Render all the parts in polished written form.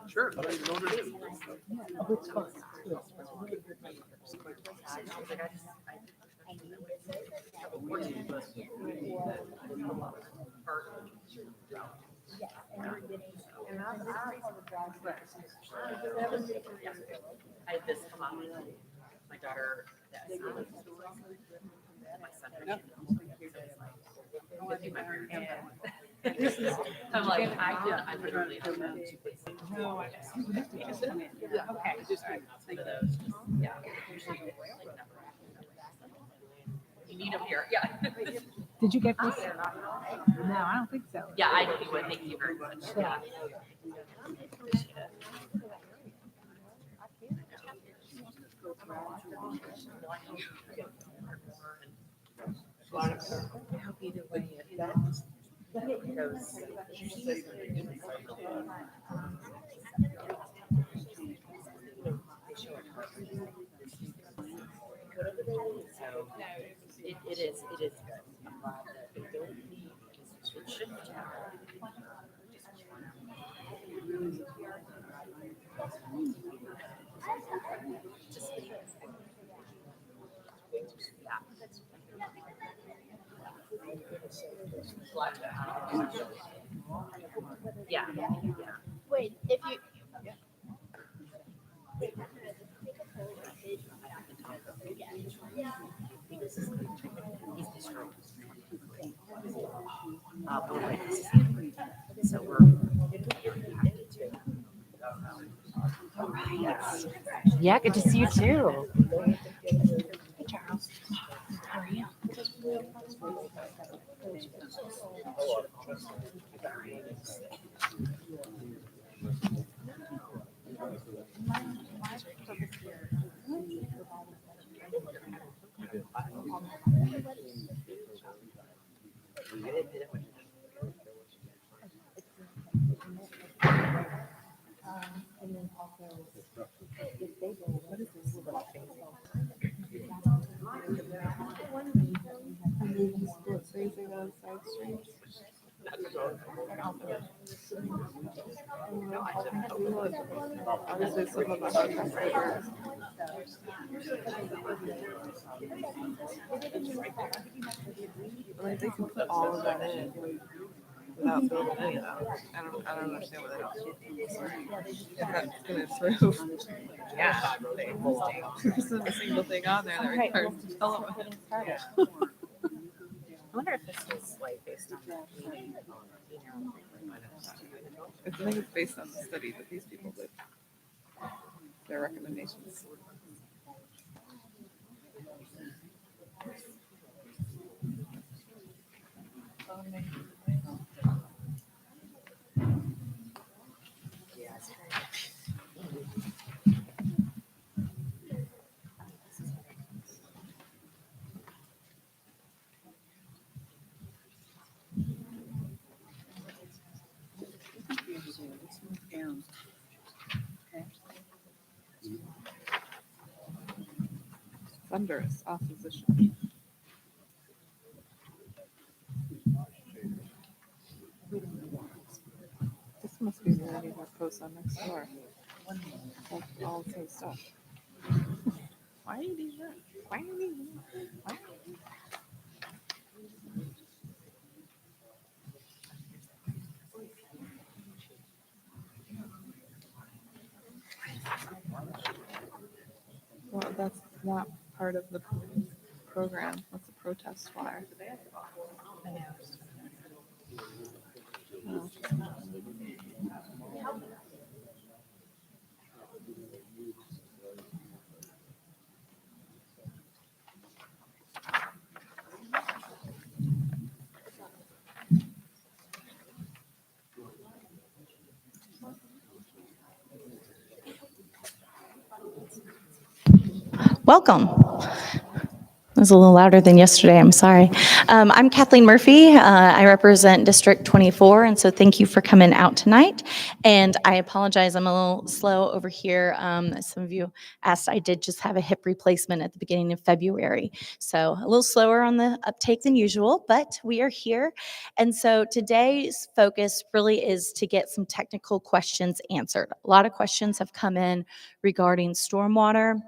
Sure. I don't even know what it is. Oh, it's fun. I had this come up. My daughter, my son. I'm like, I literally have them two places. No, I just. Yeah. Okay. Some of those, yeah. Usually, like, never. You need them here, yeah. Did you get this? No, I don't think so. Yeah, I think would. Thank you very much. Yeah. Appreciate it. I hope either way it goes. So it is good. I'm glad that it shouldn't have. Just yeah. Yeah. Wait, if you. So we're all right. Yeah, good to see you too. Hey, Charles. How are you? And then also, if they go, what is this little thing? And then split facing on side streets. Obviously, some of us are frustrated. Like they can put all of that in without building any of that. I don't understand what they don't. If that's gonna improve. Yeah. There isn't a single thing on there that requires development. I wonder if this was like based on that meeting, I think it's based on the study that these people did. Their recommendations. Thunderous opposition. This must be the lady that posts on next door. Like all the same stuff. Why are you doing that? Why are you doing that? Why? Well, that's not part of the program. That's a protest flyer. Oh. Welcome. was a little louder than yesterday. I'm sorry. I'm Kathleen Murphy. I represent District 24, and so thank you for coming out tonight. And I apologize, I'm a little slow over here. As some of you asked, I did just have a hip replacement at the beginning of February, so a little slower on the uptake than usual, but we are here. And so today's focus really is to get some technical questions answered. A lot of questions have come in regarding stormwater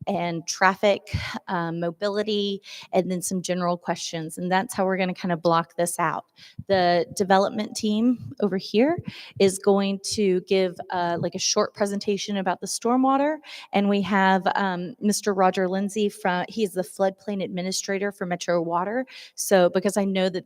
and traffic, mobility, and then some general questions. And that's how we're going to kind of block this out. The development team over here is going to give like a short presentation about the stormwater. And we have Mr. Roger Lindsay he's the floodplain administrator for Metro Water. So because I know that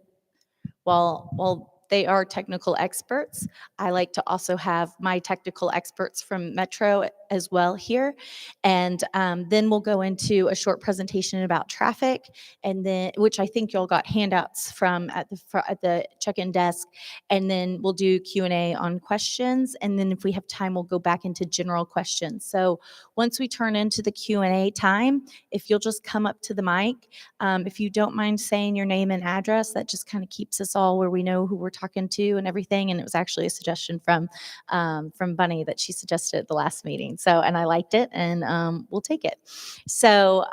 while they are technical experts, I like to also have my technical experts from Metro as well here. And then we'll go into a short presentation about traffic, and then, which I think y'all got handouts from at the check-in desk. And then we'll do Q&A on questions. And then if we have time, we'll go back into general questions. So once we turn into the Q&A time, if you'll just come up to the mic, if you don't mind saying your name and address, that just kind of keeps us all where we know who we're talking to and everything. And it was actually a suggestion from Bunny that she suggested at the last meeting. So, and I liked it, and we'll take it. So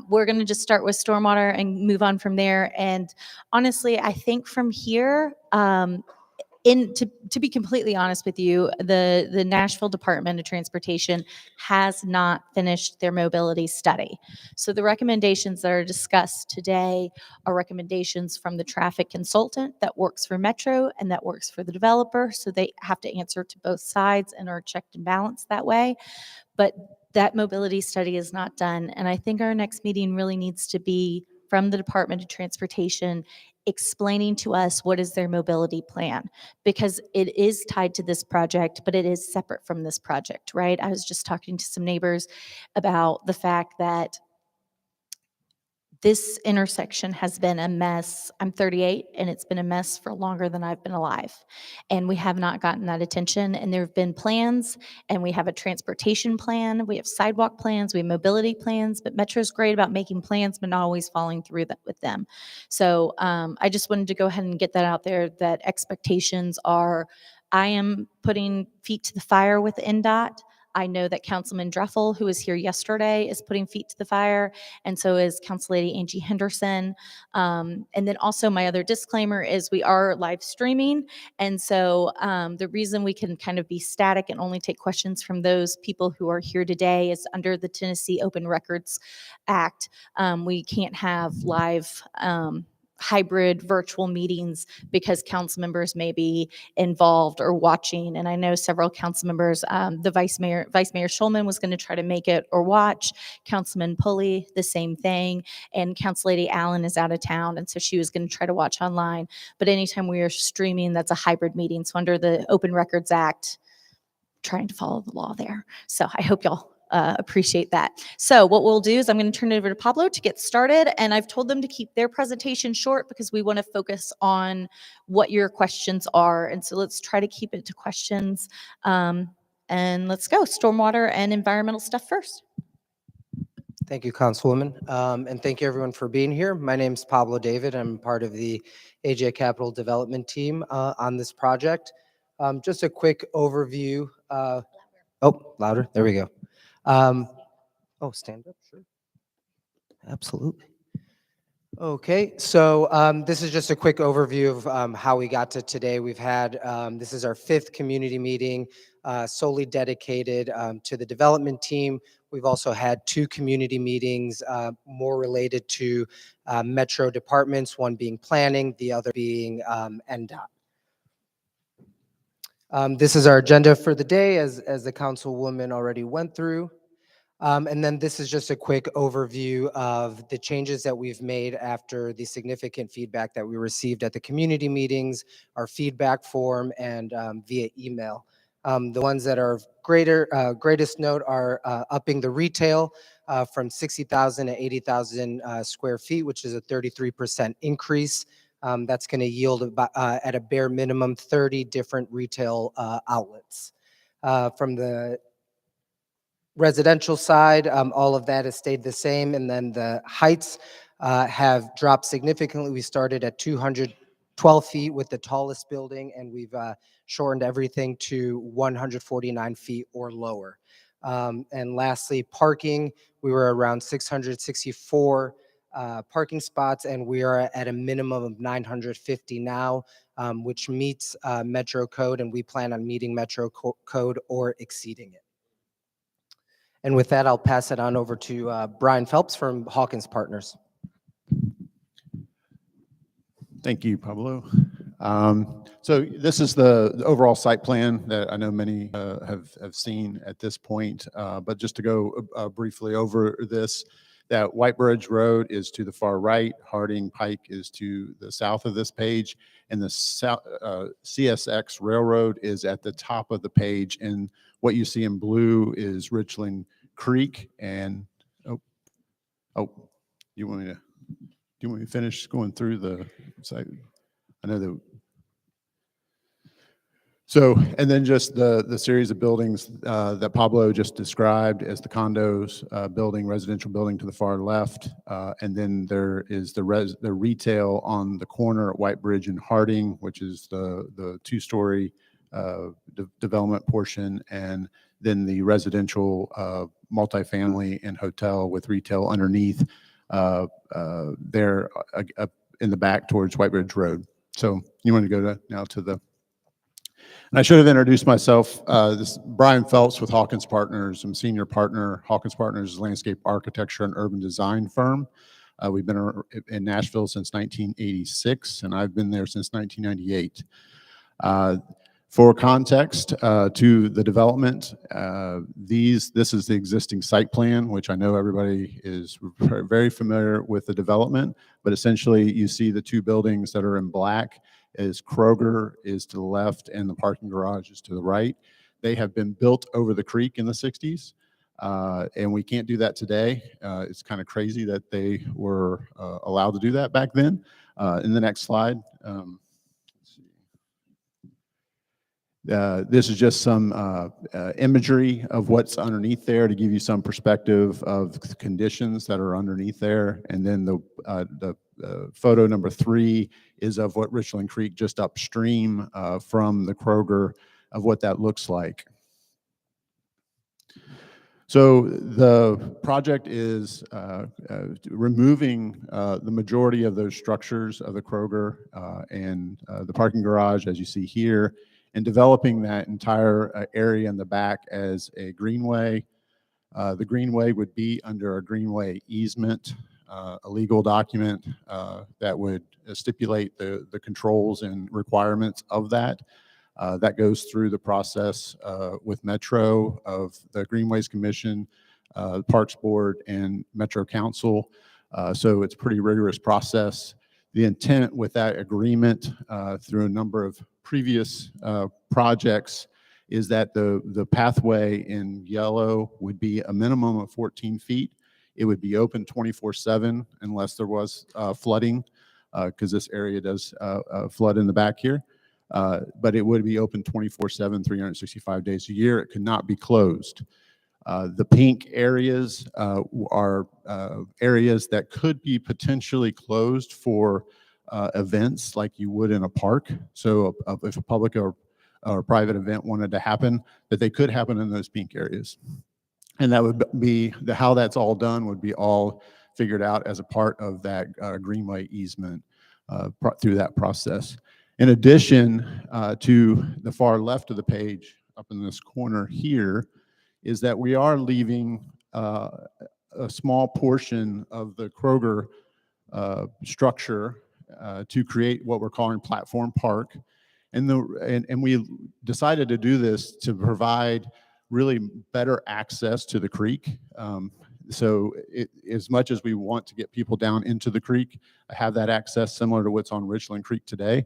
we're going to just start with stormwater and move on from there. And honestly, I think from here, to be completely honest with you, the Nashville Department of Transportation has not finished their mobility study. So the recommendations that are discussed today are recommendations from the traffic consultant that works for Metro and that works for the developer. So they have to answer to both sides and are checked and balanced that way. But that mobility study is not done. And I think our next meeting really needs to be from the Department of Transportation explaining to us what is their mobility plan, because it is tied to this project, but it is separate from this project, right? I was just talking to some neighbors about the fact that this intersection has been a mess. I'm 38, and it's been a mess for longer than I've been alive. And we have not gotten that attention. And there have been plans, and we have a transportation plan, we have sidewalk plans, we have mobility plans, but Metro's great about making plans, but not always following through with them. So I just wanted to go ahead and get that out there, that expectations are, I am putting feet to the fire with NDOT. I know that Councilman Dreffel, who was here yesterday, is putting feet to the fire, and so is Council Lady Angie Henderson. And then also my other disclaimer is we are live streaming, and so the reason we can kind of be static and only take questions from those people who are here today is under the Tennessee Open Records Act. We can't have live hybrid virtual meetings because council members may be involved or watching. And I know several council members, the Vice Mayor Schulman was going to try to make it or watch. Councilman Pulley, the same thing. And Council Lady Allen is out of town, and so she was going to try to watch online. But anytime we are streaming, that's a hybrid meeting. So under the Open Records Act, trying to follow the law there. So I hope y'all appreciate that. So what we'll do is I'm going to turn it over to Pablo to get started. And I've told them to keep their presentation short because we want to focus on what your questions are. And so let's try to keep it to questions. And let's go. Stormwater and environmental stuff first. Thank you, Councilwoman. And thank you everyone for being here. My name is Pablo David. I'm part of the AJ Capital Development team on this project. Just a quick overview. Louder. There we go. Stand up, sure. Absolutely. Okay, so this is just a quick overview of how we got to today. We've had, this is our 5th community meeting solely dedicated to the development team. We've also had 2 community meetings more related to Metro departments, one being planning, the other being NDOT. This is our agenda for the day, as the councilwoman already went through. And then this is just a quick overview of the changes that we've made after the significant feedback that we received at the community meetings, our feedback form, and via email. The ones that are of greatest note are upping the retail from 60,000 to 80,000 square feet, which is a 33% increase. That's going to yield about, at a bare minimum 30 different retail outlets. From the residential side, all of that has stayed the same. And then the heights, have dropped significantly. We started at 212 feet with the tallest building, and we've shortened everything to 149 feet or lower. And lastly, parking, we were around 664 parking spots, and we are at a minimum of 950 now, which meets Metro Code, and we plan on meeting Metro Code or exceeding it. And with that, I'll pass it on over to Brian Phelps from Hawkins Partners. Thank you, Pablo. So this is the overall site plan that I know many have seen at this point, but just to go briefly over this, that White Bridge Road is to the far right, Harding Pike is to the south of this page, and the CSX Railroad is at the top of the page, and what you see in blue is Richland Creek, and you want me to finish going through the site? I know that. So, and then just the series of buildings that Pablo just described as the condos building, residential building to the far left, and then there is the retail on the corner at White Bridge and Harding, which is the two-story development portion, and then the residential multifamily and hotel with retail underneath there in the back towards White Bridge Road. So you want to go now to the, and I should have introduced myself. This is Brian Phelps with Hawkins Partners. I'm senior partner. Hawkins Partners is a landscape architecture and urban design firm. We've been in Nashville since 1986, and I've been there since 1998. For context to the development, this is the existing site plan, which I know everybody is very familiar with the development, but essentially you see the two buildings that are in black is Kroger is to the left and the parking garage is to the right. They have been built over the creek in the 60s, and we can't do that today. It's kind of crazy that they were allowed to do that back then. In the next slide. This is just some imagery of what's underneath there to give you some perspective of the conditions that are underneath there. And then the photo number 3 is of what Richland Creek just upstream from the Kroger of what that looks like. So the project is removing the majority of those structures of the Kroger and the parking garage, as you see here, and developing that entire area in the back as a greenway. The greenway would be under a greenway easement, a legal document that would stipulate the controls and requirements of that. That goes through the process with Metro of the Greenways Commission, Parks Board, and Metro Council. So it's a pretty rigorous process. The intent with that agreement through a number of previous projects is that the pathway in yellow would be a minimum of 14 feet. It would be open 24/7 unless there was flooding, because this area does flood in the back here. But it would be open 24/7, 365 days a year. It could not be closed. The pink areas are areas that could be potentially closed for events like you would in a park. So if a public or private event wanted to happen, that they could happen in those pink areas. And that would be, how that's all done would be all figured out as a part of that greenway easement through that process. In addition to the far left of the page, up in this corner here, is that we are leaving a small portion of the Kroger structure to create what we're calling Platform Park. And we decided to do this to provide really better access to the creek. So as much as we want to get people down into the creek, have that access similar to what's on Richland Creek today,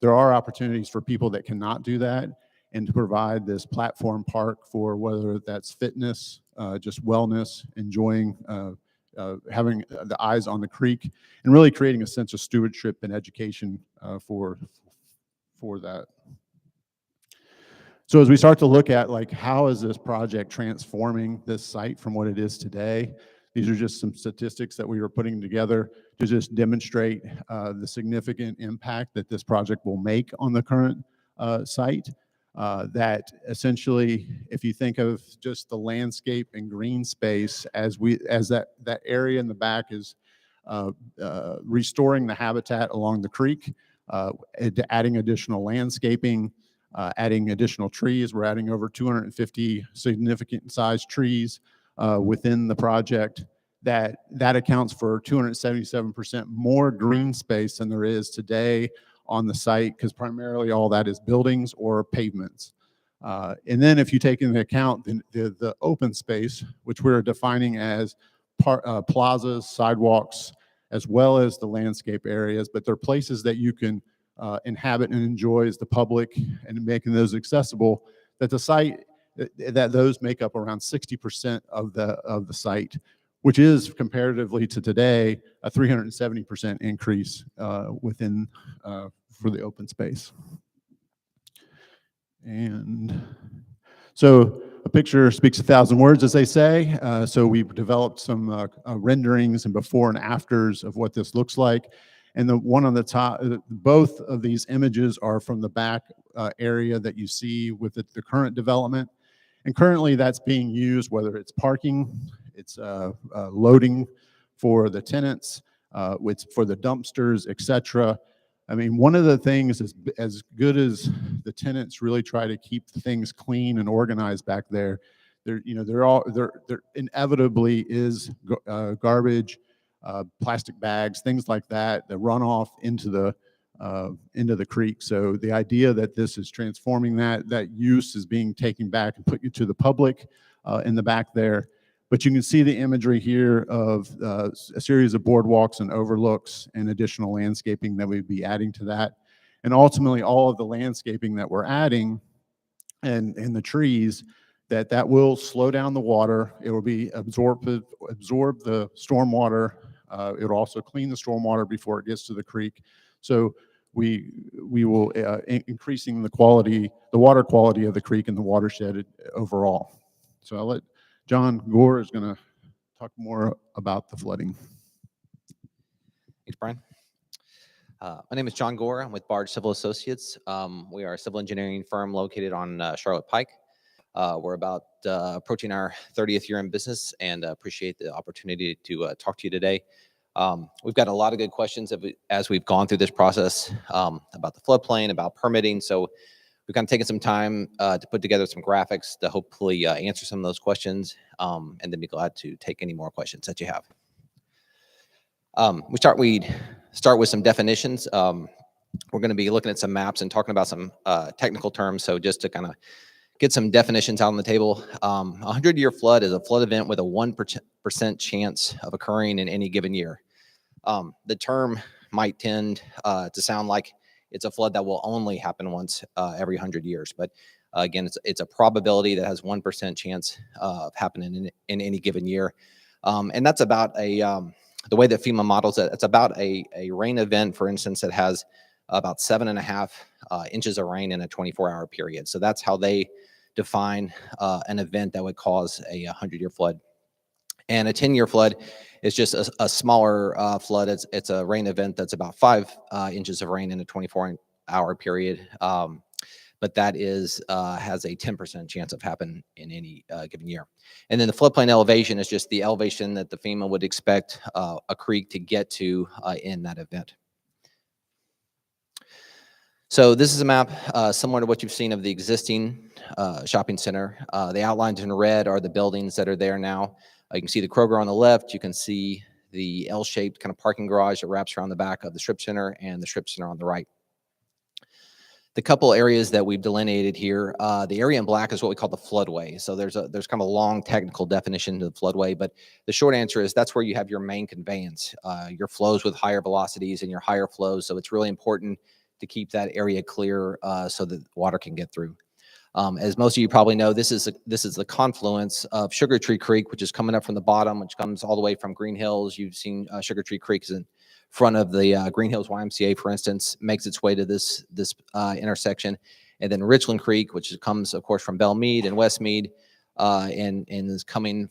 there are opportunities for people that cannot do that, and to provide this platform park for whether that's fitness, just wellness, enjoying, having the eyes on the creek, and really creating a sense of stewardship and education for that. So as we start to look at like how is this project transforming this site from what it is today, these are just some statistics that we were putting together to just demonstrate the significant impact that this project will make on the current site. That essentially, if you think of just the landscape and green space as that area in the back is restoring the habitat along the creek, adding additional landscaping, adding additional trees. We're adding over 250 significant sized trees within the project. That accounts for 277% more green space than there is today on the site, because primarily all that is buildings or pavements. And then if you take into account the open space, which we're defining as plazas, sidewalks, as well as the landscape areas, but they're places that you can inhabit and enjoy as the public, and making those accessible, that the site, that those make up around 60% of the site, which is comparatively to today a 370% increase within for the open space. And so a picture speaks 1,000 words, as they say. So we've developed some renderings and before and afters of what this looks like. And the one on the top, both of these images are from the back area that you see with the current development. And currently that's being used, whether it's parking, it's loading for the tenants, it's for the dumpsters, etc. I mean, one of the things is, as good as the tenants really try to keep things clean and organized back there, there inevitably is garbage, plastic bags, things like that run off into the creek. So the idea that this is transforming that use is being taken back and put to the public in the back there. But you can see the imagery here of a series of boardwalks and overlooks and additional landscaping that we'd be adding to that. And ultimately, all of the landscaping that we're adding and the trees, that will slow down the water. It will be absorb the stormwater. It'll also clean the stormwater before it gets to the creek. So we will increasing the water quality of the creek and the watershed overall. So I'll let John Gore is going to talk more about the flooding. Thanks, Brian. My name is John Gore. I'm with Barge Civil Associates. We are a civil engineering firm located on Charlotte Pike. We're about approaching our 30th year in business, and appreciate the opportunity to talk to you today. We've got a lot of good questions as we've gone through this process about the floodplain, about permitting. So we've kind of taken some time to put together some graphics to hopefully answer some of those questions, and then be glad to take any more questions that you have. We start with some definitions. We're going to be looking at some maps and talking about some technical terms. So just to kind of get some definitions out on the table, a 100-year flood is a flood event with a 1% chance of occurring in any given year. The term might tend to sound like it's a flood that will only happen once every 100 years. But again, it's a probability that has 1% chance of happening in any given year. And that's about the way that FEMA models it, it's about a rain event, for instance, that has about 7.5 inches of rain in a 24-hour period. So that's how they define an event that would cause a 100-year flood. And a 10-year flood is just a smaller flood. It's a rain event that's about 5 inches of rain in a 24-hour period. But that has a 10% chance of happening in any given year. And then the floodplain elevation is just the elevation that the FEMA would expect a creek to get to in that event. So this is a map similar to what you've seen of the existing shopping center. The outlines in red are the buildings that are there now. You can see the Kroger on the left. You can see the L-shaped kind of parking garage that wraps around the back of the strip center, and the strip center on the right. The couple areas that we've delineated here, the area in black is what we call the floodway. So there's kind of a long technical definition to the floodway, but the short answer is that's where you have your main conveyance, your flows with higher velocities and your higher flows. So it's really important to keep that area clear so that water can get through. As most of you probably know, this is the confluence of Sugar Tree Creek, which is coming up from the bottom, which comes all the way from Green Hills. You've seen Sugar Tree Creek in front of the Green Hills YMCA, for instance, makes its way to this intersection. And then Richland Creek, which comes, of course, from Belle Meade and West Meade, and is coming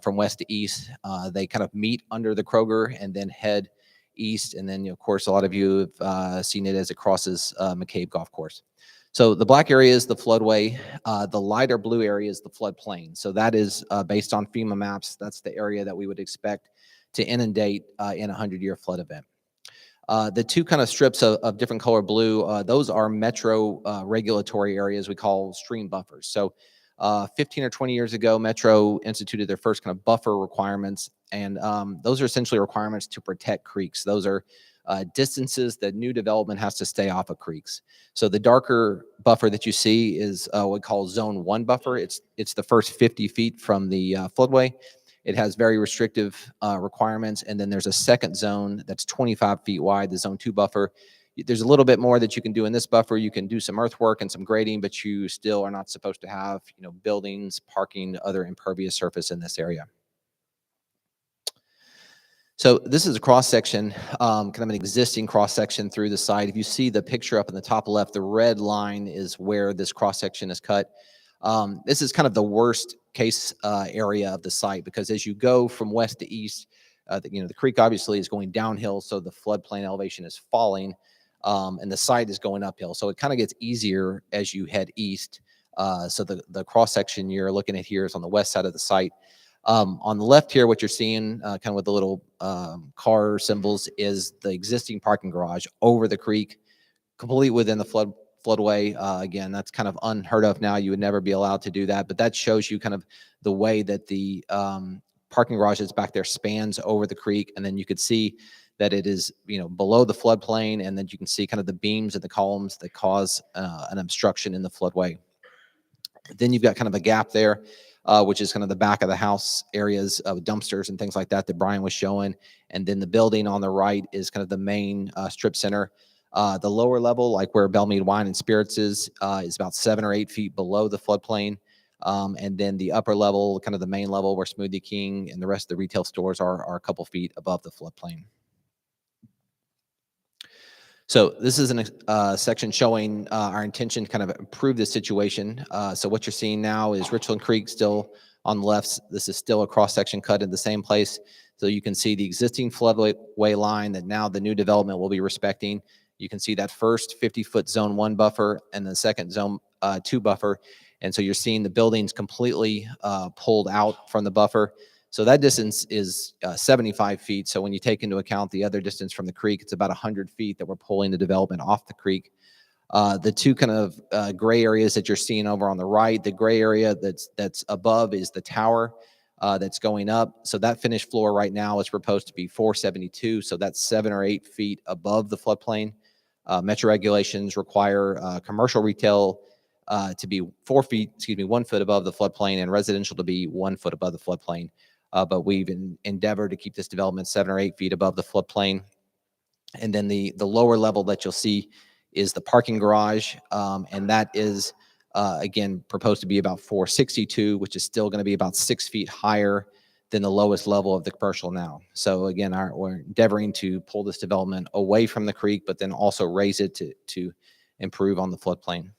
from west to east. They kind of meet under the Kroger and then head east. And then, of course, a lot of you have seen it as it crosses McCabe Golf Course. So the black area is the floodway. The lighter blue area is the floodplain. So that is based on FEMA maps. That's the area that we would expect to inundate in a 100-year flood event. The two kind of strips of different color blue, those are metro regulatory areas we call stream buffers. So 15 or 20 years ago, Metro instituted their first kind of buffer requirements. And those are essentially requirements to protect creeks. Those are distances that new development has to stay off of creeks. So the darker buffer that you see is what we call Zone 1 buffer. It's the first 50 feet from the floodway. It has very restrictive requirements. And then there's a second zone that's 25 feet wide, the Zone 2 buffer. There's a little bit more that you can do in this buffer. You can do some earthwork and some grading, but you still are not supposed to have, buildings, parking, other impervious surface in this area. So this is a cross section, kind of an existing cross section through the site. If you see the picture up in the top left, the red line is where this cross section is cut. This is kind of the worst case area of the site, because as you go from west to east, the creek obviously is going downhill, so the floodplain elevation is falling, and the site is going uphill. So it kind of gets easier as you head east. So the cross section you're looking at here is on the west side of the site. On the left here, what you're seeing, kind of with the little car symbols, is the existing parking garage over the creek, completely within the floodway. Again, that's kind of unheard of now. You would never be allowed to do that, but that shows you kind of the way that the parking garage that's back there spans over the creek. And then you could see that it is, below the floodplain, and then you can see kind of the beams and the columns that cause an obstruction in the floodway. Then you've got kind of a gap there, which is kind of the back of the house areas of dumpsters and things like that that Brian was showing. And then the building on the right is kind of the main strip center. The lower level, like where Belle Meade Wine and Spirits is about 7 or 8 feet below the floodplain. And then the upper level, kind of the main level where Smoothie King and the rest of the retail stores are a couple feet above the floodplain. So this is a section showing our intention to kind of improve this situation. So what you're seeing now is Richland Creek still on the left. This is still a cross section cut in the same place. So you can see the existing floodway line that now the new development will be respecting. You can see that first 50-foot Zone 1 buffer and the second Zone 2 buffer. And so you're seeing the buildings completely pulled out from the buffer. So that distance is 75 feet. So when you take into account the other distance from the creek, it's about 100 feet that we're pulling the development off the creek. The two kind of gray areas that you're seeing over on the right, the gray area that's above is the tower that's going up. So that finished floor right now is proposed to be 472. So that's 7 or 8 feet above the floodplain. Metro regulations require commercial retail to be 1 foot above the floodplain, and residential to be 1 foot above the floodplain. But we've endeavored to keep this development 7 or 8 feet above the floodplain. And then the lower level that you'll see is the parking garage. And that is, again, proposed to be about 462, which is still going to be about 6 feet higher than the lowest level of the commercial now. So again, we're endeavoring to pull this development away from the creek, but then also raise it to improve on the floodplain.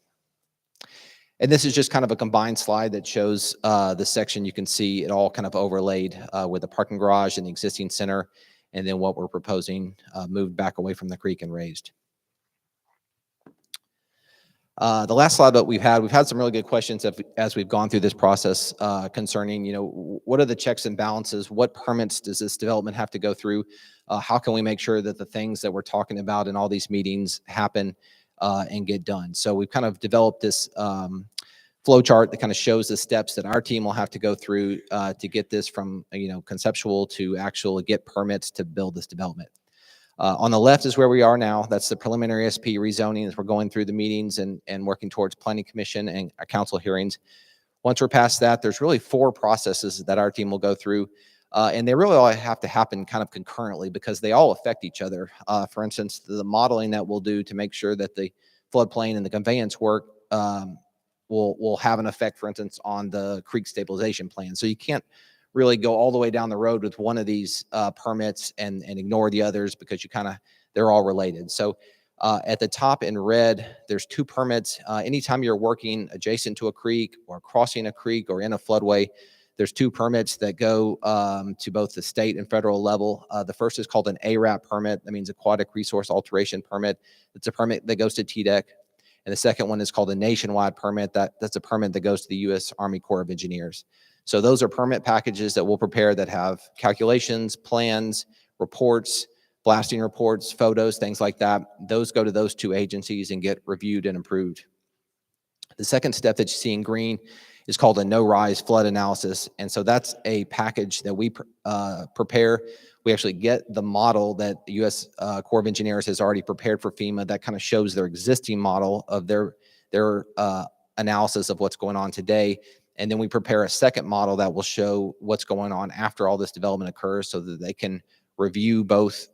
And this is just kind of a combined slide that shows the section. You can see it all kind of overlaid with the parking garage and the existing center, and then what we're proposing moved back away from the creek and raised. The last slide that we've had some really good questions as we've gone through this process concerning, what are the checks and balances? What permits does this development have to go through? How can we make sure that the things that we're talking about in all these meetings happen and get done? So we've kind of developed this flow chart that kind of shows the steps that our team will have to go through to get this from conceptual to actual get permits to build this development. On the left is where we are now. That's the preliminary SP rezoning as we're going through the meetings and working towards planning commission and our council hearings. Once we're past that, there's really 4 processes that our team will go through. And they really all have to happen kind of concurrently because they all affect each other. For instance, the modeling that we'll do to make sure that the floodplain and the conveyance work will have an effect, for instance, on the creek stabilization plan. So you can't really go all the way down the road with one of these permits and ignore the others because they're all related. So at the top in red, there's 2 permits. Anytime you're working adjacent to a creek or crossing a creek or in a floodway, There's two permits that go to both the state and federal level. The first is called an ARAP permit. That means Aquatic Resource Alteration Permit. It's a permit that goes to TDEC. And the second one is called a nationwide permit. That's a permit that goes to the U.S. Army Corps of Engineers. So those are permit packages that we'll prepare that have calculations, plans, reports, blasting reports, photos, things like that. Those go to those two agencies and get reviewed and approved. The second step that you see in green is called a no-rise flood analysis. And so that's a package that we prepare. We actually get the model that the U.S. Corps of Engineers has already prepared for FEMA that kind of shows their existing model of their analysis of what's going on today. And then we prepare a second model that will show what's going on after all this development occurs so that they can review both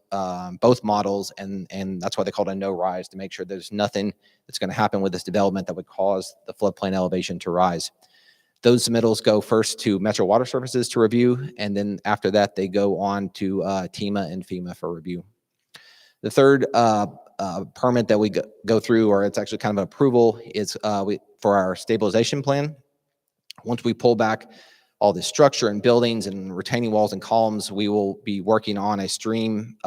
models. And that's why they call it a no-rise, to make sure there's nothing that's going to happen with this development that would cause the floodplain elevation to rise. Those submittals go first to Metro Water Services to review, and then after that, they go on to TEMA and FEMA for review. The third permit that we go through, or it's actually kind of an approval, is for our stabilization plan. Once we pull back all the structure and buildings and retaining walls and columns, we will be working on a stream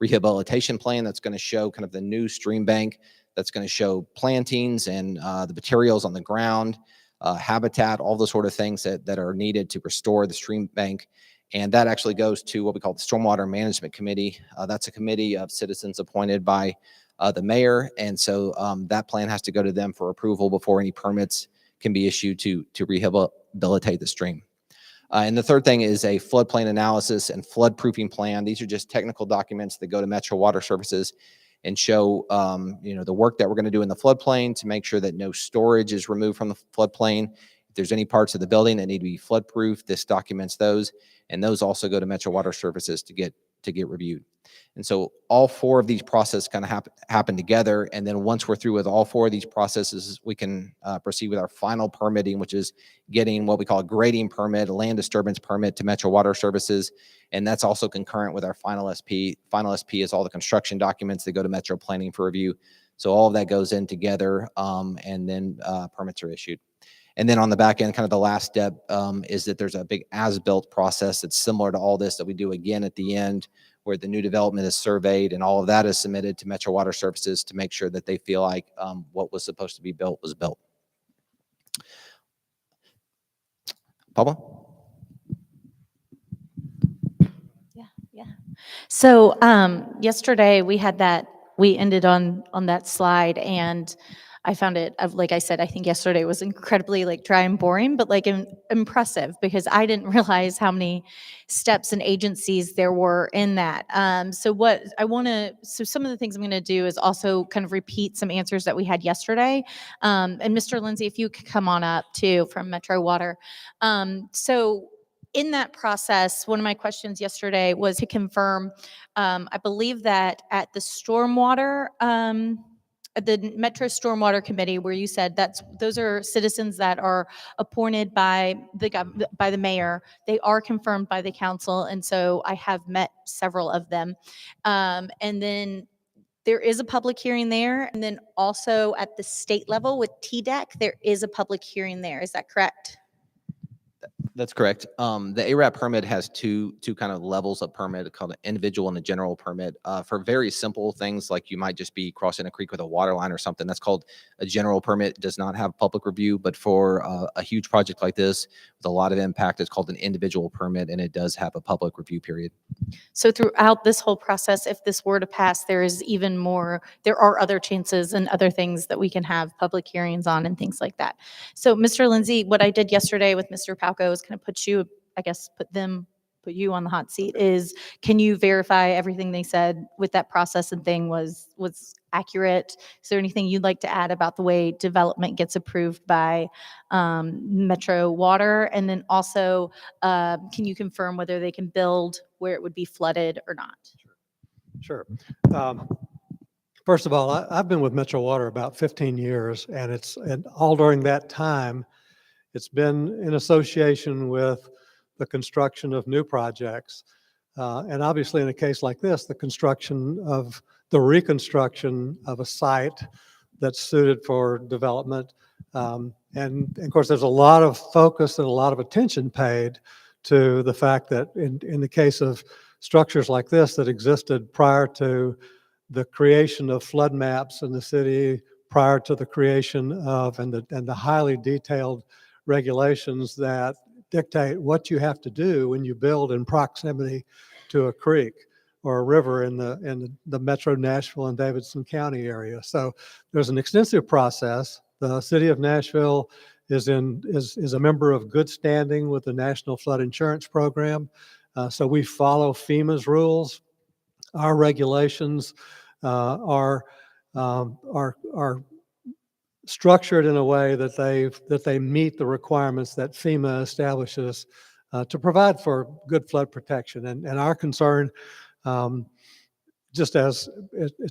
rehabilitation plan that's going to show kind of the new stream bank, that's going to show plantings and the materials on the ground, habitat, all those sort of things that are needed to restore the stream bank. And that actually goes to what we call the Stormwater Management Committee. That's a committee of citizens appointed by the mayor. And so that plan has to go to them for approval before any permits can be issued to rehabilitate the stream. And the third thing is a floodplain analysis and flood proofing plan. These are just technical documents that go to Metro Water Services and show the work that we're going to do in the floodplain to make sure that no storage is removed from the floodplain. If there's any parts of the building that need to be flood proof, this documents those, and those also go to Metro Water Services to get reviewed. And so all four of these processes kind of happen together. And then once we're through with all four of these processes, we can proceed with our final permitting, which is getting what we call a grading permit, a land disturbance permit to Metro Water Services. And that's also concurrent with our final SP. Final SP is all the construction documents that go to Metro Planning for review. So all of that goes in together, and then permits are issued. And then on the back end, kind of the last step is that there's a big as-built process that's similar to all this that we do again at the end, where the new development is surveyed and all of that is submitted to Metro Water Services to make sure that they feel like what was supposed to be built was built. Pablo? Yeah. So yesterday we ended on that slide, and I found it, like I said, I think yesterday was incredibly dry and boring, but impressive, because I didn't realize how many steps and agencies there were in that. So some of the things I'm going to do is also kind of repeat some answers that we had yesterday. And Mr. Lindsay, if you could come on up too from Metro Water. So in that process, one of my questions yesterday was to confirm, I believe that at the stormwater, the Metro Stormwater Committee, where you said those are citizens that are appointed by the mayor. They are confirmed by the council, and so I have met several of them. And then there is a public hearing there, and then also at the state level with TDEC, there is a public hearing there. Is that correct? That's correct. The ARAP permit has two kind of levels of permit called an individual and a general permit. For very simple things, like you might just be crossing a creek with a water line or something, that's called a general permit. It does not have public review. But for a huge project like this with a lot of impact, it's called an individual permit, and it does have a public review period. So throughout this whole process, if this were to pass, there are other chances and other things that we can have public hearings on and things like that. So Mr. Lindsay, what I did yesterday with Mr. Palco is kind of put you on the hot seat. Is, can you verify everything they said with that process and thing was accurate? Is there anything you'd like to add about the way development gets approved by Metro Water? And then also, can you confirm whether they can build where it would be flooded or not? Sure. First of all, I've been with Metro Water about 15 years, and all during that time, it's been in association with the construction of new projects. And obviously in a case like this, the reconstruction of a site that's suited for development And of course, there's a lot of focus and a lot of attention paid to the fact that in the case of structures like this that existed prior to the creation of flood maps in the city, prior to the creation of and the highly detailed regulations that dictate what you have to do when you build in proximity to a creek or a river in the metro Nashville and Davidson County area. So there's an extensive process. The city of Nashville is a member of good standing with the National Flood Insurance Program. So we follow FEMA's rules. Our regulations are structured in a way that they meet the requirements that FEMA establishes to provide for good flood protection. And our concern, just as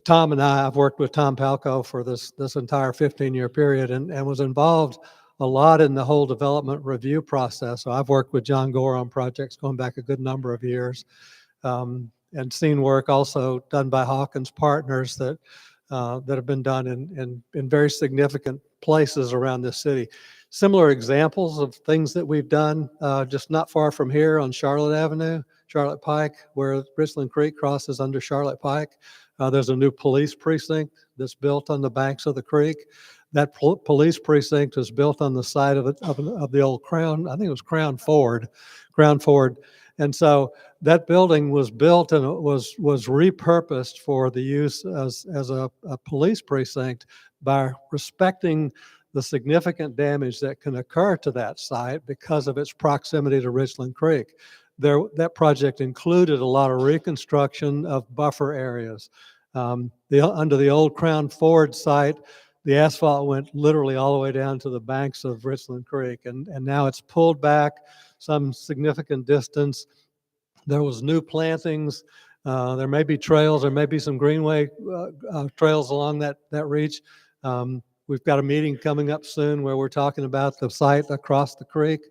Tom and I've worked with Tom Palco for this entire 15-year period and was involved a lot in the whole development review process. So I've worked with John Gore on projects going back a good number of years, and seen work also done by Hawkins Partners that have been done in very significant places around this city. Similar examples of things that we've done just not far from here on Charlotte Avenue, Charlotte Pike, where Richland Creek crosses under Charlotte Pike. There's a new police precinct that's built on the banks of the creek. That police precinct was built on the site of the old Crown, I think it was Crown Ford. And so that building was built and it was repurposed for the use as a police precinct by respecting the significant damage that can occur to that site because of its proximity to Richland Creek. That project included a lot of reconstruction of buffer areas. Under the old Crown Ford site, the asphalt went literally all the way down to the banks of Richland Creek, and now it's pulled back some significant distance. There was new plantings. There may be trails. There may be some greenway trails along that reach. We've got a meeting coming up soon where we're talking about the site across the creek,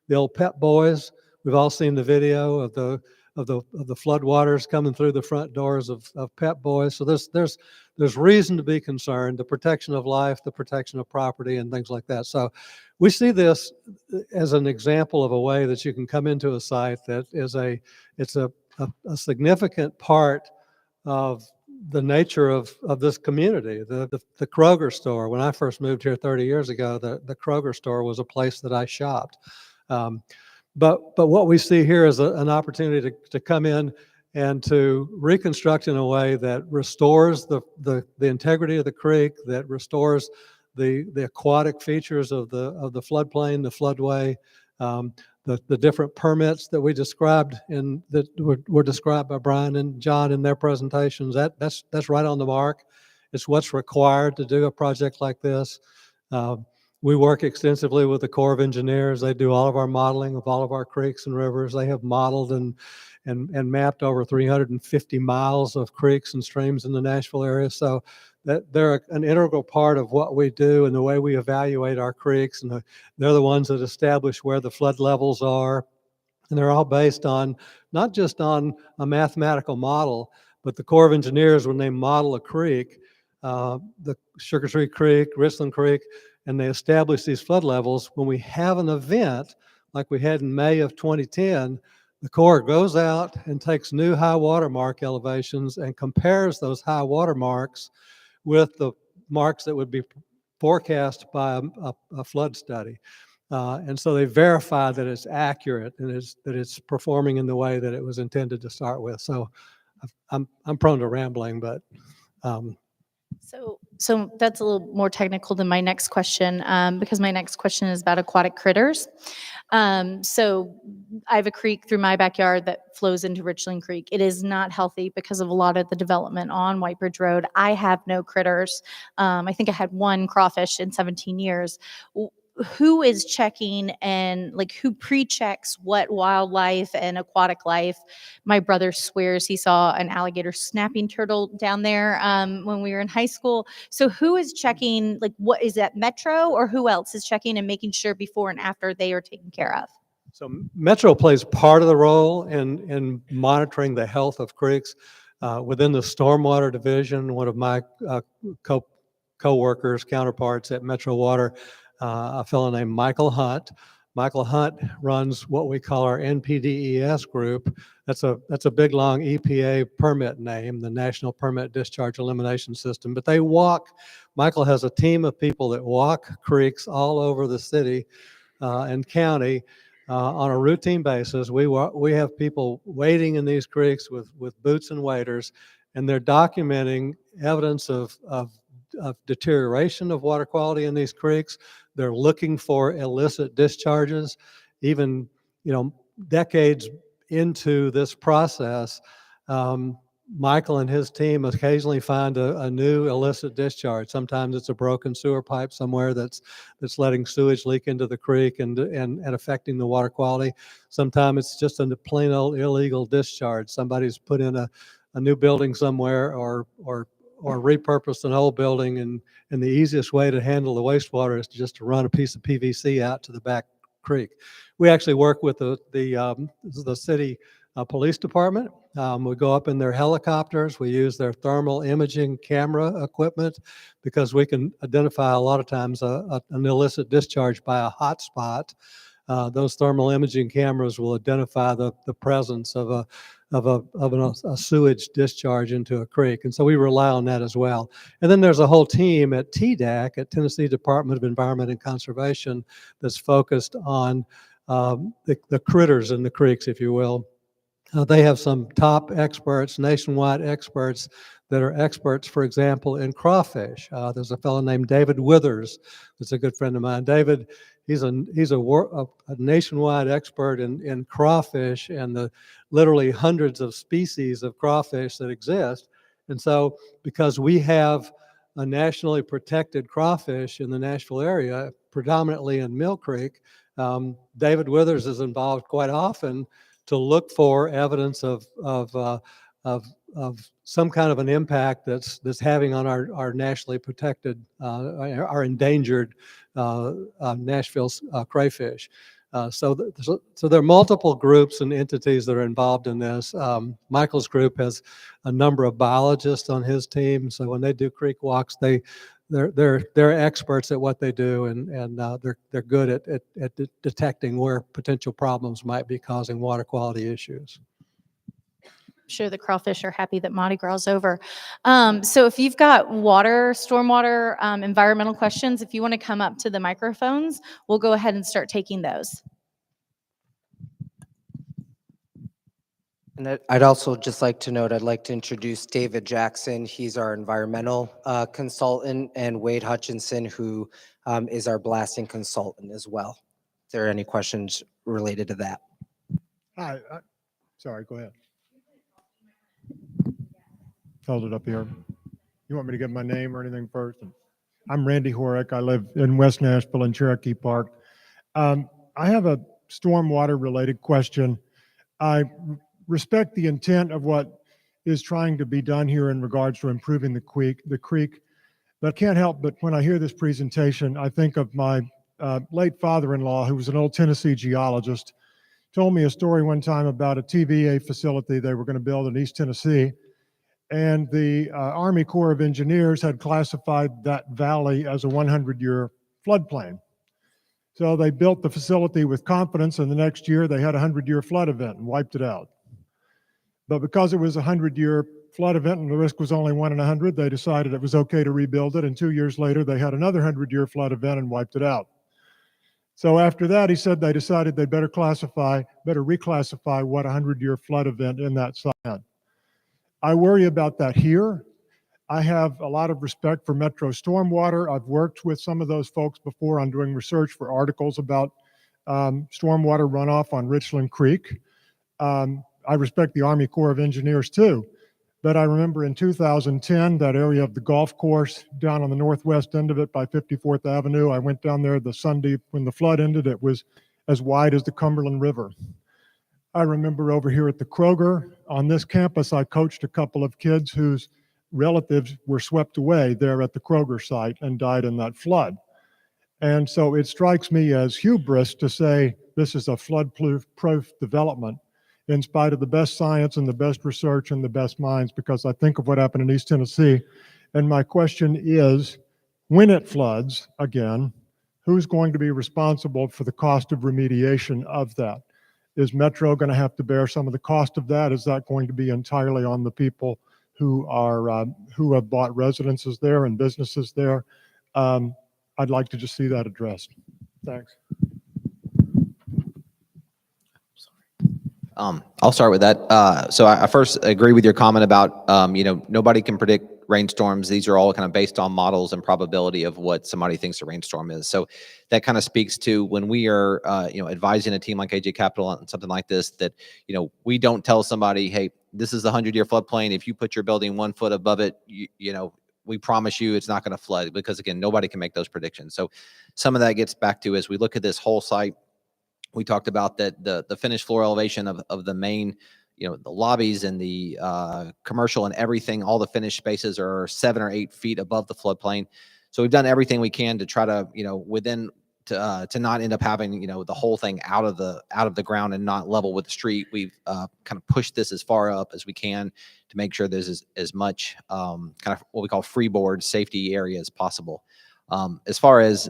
the old Pep Boys. We've all seen the video of the floodwaters coming through the front doors of Pep Boys. So there's reason to be concerned, the protection of life, the protection of property, and things like that. So we see this as an example of a way that you can come into a site that is a significant part of the nature of this community. The Kroger store, when I first moved here 30 years ago, the Kroger store was a place that I shopped. But what we see here is an opportunity to come in and to reconstruct in a way that restores the integrity of the creek, that restores the aquatic features of the floodplain, the floodway, the different permits that we described that were described by Brian and John in their presentations. That's right on the mark. It's what's required to do a project like this. We work extensively with the Corps of Engineers. They do all of our modeling of all of our creeks and rivers. They have modeled and mapped over 350 miles of creeks and streams in the Nashville area. So that they're an integral part of what we do and the way we evaluate our creeks. And they're the ones that establish where the flood levels are. And they're all based on, not just on a mathematical model, but the Corps of Engineers, when they model a creek, the Sugar Tree Creek, Richland Creek, and they establish these flood levels. When we have an event like we had in May of 2010, the Corps goes out and takes new high water mark elevations and compares those high water marks with the marks that would be forecast by a flood study. And so they verify that it's accurate and that it's performing in the way that it was intended to start with. So I'm prone to rambling, but So that's a little more technical than my next question, because my next question is about aquatic critters. So I have a creek through my backyard that flows into Richland Creek. It is not healthy because of a lot of the development on White Bridge Road. I have no critters. I think I had one crawfish in 17 years. Who is checking and who pre-checks what wildlife and aquatic life? My brother swears he saw an alligator snapping turtle down there when we were in high school. So who is checking, what is that, Metro, or who else is checking and making sure before and after they are taken care of? So Metro plays part of the role in monitoring the health of creeks. Within the stormwater division, one of my co-workers, counterparts at Metro Water, a fellow named Michael Hunt. Michael Hunt runs what we call our NPDES group. That's a big, long EPA permit name, the National Permit Discharge Elimination System. But they walk, Michael has a team of people that walk creeks all over the city and county on a routine basis. We have people wading in these creeks with boots and waders, and they're documenting evidence of deterioration of water quality in these creeks. They're looking for illicit discharges. Even, decades into this process, Michael and his team occasionally find a new illicit discharge. Sometimes it's a broken sewer pipe somewhere that's letting sewage leak into the creek and affecting the water quality. Sometimes it's just a plain old illegal discharge. Somebody's put in a new building somewhere or repurposed an old building, and the easiest way to handle the wastewater is just to run a piece of PVC out to the back creek. We actually work with the city police department. We go up in their helicopters. We use their thermal imaging camera equipment because we can identify a lot of times an illicit discharge by a hot spot. Those thermal imaging cameras will identify the presence of a sewage discharge into a creek. And so we rely on that as well. And then there's a whole team at TDAC, at Tennessee Department of Environment and Conservation, that's focused on the critters in the creeks, if you will. They have some top experts, nationwide experts, that are experts, for example, in crawfish. There's a fellow named David Withers that's a good friend of mine. David, he's a nationwide expert in crawfish and the literally hundreds of species of crawfish that exist. And so because we have a nationally protected crawfish in the Nashville area, predominantly in Mill Creek, David Withers is involved quite often to look for evidence of some kind of an impact that's having on our nationally protected, our endangered Nashville's crayfish. So there are multiple groups and entities that are involved in this. Michael's group has a number of biologists on his team. So when they do creek walks, they're experts at what they do, and they're good at detecting where potential problems might be causing water quality issues. I'm sure the crawfish are happy that Mardi Gras is over. So if you've got stormwater, environmental questions, if you want to come up to the microphones, we'll go ahead and start taking those. And I'd also just like to note, I'd like to introduce David Jackson. He's our environmental consultant, and Wade Hutchinson, who is our blasting consultant as well. If there are any questions related to that. Hi, sorry, go ahead. Hold it up here. You want me to give my name or anything first? I'm Randy Horek. I live in West Nashville in Cherokee Park. I have a stormwater related question. I respect the intent of what is trying to be done here in regards to improving the creek, but I can't help but when I hear this presentation, I think of my late father-in-law, who was an old Tennessee geologist, told me a story one time about a TVA facility they were going to build in East Tennessee. And the Army Corps of Engineers had classified that valley as a 100-year floodplain. So they built the facility with confidence, and the next year they had a 100-year flood event and wiped it out. But because it was a 100-year flood event and the risk was only 1 in 100, they decided it was okay to rebuild it. And 2 years later, they had another 100-year flood event and wiped it out. So after that, he said they decided they better reclassify what a 100-year flood event in that site had. I worry about that here. I have a lot of respect for Metro Stormwater. I've worked with some of those folks before on doing research for articles about stormwater runoff on Richland Creek. I respect the Army Corps of Engineers too. But I remember in 2010, that area of the golf course down on the northwest end of it by 54th Avenue, I went down there the Sunday when the flood ended. It was as wide as the Cumberland River. I remember over here at the Kroger on this campus, I coached a couple of kids whose relatives were swept away there at the Kroger site and died in that flood. And so it strikes me as hubris to say this is a flood-proof development in spite of the best science and the best research and the best minds, because I think of what happened in East Tennessee. And my question is, when it floods again, who's going to be responsible for the cost of remediation of that? Is Metro going to have to bear some of the cost of that? Is that going to be entirely on the people who are who have bought residences there and businesses there? I'd like to just see that addressed. Thanks. I'll start with that. So I first agree with your comment about, nobody can predict rainstorms. These are all kind of based on models and probability of what somebody thinks a rainstorm is. So that kind of speaks to when we are, advising a team like AJ Capital on something like this, that, we don't tell somebody, hey, this is the 100-year floodplain. If you put your building 1 foot above it, we promise you it's not going to flood, because again, nobody can make those predictions. So some of that gets back to, as we look at this whole site, we talked about that the finished floor elevation of the main, the lobbies and the commercial and everything, all the finished spaces are 7 or 8 feet above the floodplain. So we've done everything we can to try to, to not end up having, the whole thing out of the ground and not level with the street. We've kind of pushed this as far up as we can to make sure there's as much kind of what we call freeboard safety area as possible. As far as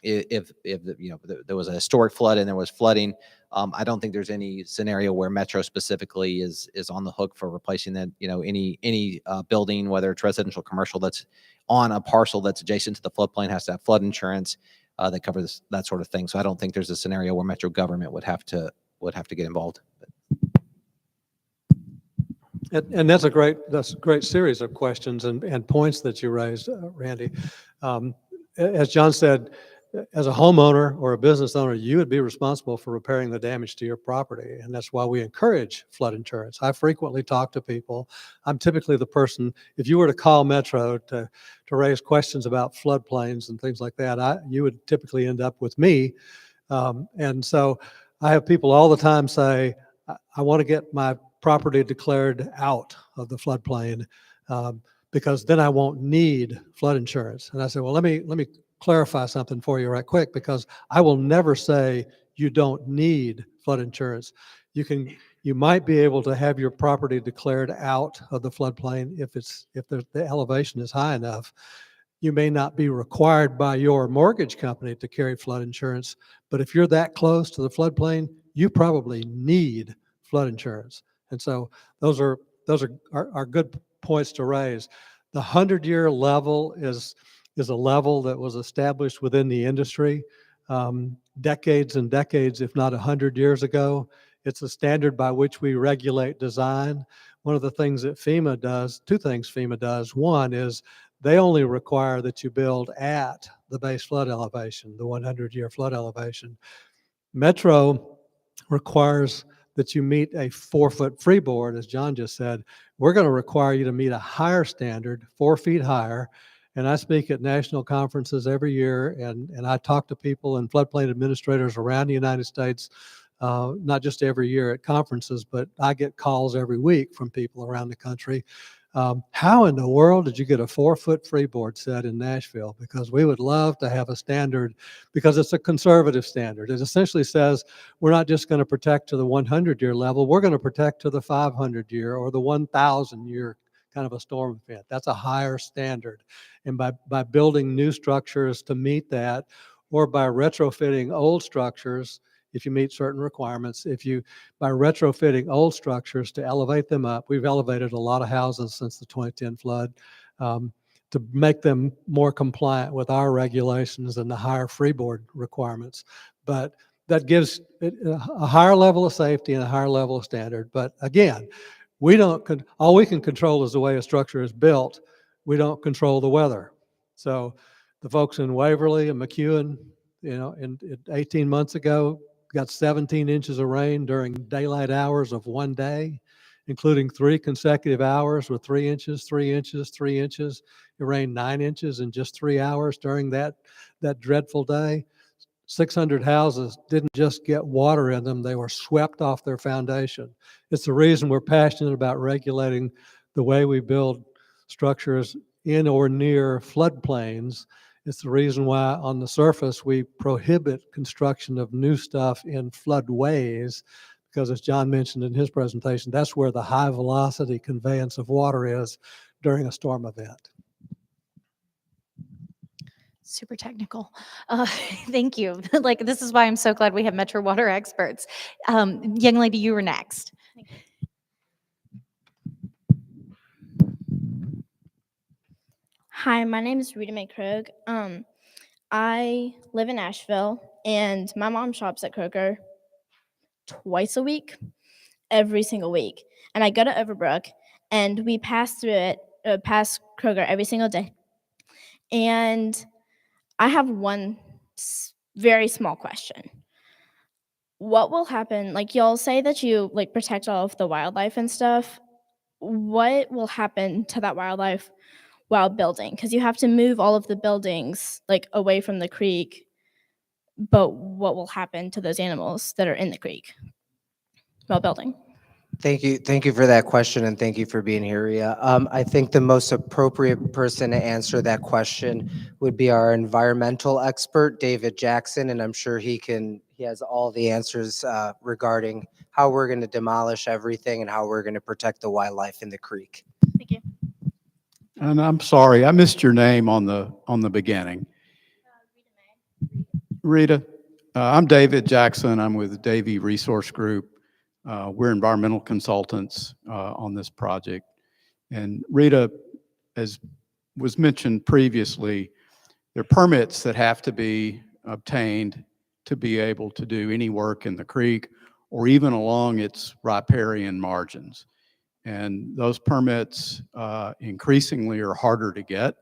if there was a historic flood and there was flooding, I don't think there's any scenario where Metro specifically is on the hook for replacing that. Any building, whether it's residential, commercial, that's on a parcel that's adjacent to the floodplain has to have flood insurance that covers that sort of thing. So I don't think there's a scenario where Metro government would have to get involved. And that's a great series of questions and points that you raised, Randy. As John said, as a homeowner or a business owner, you would be responsible for repairing the damage to your property. And that's why we encourage flood insurance. I frequently talk to people. I'm typically the person, if you were to call Metro to raise questions about floodplains and things like that, you would typically end up with me. And so I have people all the time say, I want to get my property declared out of the floodplain because then I won't need flood insurance. And I said, well, let me clarify something for you right quick, because I will never say you don't need flood insurance. You might be able to have your property declared out of the floodplain if the elevation is high enough. You may not be required by your mortgage company to carry flood insurance, but if you're that close to the floodplain, you probably need flood insurance. And so those are good points to raise. The 100-year level is a level that was established within the industry decades and decades, if not 100 years ago. It's a standard by which we regulate design. One of the things that FEMA does, two things FEMA does. One is they only require that you build at the base flood elevation, the 100-year flood elevation. Metro requires that you meet a 4-foot freeboard, as John just said. We're going to require you to meet a higher standard, 4 feet higher. And I speak at national conferences every year, and I talk to people and floodplain administrators around the United States, not just every year at conferences, but I get calls every week from people around the country. How in the world did you get a 4-foot freeboard set in Nashville? Because we would love to have a standard, because it's a conservative standard. It essentially says we're not just going to protect to the 100-year level, we're going to protect to the 500-year or the 1,000-year kind of a storm event. That's a higher standard. And by building new structures to meet that, or by retrofitting old structures, if you meet certain requirements, by retrofitting old structures to elevate them up, we've elevated a lot of houses since the 2010 flood to make them more compliant with our regulations and the higher freeboard requirements. But that gives it a higher level of safety and a higher level of standard. But again, all we can control is the way a structure is built. We don't control the weather. So the folks in Waverly and McEwen, 18 months ago, got 17 inches of rain during daylight hours of one day, including 3 consecutive hours with 3 inches, 3 inches, 3 inches. It rained 9 inches in just 3 hours during that dreadful day. 600 houses didn't just get water in them, they were swept off their foundation. It's the reason we're passionate about regulating the way we build structures in or near floodplains. It's the reason why on the surface we prohibit construction of new stuff in floodways, because as John mentioned in his presentation, that's where the high velocity conveyance of water is during a storm event. Super technical. Thank you. Like, this is why I'm so glad we have Metro Water experts. Young lady, you were next. Hi, my name is Rita McCrug. I live in Asheville, and my mom shops at Kroger twice a week, every single week. And I go to Overbrook, and we pass through it, past Kroger every single day. And I have one very small question. What will happen? Like, y'all say that you like protect all of the wildlife and stuff. What will happen to that wildlife while building? Because you have to move all of the buildings like away from the creek. But what will happen to those animals that are in the creek while building? Thank you for that question, and thank you for being here, Ria. I think the most appropriate person to answer that question would be our environmental expert, David Jackson, and I'm sure he has all the answers regarding how we're going to demolish everything and how we're going to protect the wildlife in the creek. Thank you. And I'm sorry, I missed your name on the beginning. Rita, I'm David Jackson. I'm with the Davie Resource Group. We're environmental consultants on this project. And Rita, as was mentioned previously, there are permits that have to be obtained to be able to do any work in the creek or even along its riparian margins. And those permits increasingly are harder to get.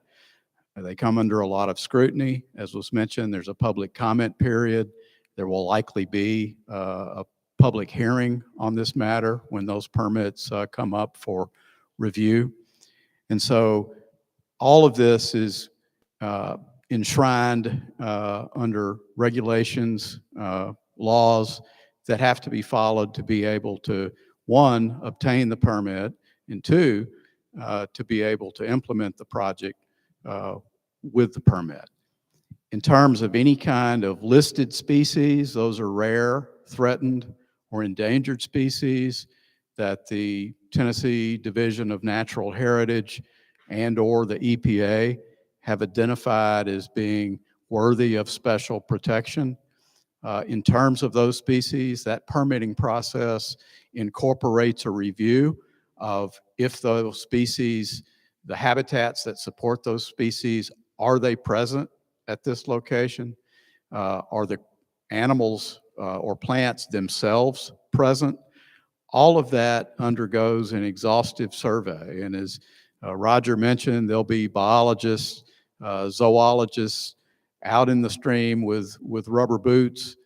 They come under a lot of scrutiny. As was mentioned, there's a public comment period. There will likely be a public hearing on this matter when those permits come up for review. And so all of this is enshrined under regulations, laws that have to be followed to be able to, one, obtain the permit, and two, to be able to implement the project with the permit. In terms of any kind of listed species, those are rare, threatened, or endangered species that the Tennessee Division of Natural Heritage and/or the EPA have identified as being worthy of special protection. In terms of those species, that permitting process incorporates a review of if those species, the habitats that support those species, are they present at this location? Are the animals or plants themselves present? All of that undergoes an exhaustive survey. And as Roger mentioned, there'll be biologists, zoologists out in the stream with rubber boots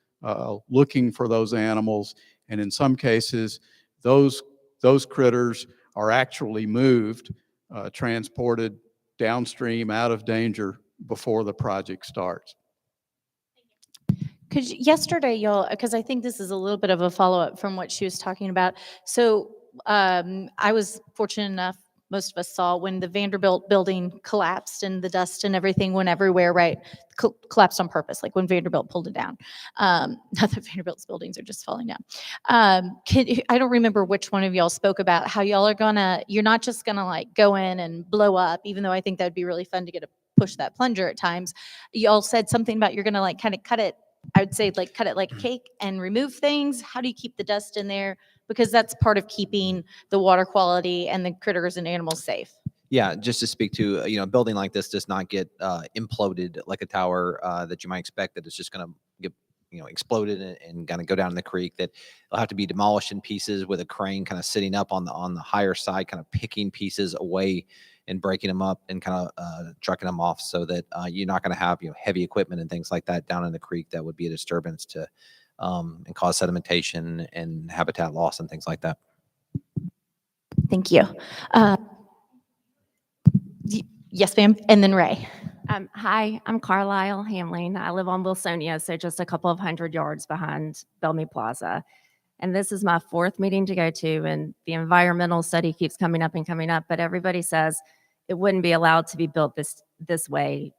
looking for those animals. And in some cases, those critters are actually moved, transported downstream out of danger before the project starts. Because yesterday, y'all, because I think this is a little bit of a follow-up from what she was talking about. So I was fortunate enough, most of us saw when the Vanderbilt building collapsed and the dust and everything went everywhere, right? Collapsed on purpose, like when Vanderbilt pulled it down. Not that Vanderbilt's buildings are just falling down. I don't remember which one of y'all spoke about how y'all are you're not just gonna like go in and blow up, even though I think that'd be really fun to push that plunger at times. Y'all said something about you're gonna like kind of cut it. I would say like cut it like a cake and remove things. How do you keep the dust in there? Because that's part of keeping the water quality and the critters and animals safe. Yeah, just to speak to, a building like this does not get imploded like a tower that you might expect, that it's just going to get, exploded and kind of go down in the creek. That it'll have to be demolished in pieces with a crane kind of sitting up on the higher side, kind of picking pieces away and breaking them up and kind of trucking them off, so that you're not going to have heavy equipment and things like that down in the creek that would be a disturbance to and cause sedimentation and habitat loss and things like that. Thank you. Yes, ma'am. And then Ray. Hi, I'm Carlisle Hamlin. I live on Wilsonia, so just a couple of 100 yards behind Belle Meade Plaza. And this is my fourth meeting to go to, and the environmental study keeps coming up and coming up, but everybody says it wouldn't be allowed to be built this way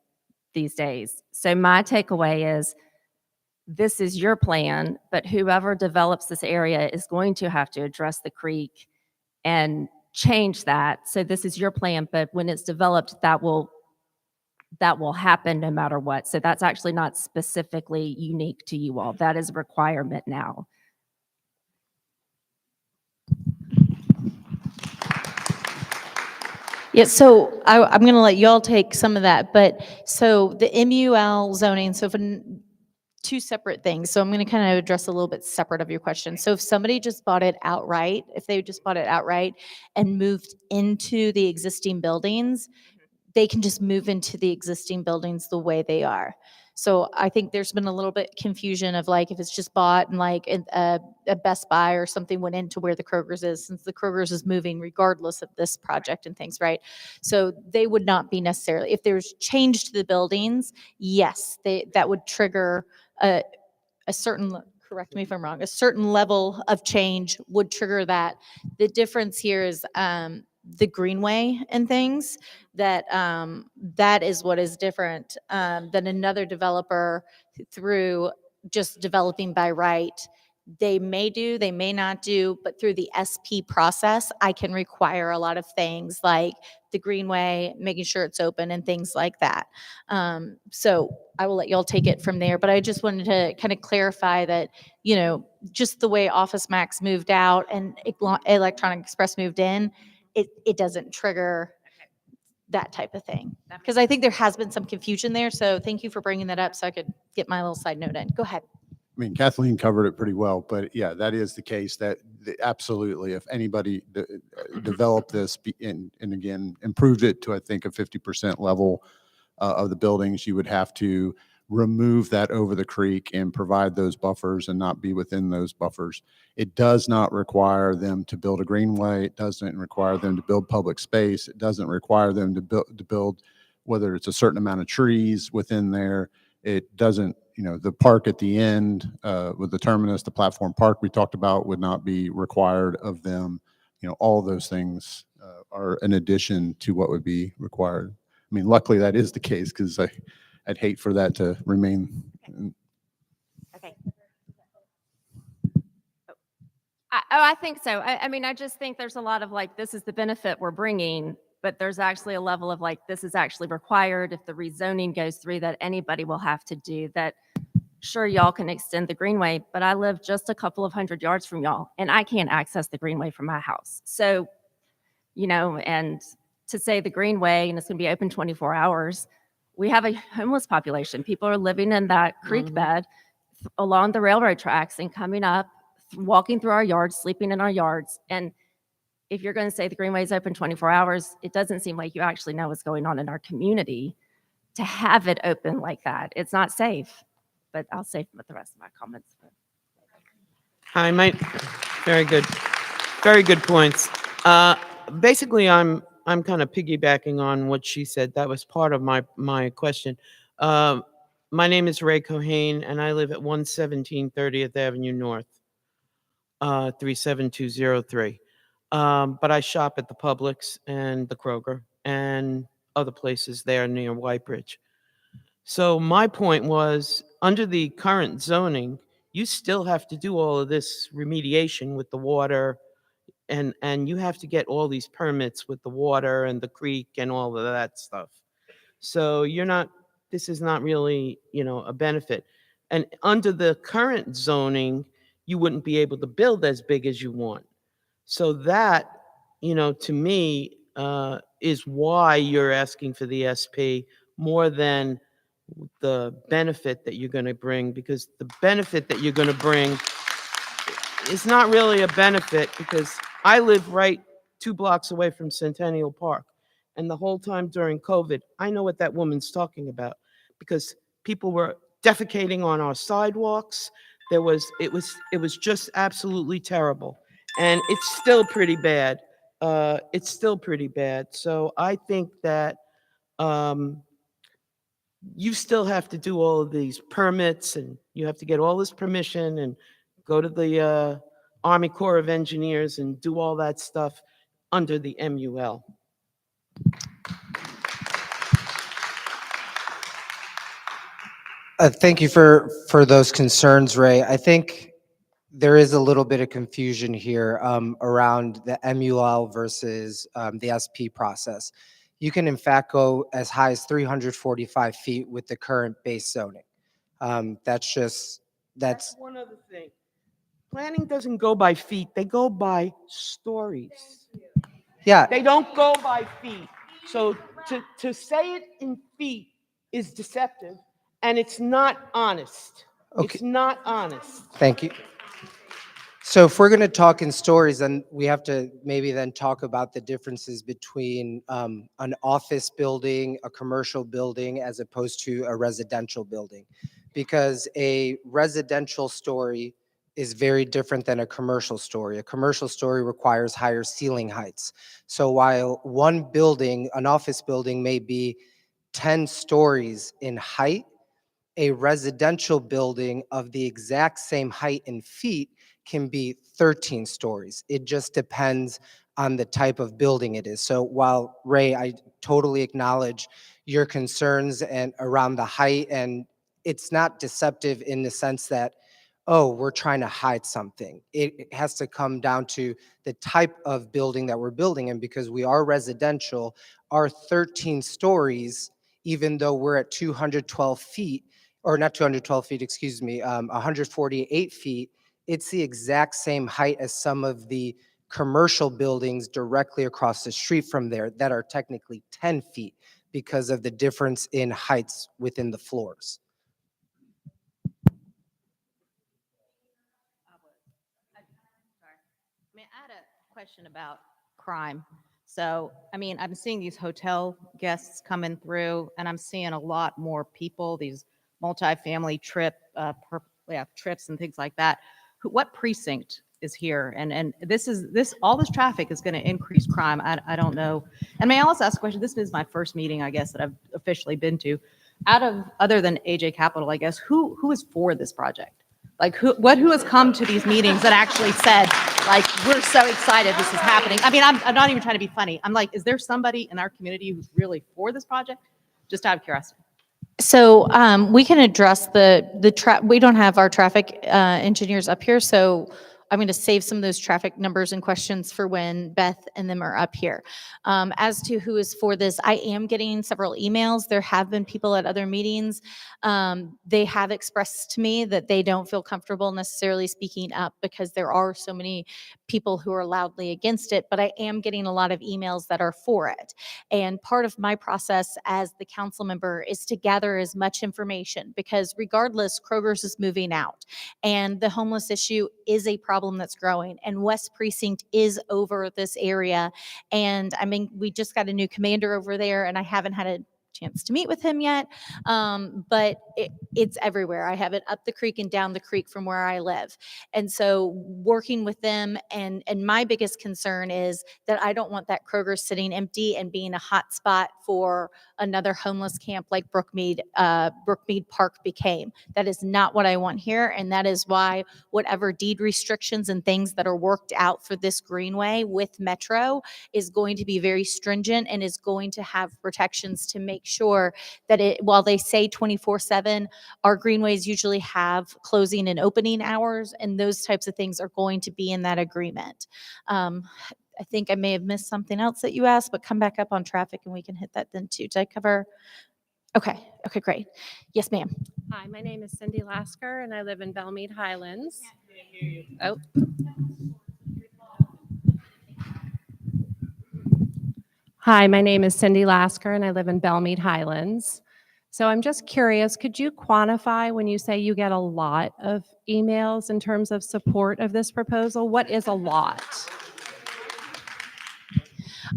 these days. So my takeaway is this is your plan, but whoever develops this area is going to have to address the creek and change that. So this is your plan, but when it's developed, that will that will happen no matter what. So that's actually not specifically unique to you all. That is a requirement now. Yeah, so I'm going to let you all take some of that, but so the MUL zoning, so two separate things. So I'm going to kind of address a little bit separate of your question. So if somebody just bought it outright, if they just bought it outright and moved into the existing buildings, they can just move into the existing buildings the way they are. So I think there's been a little bit confusion of like, if it's just bought and like a Best Buy or something went into where the Kroger's is, since the Kroger's is moving regardless of this project and things, right? So they would not be necessarily, if there's change to the buildings, yes, that would trigger a certain, correct me if I'm wrong, a certain level of change would trigger that. The difference here is the greenway and things that that is what is different than another developer through just developing by right. They may do, they may not do, but through the SP process, I can require a lot of things like the greenway, making sure it's open and things like that. So I will let y'all take it from there, but I just wanted to kind of clarify that, you know, just the way Office Max moved out and Electronic Express moved in, it doesn't trigger that type of thing. Because I think there has been some confusion there, so thank you for bringing that up so I could get my little side note in. Go ahead. I mean, Kathleen covered it pretty well, but yeah, that is the case that absolutely, if anybody developed this and again, improved it to, I think, a 50% level of the buildings, you would have to remove that over the creek and provide those buffers and not be within those buffers. It does not require them to build a greenway. It doesn't require them to build public space. It doesn't require them to build whether it's a certain amount of trees within there. It doesn't, you know, the park at the end with the terminus, the platform park we talked about would not be required of them. You know, all those things are an addition to what would be required. I mean, luckily that is the case because I'd hate for that to remain. Okay. I think so. I mean, I just think there's a lot of like, this is the benefit we're bringing, but there's actually a level of like, this is actually required if the rezoning goes through that anybody will have to do that. Sure, y'all can extend the greenway, but I live just a couple of 100 yards from y'all and I can't access the greenway from my house. So, you know, and to say the greenway and it's going to be open 24 hours, we have a homeless population. People are living in that creek bed along the railroad tracks and coming up, walking through our yards, sleeping in our yards. And if you're going to say the greenway is open 24 hours, it doesn't seem like you actually know what's going on in our community to have it open like that. It's not safe, but I'll save the rest of my comments. Hi, Mike. Very good. Very good points. Basically, I'm kind of piggybacking on what she said. That was part of my question. My name is Ray Cohane, and I live at 117 30th Avenue North, 37203. But I shop at the Publix and the Kroger and other places there near White Bridge. So my point was, under the current zoning, you still have to do all of this remediation with the water, and you have to get all these permits with the water and the creek and all of that stuff. So this is not really, you know, a benefit. And under the current zoning, you wouldn't be able to build as big as you want. So that, you know, to me, is why you're asking for the SP more than the benefit that you're going to bring, because the benefit that you're going to bring is not really a benefit, because I live right 2 blocks away from Centennial Park. And the whole time during COVID, I know what that woman's talking about, because people were defecating on our sidewalks. It was just absolutely terrible. And it's still pretty bad. It's still pretty bad. So I think that you still have to do all of these permits, and you have to get all this permission and go to the Army Corps of Engineers and do all that stuff under the MUL. Thank you for those concerns, Ray. I think there is a little bit of confusion here around the MUL versus the SP process. You can in fact go as high as 345 feet with the current base zoning. That's That's one other thing. Planning doesn't go by feet, they go by stories. yeah. They don't go by feet. So to say it in feet is deceptive, and it's not honest. Okay. It's not honest. Thank you. So if we're going to talk in stories, then we have to maybe then talk about the differences between an office building, a commercial building, as opposed to a residential building. Because a residential story is very different than a commercial story. A commercial story requires higher ceiling heights. So while one building, an office building, may be 10 stories in height, a residential building of the exact same height in feet can be 13 stories. It just depends on the type of building it is. So while Ray, I totally acknowledge your concerns and around the height, and it's not deceptive in the sense that, oh, we're trying to hide something. It has to come down to the type of building that we're building. And because we are residential, our 13 stories, even though we're at 212 feet, or not 212 feet, excuse me, 148 feet, it's the exact same height as some of the commercial buildings directly across the street from there that are technically 10 feet because of the difference in heights within the floors. I had a question about crime. So, I mean, I'm seeing these hotel guests coming through, and I'm seeing a lot more people, these multifamily trips and things like that. What precinct is here? And all this traffic is going to increase crime. I don't know. And may I also ask a question? This is my first meeting, I guess, that I've officially been to. Other than AJ Capital, I guess, who is for this project? Like who has come to these meetings that actually said, like, we're so excited this is happening? I mean, I'm not even trying to be funny. I'm like, is there somebody in our community who's really for this project? Just out of curiosity. So we can address we don't have our traffic engineers up here, so I'm going to save some of those traffic numbers and questions for when Beth and them are up here. As to who is for this, I am getting several emails. There have been people at other meetings. They have expressed to me that they don't feel comfortable necessarily speaking up because there are so many people who are loudly against it, but I am getting a lot of emails that are for it. And part of my process as the council member is to gather as much information because regardless, Kroger's is moving out and the homeless issue is a problem that's growing and West Precinct is over this area. And I mean, we just got a new commander over there and I haven't had a chance to meet with him yet, but it's everywhere. I have it up the creek and down the creek from where I live. And so working with them and my biggest concern is that I don't want that Kroger sitting empty and being a hot spot for another homeless camp like Brookmead Park became. That is not what I want here. And that is why whatever deed restrictions and things that are worked out for this greenway with Metro is going to be very stringent and is going to have protections to make sure that while they say 24/7, our greenways usually have closing and opening hours, and those types of things are going to be in that agreement. I think I may have missed something else that you asked, but come back up on traffic and we can hit that then too. Did I cover? Okay, great. Yes, ma'am. Hi, my name is Cindy Lasker and I live in Belle Meade Highlands. Oh. Hi, my name is Cindy Lasker and I live in Belle Meade Highlands. So I'm just curious, could you quantify when you say you get a lot of emails in terms of support of this proposal? What is a lot?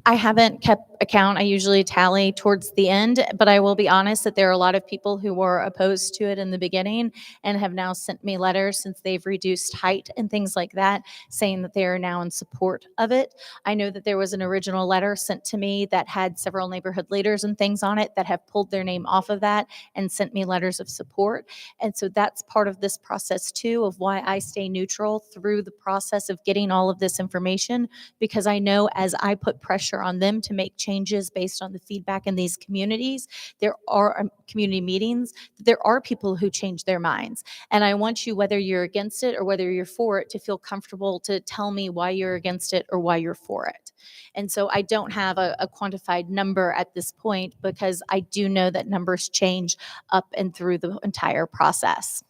I haven't kept account. I usually tally towards the end, but I will be honest that there are a lot of people who were opposed to it in the beginning and have now sent me letters since they've reduced height and things like that, saying that they are now in support of it. I know that there was an original letter sent to me that had several neighborhood leaders and things on it that have pulled their name off of that and sent me letters of support. And so that's part of this process too, of why I stay neutral through the process of getting all of this information, because I know as I put pressure pressure on them to make changes based on the feedback in these communities. There are community meetings. There are people who change their minds. And I want you, whether you're against it or whether you're for it, to feel comfortable to tell me why you're against it or why you're for it. And so I don't have a quantified number at this point because I do know that numbers change up and through the entire process.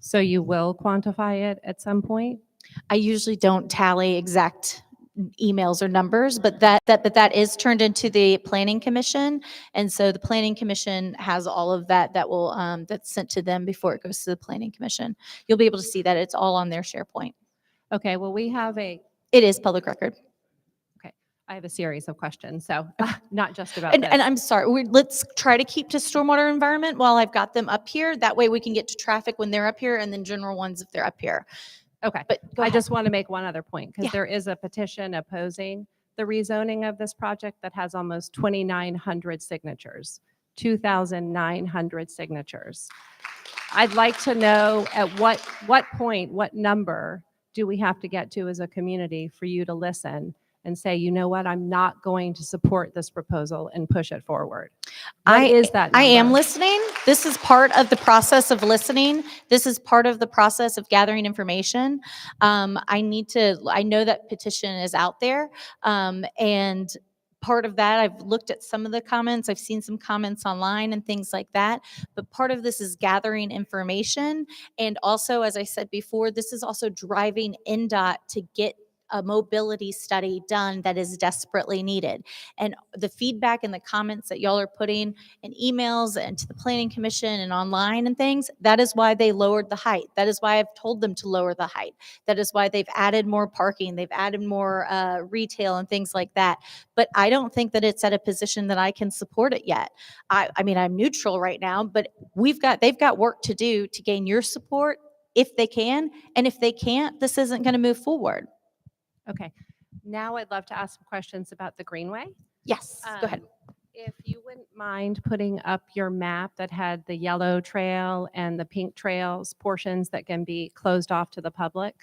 So you will quantify it at some point? I usually don't tally exact emails or numbers, but that is turned into the planning commission. And so the planning commission has all of that that's sent to them before it goes to the planning commission. You'll be able to see that it's all on their SharePoint. Okay, well, It is public record. I have a series of questions, so not just about And this. I'm sorry, let's try to keep to stormwater environment while I've got them up here. That way we can get to traffic when they're up here and then general ones if they're up here. Okay, But go I ahead. just want to make one other point because Yeah. there is a petition opposing the rezoning of this project that has almost 2,900 signatures, 2,900 signatures. I'd like to know at what point, what number do we have to get to as a community for you to listen and say, you know what, I'm not going to support this proposal and push it forward? What is that I am number? listening. This is part of the process of listening. This is part of the process of gathering information. I know that petition is out there. And part of that, I've looked at some of the comments. I've seen some comments online and things like that. But part of this is gathering information. And also, as I said before, this is also driving NDOT to get a mobility study done that is desperately needed. And the feedback and the comments that y'all are putting in emails and to the planning commission and online and things, that is why they lowered the height. That is why I've told them to lower the height. That is why they've added more parking. They've added more retail and things like that. But I don't think that it's at a position that I can support it yet. I mean, I'm neutral right now, but they've got work to do to gain your support if they can. And if they can't, this isn't going to move forward. Okay, now I'd love to ask some questions about the Greenway. Yes, go ahead. If you wouldn't mind putting up your map that had the yellow trail and the pink trails portions that can be closed off to the public.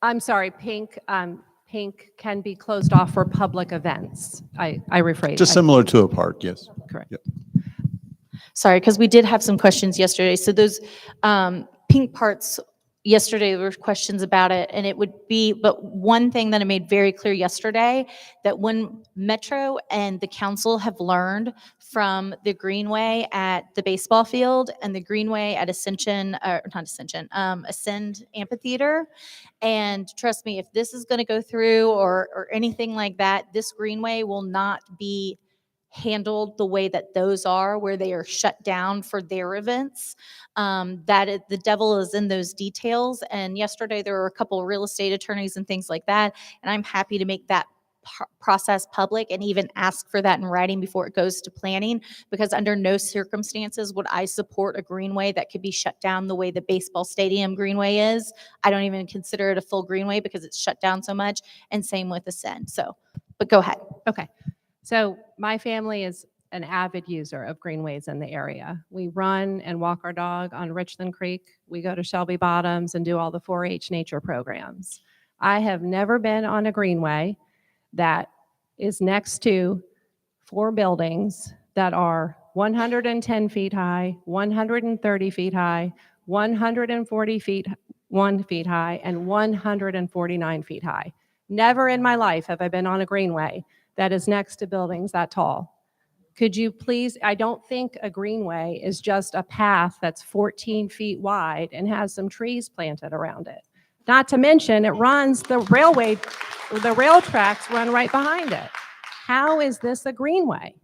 I'm sorry, pink can be closed off for public events. I rephrased. Just similar to a park, yes. Correct. Yep. Sorry, because we did have some questions yesterday. So those pink parts, yesterday there were questions about it, and it would be, but one thing that I made very clear yesterday, that when Metro and the council have learned from the Greenway at the baseball field and the Greenway at Ascend Amphitheater, and trust me, if this is going to go through or anything like that, this Greenway will not be handled the way that those are, where they are shut down for their events. The devil is in those details. And yesterday there were a couple of real estate attorneys and things like that. And I'm happy to make that process public and even ask for that in writing before it goes to planning, because under no circumstances would I support a greenway that could be shut down the way the baseball stadium greenway is. I don't even consider it a full greenway because it's shut down so much, and same with Ascend. So, but go ahead. Okay. So my family is an avid user of greenways in the area. We run and walk our dog on Richland Creek. We go to Shelby Bottoms and do all the 4-H nature programs. I have never been on a greenway that is next to 4 buildings that are 110 feet high, 130 feet high, 140 feet 1 feet high, and 149 feet high. Never in my life have I been on a greenway that is next to buildings that tall. Could you please, I don't think a greenway is just a path that's 14 feet wide and has some trees planted around it. Not to mention it runs the rail tracks run right behind it. How is this a greenway?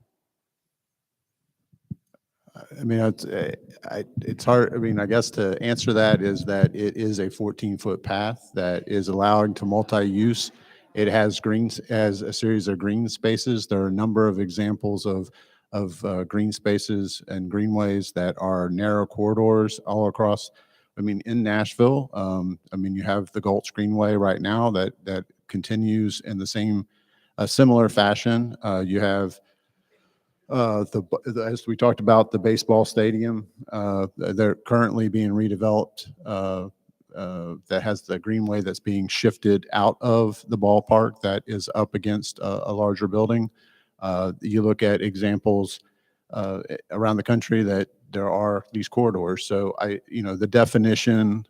I mean, it's hard. I mean, I guess to answer that is that it is a 14-foot path that is allowing to multi-use. It has a series of green spaces. There are a number of examples of green spaces and greenways that are narrow corridors all across. I mean, in Nashville, I mean, you have the Gulch Greenway right now that continues in the same similar fashion. You have as we talked about, the baseball stadium. They're currently being redeveloped that has the greenway that's being shifted out of the ballpark that is up against a larger building. You look at examples around the country that there are these corridors. So the definition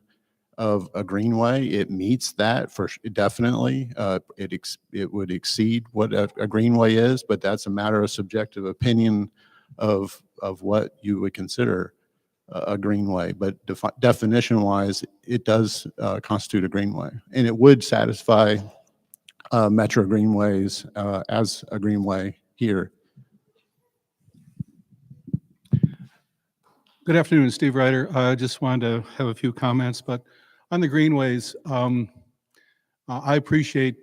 of a greenway, it meets that definitely. It would exceed what a greenway is, but that's a matter of subjective opinion of what you would consider a greenway. But definition wise, it does constitute a greenway, and it would satisfy metro greenways as a greenway here. Good afternoon, Steve Ryder. I just wanted to have a few comments, but on the greenways, I appreciate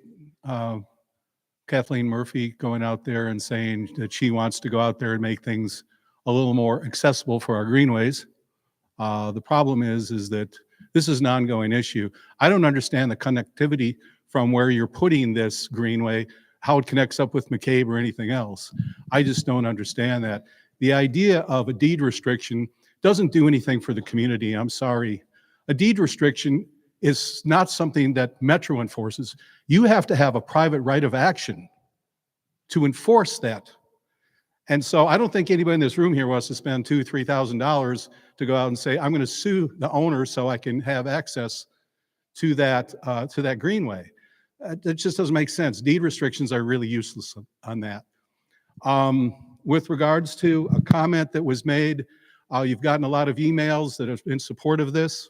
Kathleen Murphy going out there and saying that she wants to go out there and make things a little more accessible for our greenways. The problem is that this is an ongoing issue. I don't understand the connectivity from where you're putting this greenway, how it connects up with McCabe or anything else. I just don't understand that. The idea of a deed restriction doesn't do anything for the community. I'm sorry. A deed restriction is not something that Metro enforces. You have to have a private right of action to enforce that. And so I don't think anybody in this room here wants to spend $2,000, $3,000 to go out and say, I'm going to sue the owner so I can have access to that greenway. That just doesn't make sense. Deed restrictions are really useless on that. With regards to a comment that was made, you've gotten a lot of emails that have been in support of this.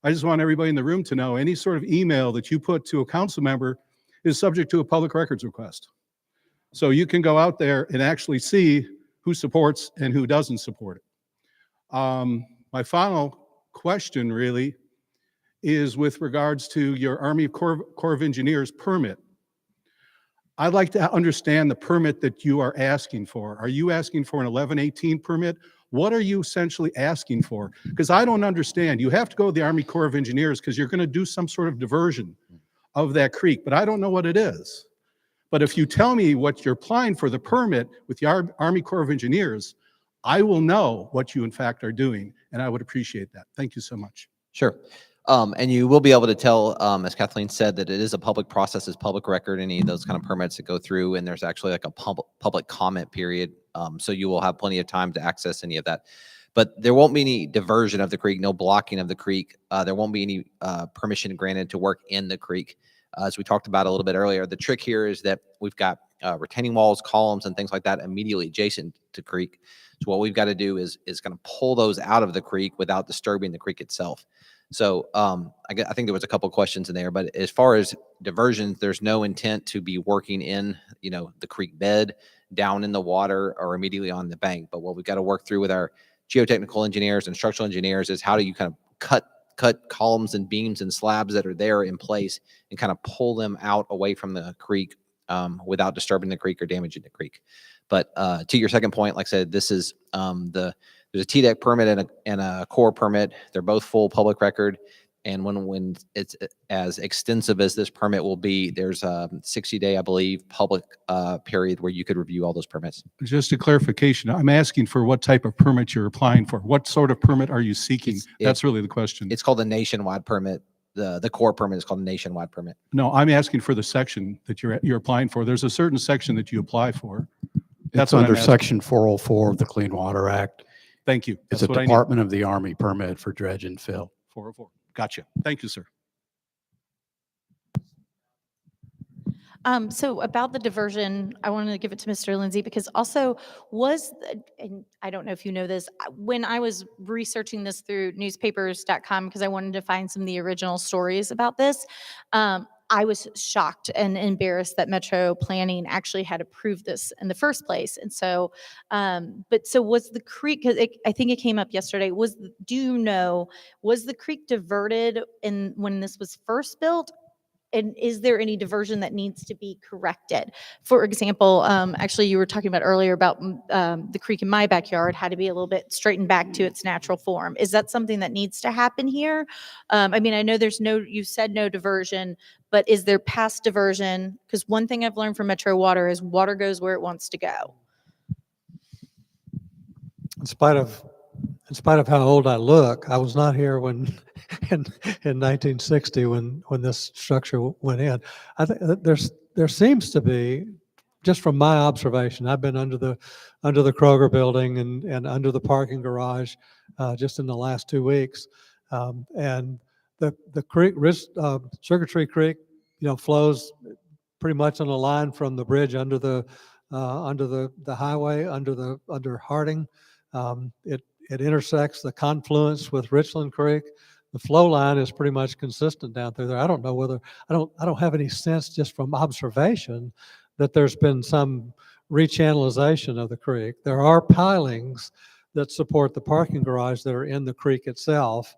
I just want everybody in the room to know any sort of email that you put to a council member is subject to a public records request. So you can go out there and actually see who supports and who doesn't support it. My final question really is with regards to your Army Corps of Engineers permit. I'd like to understand the permit that you are asking for. Are you asking for an 1118 permit? What are you essentially asking for? Because I don't understand. You have to go to the Army Corps of Engineers because you're going to do some sort of diversion of that creek, but I don't know what it is. But if you tell me what you're applying for the permit with the Army Corps of Engineers, I will know what you in fact are doing, and I would appreciate that. Thank you so much. Sure. And you will be able to tell, as Kathleen said, that it is a public process, it's public record, any of those kind of permits that go through, and there's actually like a public comment period. So you will have plenty of time to access any of that. But there won't be any diversion of the creek, no blocking of the creek. There won't be any permission granted to work in the creek. As we talked about a little bit earlier, the trick here is that we've got retaining walls, columns, and things like that immediately adjacent to creek. So what we've got to do is kind of pull those out of the creek without disturbing the creek itself. So I think there was a couple of questions in there, but as far as diversions, there's no intent to be working in, the creek bed, down in the water, or immediately on the bank. But what we've got to work through with our geotechnical engineers and structural engineers is how do you kind of cut columns and beams and slabs that are there in place and kind of pull them out away from the creek without disturbing the creek or damaging the creek. But to your second point, like I said, this is there's a TDEC permit and a core permit. They're both full public record. And when it's as extensive as this permit will be, there's a 60-day, I believe, public period where you could review all those permits. Just a clarification, I'm asking for what type of permit you're applying for. What sort of permit are you seeking? That's really the question. It's called a nationwide permit. The core permit is called a nationwide permit. No, I'm asking for the section that you're applying for. There's a certain section that you apply for. That's under Section 404 of the Clean Water Act. Thank you. It's a Department of the Army permit for dredge and fill. 404. Gotcha. Thank you, sir. So about the diversion, I wanted to give it to Mr. Lindsay because also and I don't know if you know this, when I was researching this through newspapers.com because I wanted to find some of the original stories about this, I was shocked and embarrassed that Metro Planning actually had approved this in the first place. And so, so was the creek, because I think it came up yesterday, was the creek diverted when this was first built? And is there any diversion that needs to be corrected? For example, actually you were talking about earlier about the creek in my backyard had to be a little bit straightened back to its natural form. Is that something that needs to happen here? I mean, I know you said no diversion, but is there past diversion? Because one thing I've learned from Metro Water is water goes where it wants to go. In spite of in spite of how old I look, I was not here when in 1960 when this structure went in. I think there seems to be, just from my observation, I've been under the Kroger building and under the parking garage just in the last 2 weeks, and the creek, Sugar Tree Creek, flows pretty much on a line from the bridge under the highway under Harding. It intersects the confluence with Richland Creek. The flow line is pretty much consistent down through there. I don't know whether I don't have any sense just from observation that there's been some rechannelization of the creek. There are pilings that support the parking garage that are in the creek itself,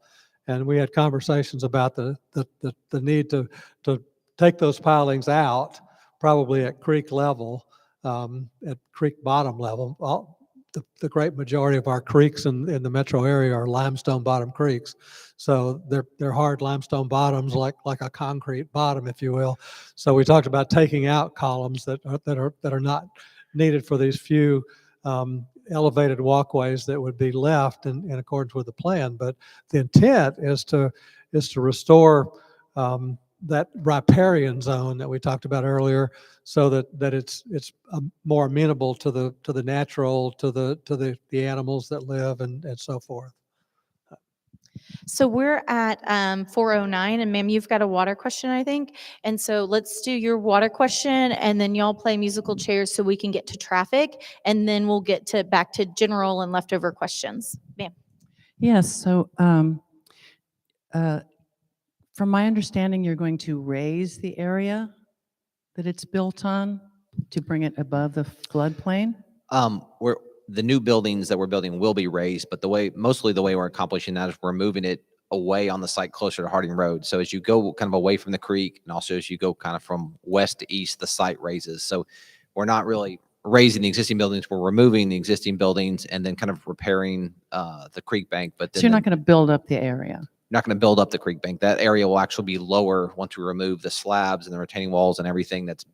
and we had conversations about the need to take those pilings out, probably at creek level, at creek bottom level. The great majority of our creeks in the metro area are limestone bottom creeks. So they're hard limestone bottoms, like a concrete bottom, if you will. So we talked about taking out columns that are not needed for these few elevated walkways that would be left in accordance with the plan. But the intent is to restore that riparian zone that we talked about earlier, so that it's more amenable to the natural, to the animals that live and so forth. So we're at 4:09, and ma'am, you've got a water question, I think. And so let's do your water question, and then y'all play musical chairs so we can get to traffic, and then we'll get back to general and leftover questions. Ma'am. Yes. So from my understanding, you're going to raise the area that it's built on to bring it above the floodplain? The new buildings that we're building will be raised, but mostly the way we're accomplishing that is we're moving it away on the site closer to Harding Road. So as you go kind of away from the creek, and also as you go kind of from west to east, the site raises. So we're not really raising the existing buildings, we're removing the existing buildings and then kind of repairing the creek bank. But then So you're not going to build up the area? Not going to build up the creek bank. That area will actually be lower once we remove the slabs and the retaining walls and everything that's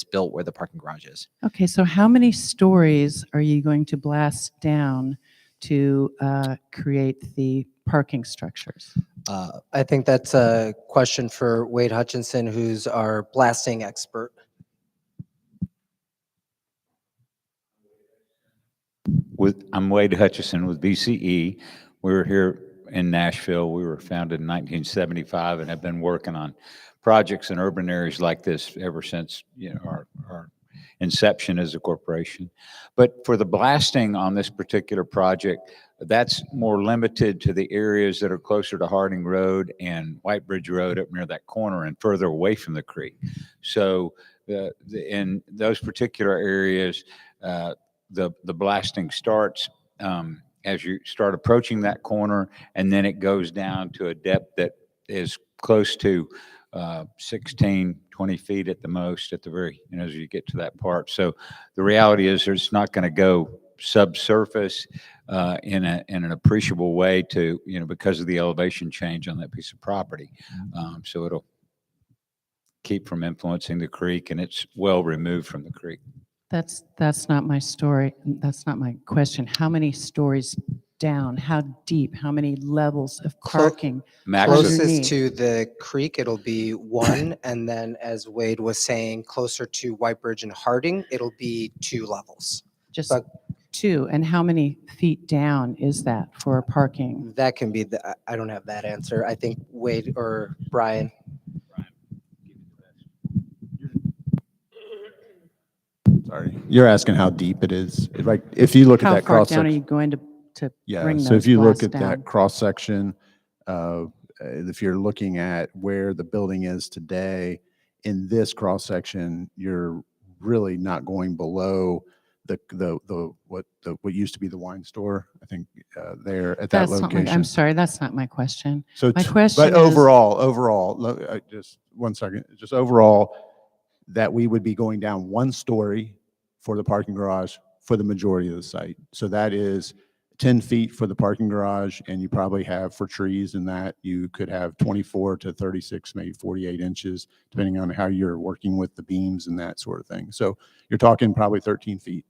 built where the parking garage is. Okay, so how many stories are you going to blast down to create the parking structures? I think that's a question for Wade Hutchinson, who's our blasting expert. I'm Wade Hutchison with BCE. We're here in Nashville. We were founded in 1975 and have been working on projects in urban areas like this ever since our inception as a corporation. But for the blasting on this particular project, that's more limited to the areas that are closer to Harding Road and White Bridge Road up near that corner and further away from the creek. So in those particular areas, the blasting starts as you start approaching that corner, and then it goes down to a depth that is close to 16, 20 feet at the most at the very, as you get to that part. So the reality is it's not going to go subsurface in an appreciable way to, because of the elevation change on that piece of property. So it'll keep from influencing the creek, and it's well removed from the creek. That's not my story. That's not my question. How many stories down? How deep? How many levels of parking? Closest to the creek, it'll be 1, and then as Wade was saying, closer to White Bridge and Harding, it'll be 2 levels. Just 2. And how many feet down is that for parking? That can be I don't have that answer. I think Wade or Brian. Sorry, you're asking how deep it is. Like, if you look at that cross section. How far down are you going to bring those so if you look at down? that cross section, if you're looking at where the building is today, in this cross section, you're really not going below what used to be the wine store. I think there at that location. I'm sorry, that's not my question. So my question but is, overall, just 1 second, just overall, that we would be going down 1 story for the parking garage for the majority of the site. So that is 10 feet for the parking garage, and you probably have, for trees and that, you could have 24 to 36, maybe 48 inches, depending on how you're working with the beams and that sort of thing. So you're talking probably 13 feet.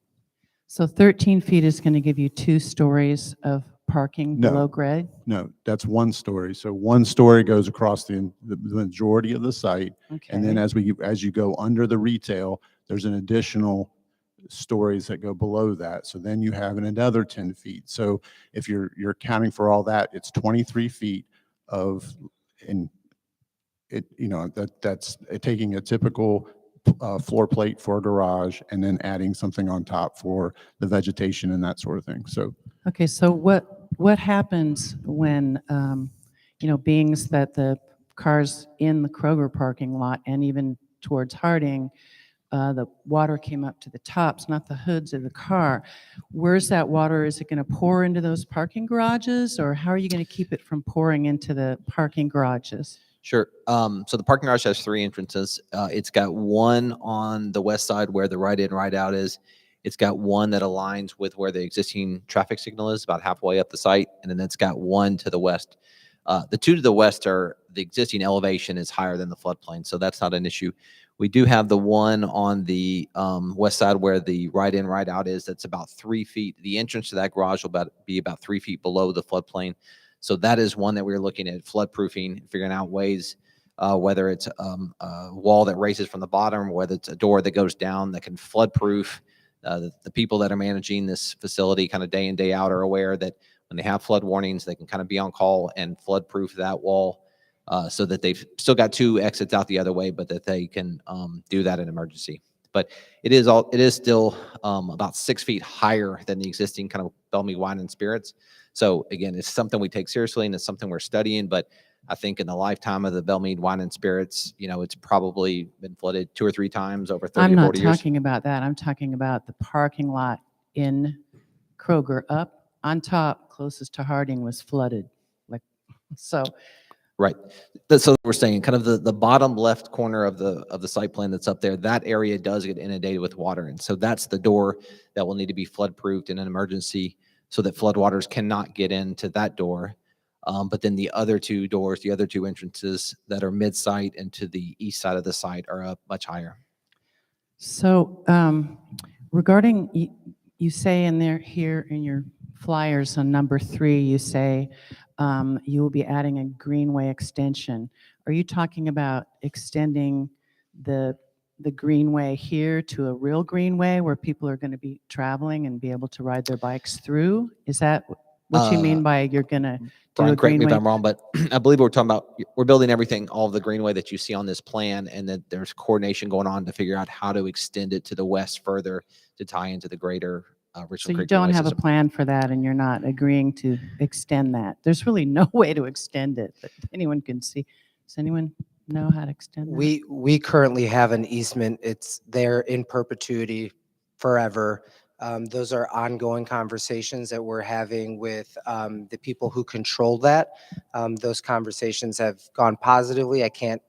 So 13 feet is going to give you 2 stories of parking No. below grade? No, that's one story. So one story goes across the majority of the site. And then Okay. as you go under the retail, there's an additional stories that go below that. So then you have another 10 feet. So if you're counting for all that, it's 23 feet of, in it, you know, that's taking a typical floor plate for a garage and then adding something on top for the vegetation and that sort of thing. So Okay, so what happens when, you know, beings that the cars in the Kroger parking lot and even towards Harding, the water came up to the tops, not the hoods of the car. Where's that water? Is it going to pour into those parking garages, or how are you going to keep it from pouring into the parking garages? Sure. So the parking garage has 3 entrances. It's got one on the west side where the right in, right out is. It's got one that aligns with where the existing traffic signal is, about halfway up the site, and then it's got one to the west. The 2 to the west are the existing elevation is higher than the floodplain, so that's not an issue. We do have the one on the west side where the right in, right out is. That's about 3 feet. The entrance to that garage will be about 3 feet below the floodplain. So that is one that we're looking at flood proofing, figuring out ways, whether it's a wall that raises from the bottom, whether it's a door that goes down that can flood proof. The people that are managing this facility kind of day in, day out are aware that when they have flood warnings, they can kind of be on call and flood proof that wall so that they've still got 2 exits out the other way, but that they can do that in emergency. But it is still about 6 feet higher than the existing kind of Belle Meade Wine and Spirits. So again, it's something we take seriously and it's something we're studying. But I think in the lifetime of the Belle Meade Wine and Spirits, you know, it's probably been flooded 2 or 3 times over 30 I'm or not 40 years. talking about that. I'm talking about the parking lot in Kroger up on top, closest to Harding, was flooded. Like, so Right. So we're saying kind of the bottom left corner of the site plan that's up there, that area does get inundated with water. And so that's the door that will need to be flood proofed in an emergency so that floodwaters cannot get into that door. But then the other 2 doors, the other 2 entrances that are mid-site and to the east side of the site are up much higher. So regarding, you say in there here in your flyers on number 3, you say you will be adding a greenway extension. Are you talking about extending the greenway here to a real greenway where people are going to be traveling and be able to ride their bikes through? Is that what you mean by you're going to do Brian, a correct me if greenway? I'm wrong, but I believe we're talking about, we're building everything, all of the greenway that you see on this plan, and that there's coordination going on to figure out how to extend it to the west further to tie into the greater So Richland you Creek don't Greenway have a system. plan for that, and you're not agreeing to extend that? There's really no way to extend it that anyone can see. Does anyone know how to extend that? We currently have an easement. It's there in perpetuity forever. Those are ongoing conversations that we're having with the people who control that. Those conversations have gone positively. I can't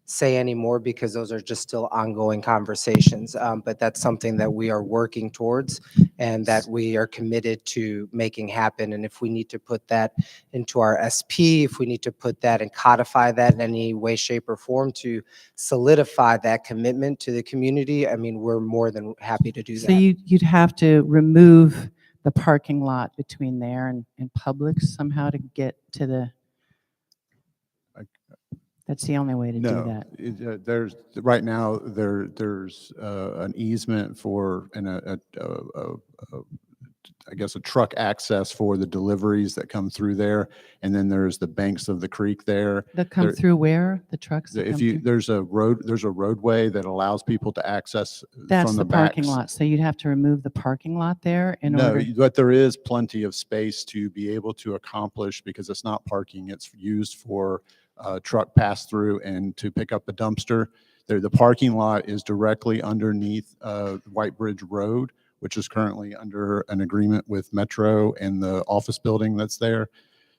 say anymore because those are just still ongoing conversations. But that's something that we are working towards and that we are committed to making happen. And if we need to put that into our SP, if we need to put that and codify that in any way, shape, or form to solidify that commitment to the community, I mean, we're more than happy to do So that. you'd have to remove the parking lot between there and Publix somehow to get to the, that's the only way to do no, that. there's right now there's an easement for I guess a truck access for the deliveries that come through there, and then there's the banks of the creek there. That come through where? The trucks that If come you through? there's a roadway that allows people to access That's from the the parking backs. lot. So you'd have to remove the parking lot there in No, order? but there is plenty of space to be able to accomplish, because it's not parking, it's used for truck pass through and to pick up a dumpster. There, the parking lot is directly underneath White Bridge Road, which is currently under an agreement with Metro and the office building that's there.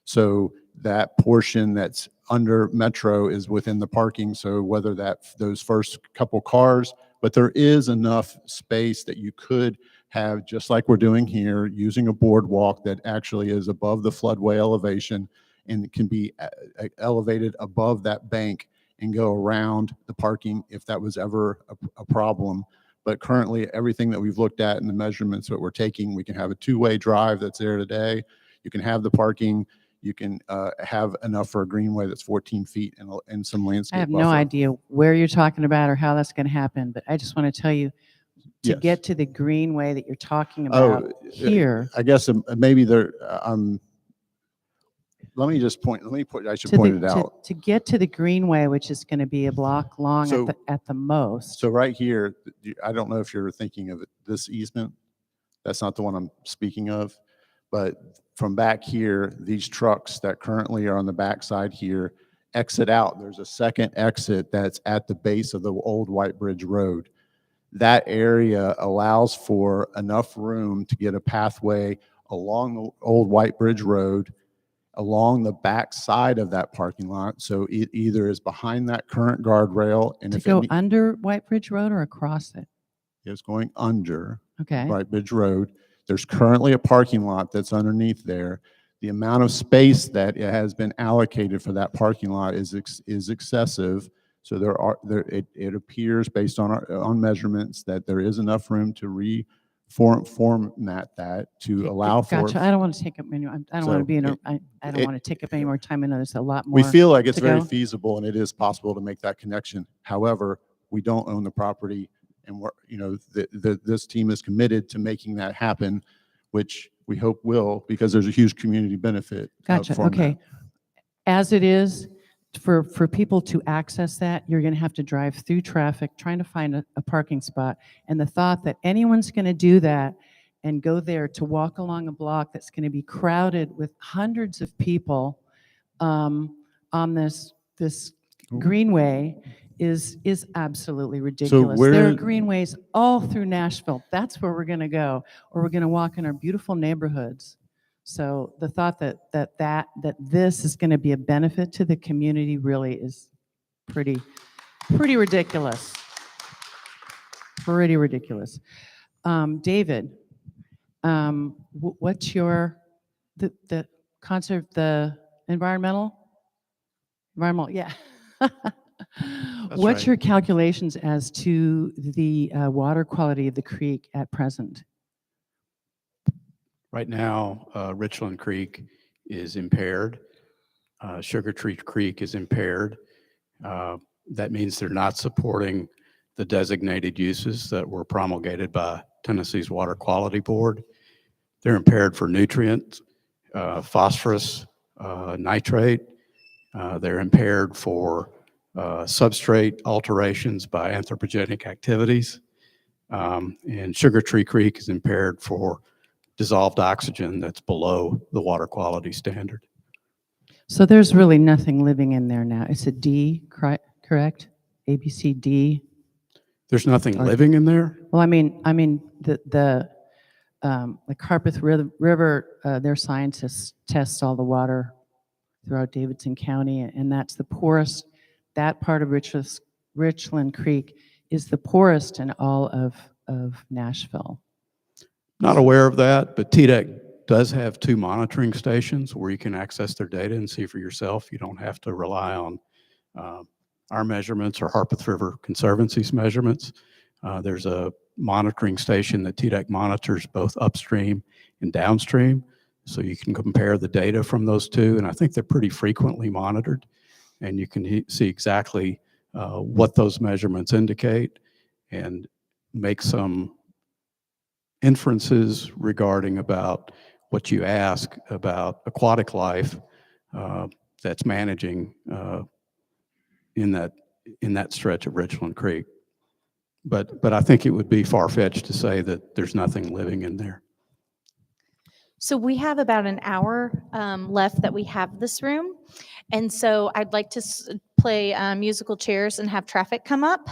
So that portion that's under Metro is within the parking. So whether those first couple cars, but there is enough space that you could have, just like we're doing here, using a boardwalk that actually is above the floodway elevation and can be elevated above that bank and go around the parking if that was ever a problem. But currently, everything that we've looked at and the measurements that we're taking, we can have a 2-way drive that's there today. You can have the parking, you can have enough for a greenway that's 14 feet and some landscape I have buffer. no idea where you're talking about or how that's going to happen, but I just want to tell you, to Yes. get to the greenway that you're talking Oh, about here, I guess maybe there, let me put, I should point it out. to get to the greenway, which is going to be a block long So- at the most. So right here, I don't know if you're thinking of this easement. That's not the one I'm speaking of. But from back here, these trucks that currently are on the backside here exit out. There's a second exit that's at the base of the old White Bridge Road. That area allows for enough room to get a pathway along the old White Bridge Road, along the back side of that parking lot. So it either is behind that current guardrail, and To if go under White Bridge Road or across it? it's going under Okay. White Bridge Road. There's currently a parking lot that's underneath there. The amount of space that it has been allocated for that parking lot is excessive. So it appears based on measurements that there is enough room to format that to allow for. Gotcha. I don't want to take up any, I don't want to be in a, I don't want to take up any more time. I know there's a lot more. We feel like it's to very go. feasible and it is possible to make that connection. However, we don't own the property, and this team is committed to making that happen, which we hope will, because there's a huge community benefit. Gotcha. from Okay. As it is, for people to access that, you're going to have to drive through traffic trying to find a parking spot. And the thought that anyone's going to do that and go there to walk along a block that's going to be crowded with hundreds of people on this greenway is absolutely ridiculous. There are where- greenways all through Nashville. That's where we're going to go, or we're going to walk in our beautiful neighborhoods. So the thought that this is going to be a benefit to the community really is pretty ridiculous. Pretty ridiculous. David, what's your the environmental? Yeah. What's right. your calculations as to the water quality of the creek at present? Right now, Richland Creek is impaired. Sugar Tree Creek is impaired. That means they're not supporting the designated uses that were promulgated by Tennessee's Water Quality Board. They're impaired for nutrients, phosphorus, nitrate. They're impaired for substrate alterations by anthropogenic activities. And Sugar Tree Creek is impaired for dissolved oxygen that's below the water quality standard. So there's really nothing living in there now. It's a D, correct? ABCD. There's nothing living in there? Well, I mean the Carpeth River, their scientists test all the water throughout Davidson County, and that's the poorest. That part of Richland Creek is the poorest in all of Nashville. Not aware of that, but TDEC does have 2 monitoring stations where you can access their data and see for yourself. You don't have to rely on our measurements or Harpeth River Conservancy's measurements. There's a monitoring station that TDEC monitors both upstream and downstream, so you can compare the data from those 2, and I think they're pretty frequently monitored, and you can see exactly what those measurements indicate and make some inferences regarding about what you ask about aquatic life that's managing in that stretch of Richland Creek. But I think it would be far-fetched to say that there's nothing living in there. So we have about an hour left that we have this room. And so I'd like to play musical chairs and have traffic come up.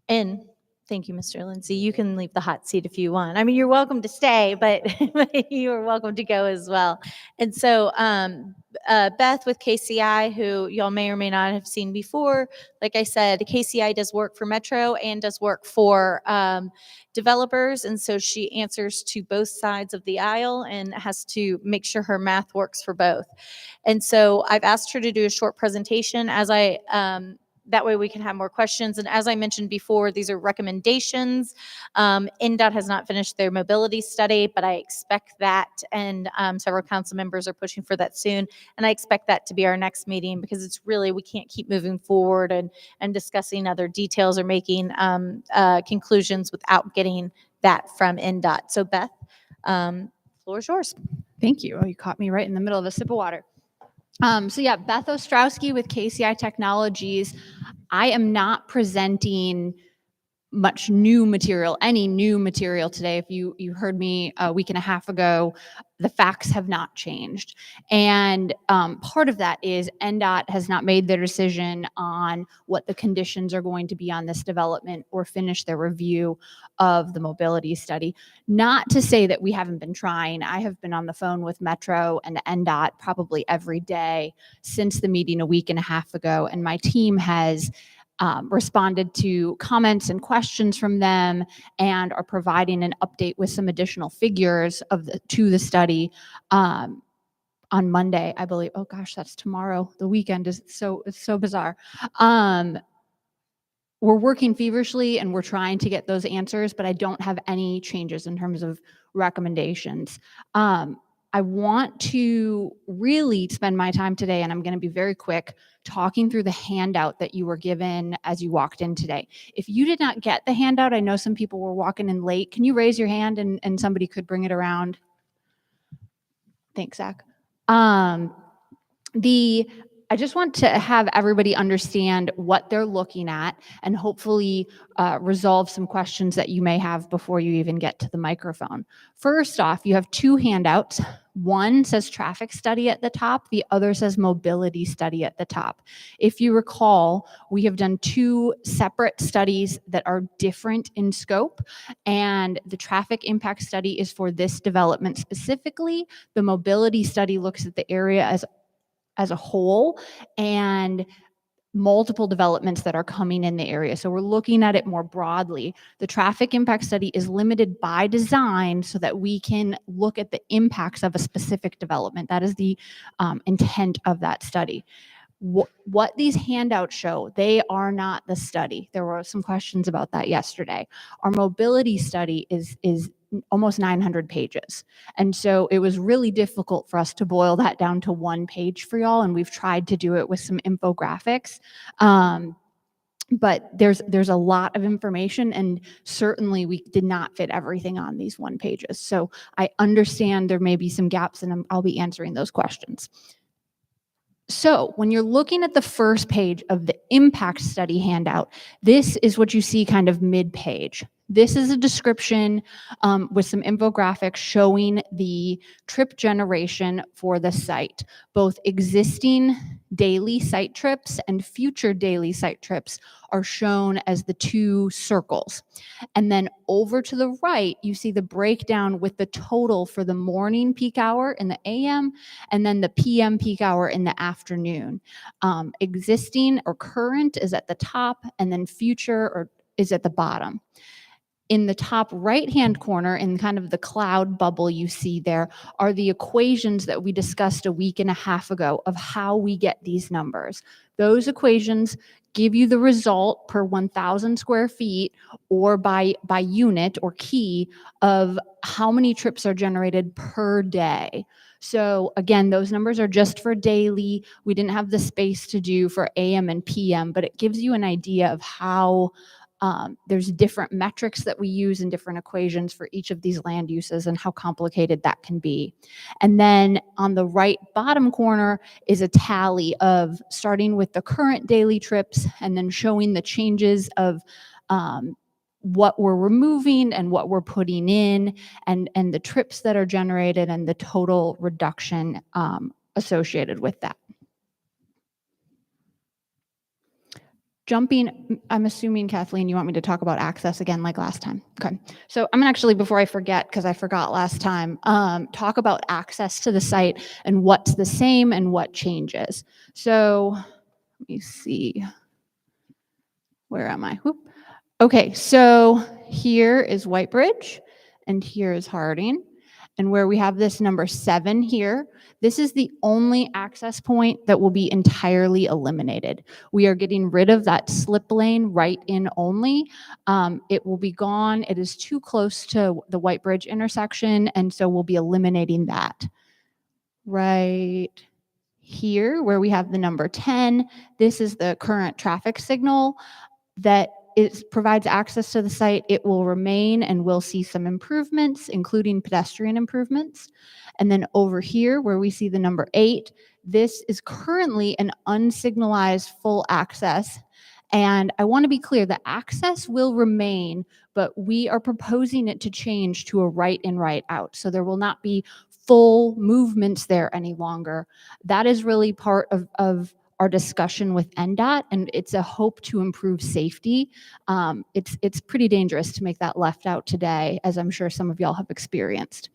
And thank you, Mr. Lindsay. You can leave the hot seat if you want. I mean, you're welcome to stay, but you are welcome to go as well. And so Beth with KCI, who y'all may or may not have seen before, like I said, KCI does work for Metro and does work for developers. And so she answers to both sides of the aisle and has to make sure her math works for both. And so I've asked her to do a short presentation. As I that way we can have more questions. And as I mentioned before, these are recommendations. NDOT has not finished their mobility study, but I expect that, and several council members are pushing for that soon. And I expect that to be our next meeting, because it's really, we can't keep moving forward and discussing other details or making conclusions without getting that from NDOT. So Beth, floor is yours. Thank you. Oh, you caught me right in the middle of a sip of water. So yeah, Beth Ostrowski with KCI Technologies. I am not presenting much new material, any new material today. If you heard me a week and a half ago, the facts have not changed. And part of that is NDOT has not made their decision on what the conditions are going to be on this development or finish their review of the mobility study. Not to say that we haven't been trying. I have been on the phone with Metro and NDOT probably every day since the meeting a week and a half ago, and my team has responded to comments and questions from them and are providing an update with some additional figures to the study on Monday, I believe. Oh gosh, that's tomorrow. The weekend is it's so bizarre. We're working feverishly and we're trying to get those answers, but I don't have any changes in terms of recommendations. I want to really spend my time today, and I'm going to be very quick, talking through the handout that you were given as you walked in today. If you did not get the handout, I know some people were walking in late. Can you raise your hand and somebody could bring it around? Thanks, Zach. I just want to have everybody understand what they're looking at and hopefully resolve some questions that you may have before you even get to the microphone. First off, you have two handouts. One says traffic study at the top, the other says mobility study at the top. If you recall, we have done two separate studies that are different in scope, and the traffic impact study is for this development specifically. The mobility study looks at the area as a whole and multiple developments that are coming in the area. So we're looking at it more broadly. The traffic impact study is limited by design so that we can look at the impacts of a specific development. That is the intent of that study. What these handouts show, they are not the study. There were some questions about that yesterday. Our mobility study is almost 900 pages. And so it was really difficult for us to boil that down to one page for y'all. And we've tried to do it with some infographics. But there's a lot of information, and certainly we did not fit everything on these one pages. So I understand there may be some gaps, and I'll be answering those questions. So when you're looking at the first page of the impact study handout, this is what you see kind of mid-page. This is a description with some infographics showing the trip generation for the site. Both existing daily site trips and future daily site trips are shown as the two circles. And then over to the right, you see the breakdown with the total for the morning peak hour in the AM and then the PM peak hour in the afternoon. Existing or current is at the top, and then future is at the bottom. In the top right-hand corner, in kind of the cloud bubble you see there, are the equations that we discussed a week and a half ago of how we get these numbers. Those equations give you the result per 1,000 square feet or by unit or key of how many trips are generated per day. So again, those numbers are just for daily. We didn't have the space to do for AM and PM, but it gives you an idea of how there's different metrics that we use and different equations for each of these land uses and how complicated that can be. And then on the right bottom corner is a tally of starting with the current daily trips and then showing the changes of what we're removing and what we're putting in and the trips that are generated and the total reduction associated with that. Jumping, I'm assuming, Kathleen, you want me to talk about access again like last time. Okay. So I'm gonna actually, before I forget, because I forgot last time, talk about access to the site and what's the same and what changes. So let me see. Where am I? Whoop. Okay, so here is White Bridge and here is Harding. And where we have this number 7 here, this is the only access point that will be entirely eliminated. We are getting rid of that slip lane right in only. It will be gone. It is too close to the White Bridge intersection, and so we'll be eliminating that. Right here, where we have the number 10, this is the current traffic signal that provides access to the site. It will remain, and we'll see some improvements, including pedestrian improvements. And then over here, where we see the number 8, this is currently an unsignalized full access. And I want to be clear, the access will remain, but we are proposing it to change to a right in, right out. So there will not be full movements there any longer. That is really part of our discussion with NDOT, and it's a hope to improve safety. It's pretty dangerous to make that left out today, as I'm sure some of y'all have experienced.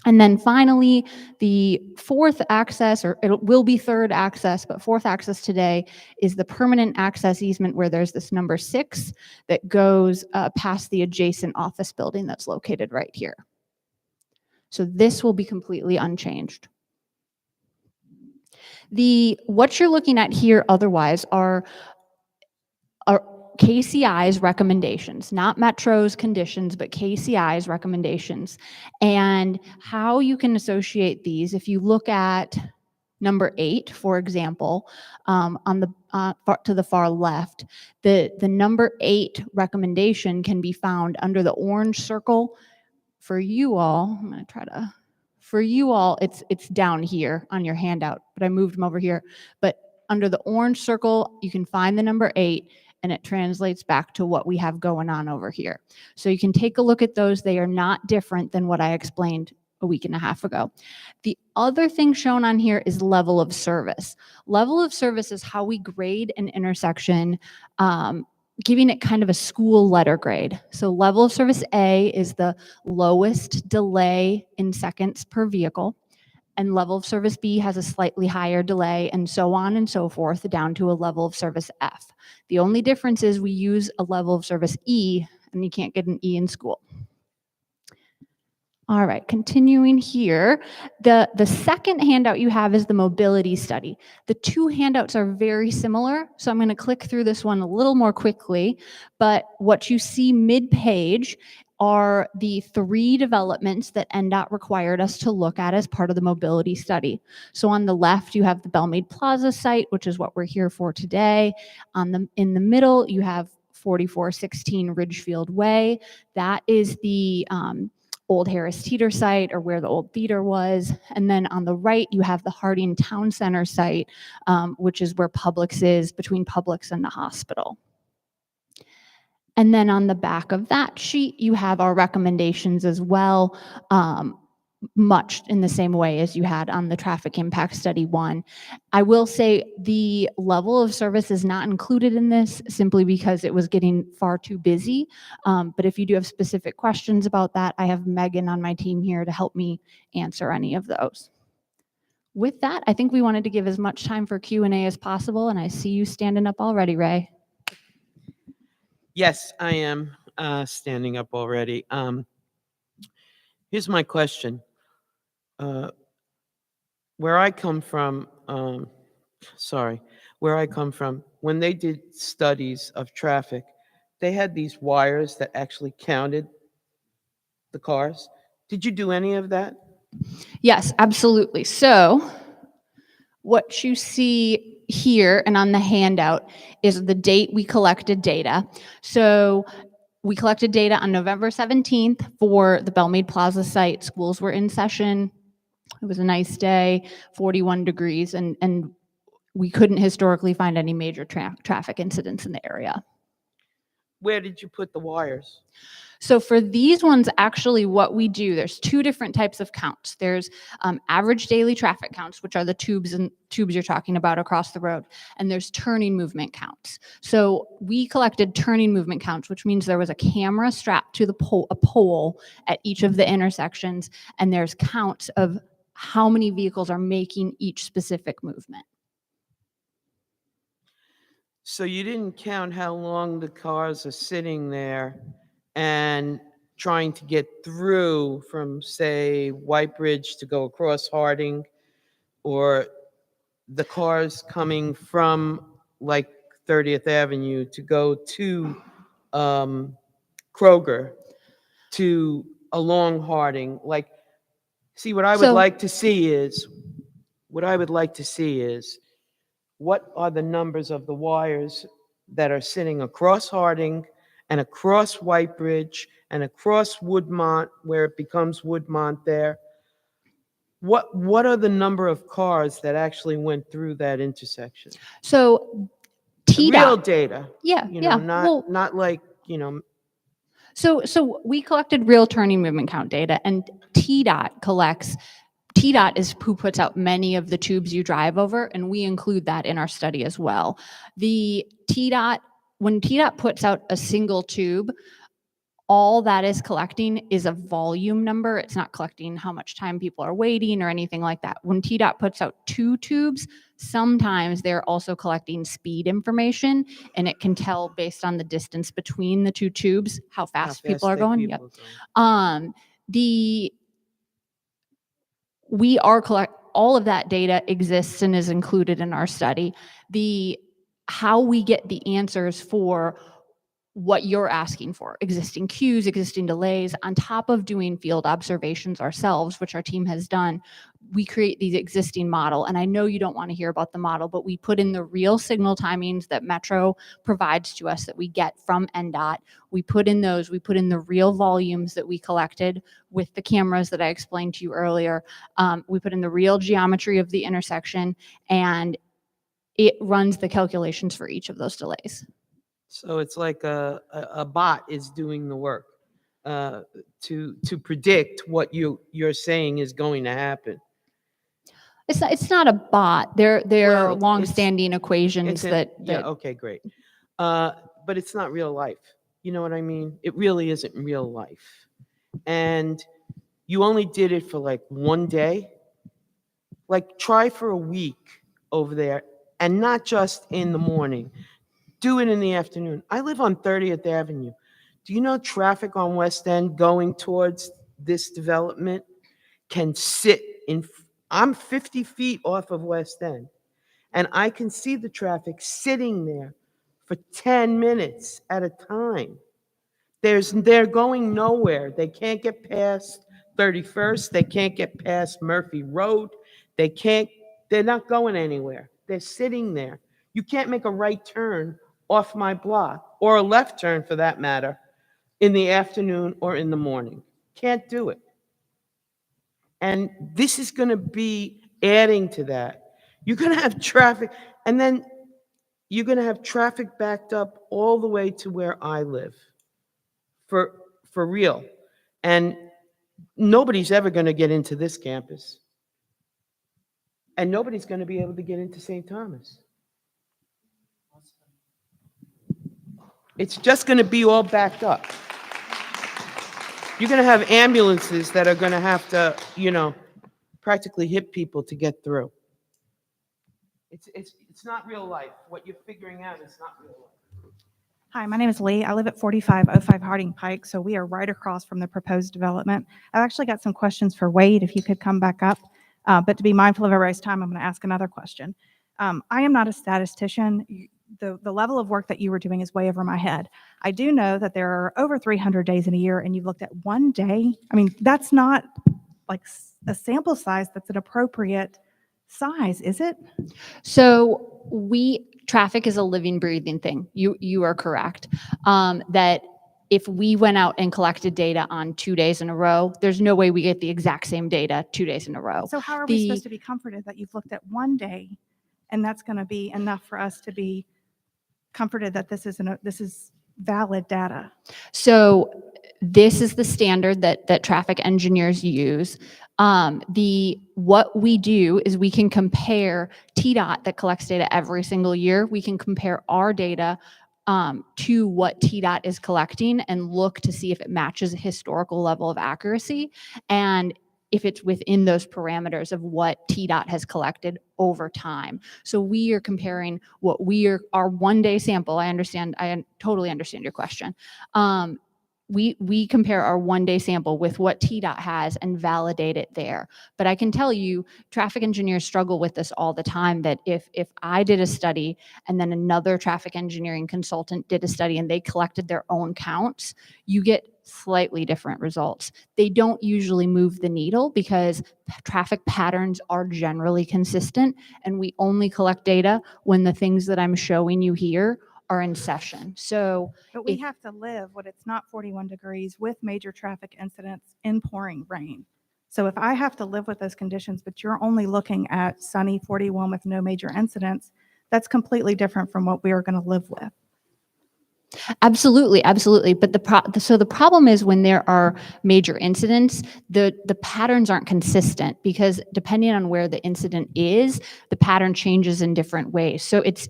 And then finally, the fourth access, or it will be third access, but fourth access today is the permanent access easement where there's this number 6 that goes past the adjacent office building that's located right here. So this will be completely unchanged. What you're looking at here otherwise are KCI's recommendations, not Metro's conditions, but KCI's recommendations. And how you can associate these, if you look at number 8, for example, on the to the far left, the number 8 recommendation can be found under the orange circle. For you all, I'm going to try to. For you all, it's down here on your handout, but I moved them over here. But under the orange circle, you can find the number 8, and it translates back to what we have going on over here. So you can take a look at those. They are not different than what I explained a week and a half ago. The other thing shown on here is level of service. Level of service is how we grade an intersection, giving it kind of a school letter grade. So level of service A is the lowest delay in seconds per vehicle, and level of service B has a slightly higher delay, and so on and so forth, down to a level of service F. The only difference is we use a level of service E, and you can't get an E in school. All right, continuing here, the second handout you have is the mobility study. The two handouts are very similar, so I'm going to click through this one a little more quickly, but what you see mid-page are the 3 developments that NDOT required us to look at as part of the mobility study. So on the left, you have the Belle Meade Plaza site, which is what we're here for today. In the middle, you have 4416 Ridgefield Way. That is the old Harris Teeter site, or where the old theater was. And then on the right, you have the Harding Town Center site, which is where Publix is, between Publix and the hospital. And then on the back of that sheet, you have our recommendations as well, much in the same way as you had on the traffic impact study 1. I will say the level of service is not included in this simply because it was getting far too busy. But if you do have specific questions about that, I have Megan on my team here to help me answer any of those. With that, I think we wanted to give as much time for Q&A as possible, and I see you standing up already, Ray. Yes, I am standing up already. Here's my question. Where I come from, when they did studies of traffic, they had these wires that actually counted the cars. Did you do any of that? Yes, absolutely. So what you see here and on the handout is the date we collected data. So we collected data on November 17th for the Belle Meade Plaza site. Schools were in session. It was a nice day, 41 degrees, and we couldn't historically find any major traffic incidents in the area. Where did you put the wires? So for these ones, actually what we do, there's 2 different types of counts. There's average daily traffic counts, which are the tubes you're talking about across the road, and there's turning movement counts. So we collected turning movement counts, which means there was a camera strapped to a pole at each of the intersections, and there's counts of how many vehicles are making each specific movement. So you didn't count how long the cars are sitting there and trying to get through from, say, White Bridge to go across Harding, or the cars coming from like 30th Avenue to go to Kroger, to along Harding. Like, see, what I would So- like to see is, what I would like to see is, what are the numbers of the wires that are sitting across Harding and across White Bridge and across Woodmont, where it becomes Woodmont there? What are the number of cars that actually went through that intersection? So Real TDOT, data. yeah, You know, yeah. not Well, not like, you know. So we collected real turning movement count data, and TDOT collects. TDOT is who puts out many of the tubes you drive over, and we include that in our study as well. The TDOT, when TDOT puts out a single tube, all that is collecting is a volume number. It's not collecting how much time people are waiting or anything like that. When TDOT puts out 2 tubes, sometimes they're also collecting speed information, and it can tell based on the distance between the 2 tubes how fast people are going. Yep. We are all of that data exists and is included in our study. How we get the answers for what you're asking for, existing queues, existing delays, on top of doing field observations ourselves, which our team has done, we create these existing model. And I know you don't want to hear about the model, but we put in the real signal timings that Metro provides to us that we get from NDOT. We put in those, we put in the real volumes that we collected with the cameras that I explained to you earlier. We put in the real geometry of the intersection, and it runs the calculations for each of those delays. So it's like a bot is doing the work to predict what you're saying is going to happen. It's not a bot. There Well, are long-standing equations that yeah, okay, great. But it's not real life. You know what I mean? It really isn't real life. And you only did it for like one day. Like, try for a week over there, and not just in the morning. Do it in the afternoon. I live on 30th Avenue. Do you know traffic on West End going towards this development can sit in, I'm 50 feet off of West End, and I can see the traffic sitting there for 10 minutes at a time. They're going nowhere. They can't get past 31st. They can't get past Murphy Road. They're not going anywhere. They're sitting there. You can't make a right turn off my block, or a left turn for that matter, in the afternoon or in the morning. Can't do it. And this is going to be adding to that. You're going to have traffic, and then you're going to have traffic backed up all the way to where I live, for real. And nobody's ever going to get into this campus. And nobody's going to be able to get into St. Thomas. It's just going to be all backed up. You're going to have ambulances that are going to have to, practically hit people to get through. It's not real life. What you're figuring out is not real life. Hi, my name is Lee. I live at 4505 Harding Pike, so we are right across from the proposed development. I've actually got some questions for Wade, if you could come back up. But to be mindful of everybody's time, I'm going to ask another question. I am not a statistician. The level of work that you were doing is way over my head. I do know that there are over 300 days in a year, and you've looked at one day. I mean, that's not like a sample size that's an appropriate size, is it? So traffic is a living, breathing thing. You are correct. That if we went out and collected data on 2 days in a row, there's no way we get the exact same data 2 days in a row. So how are we supposed to be comforted that you've looked at one day, and that's going to be enough for us to be comforted that this is valid data? So this is the standard that traffic engineers use. What we do is we can compare TDOT that collects data every single year. We can compare our data to what TDOT is collecting and look to see if it matches a historical level of accuracy, and if it's within those parameters of what TDOT has collected over time. So we are comparing what our one-day sample. I totally understand your question. we compare our 1-day sample with what TDOT has and validate it there. But I can tell you, traffic engineers struggle with this all the time, that if I did a study and then another traffic engineering consultant did a study and they collected their own counts, you get slightly different results. They don't usually move the needle because traffic patterns are generally consistent, and we only collect data when the things that I'm showing you here are in session. So But we have to live when it's not 41 degrees with major traffic incidents in pouring rain. So if I have to live with those conditions, but you're only looking at sunny 41 with no major incidents, that's completely different from what we are going to live with. Absolutely, absolutely. But the problem is when there are major incidents, the patterns aren't consistent, because depending on where the incident is, the pattern changes in different ways. So it's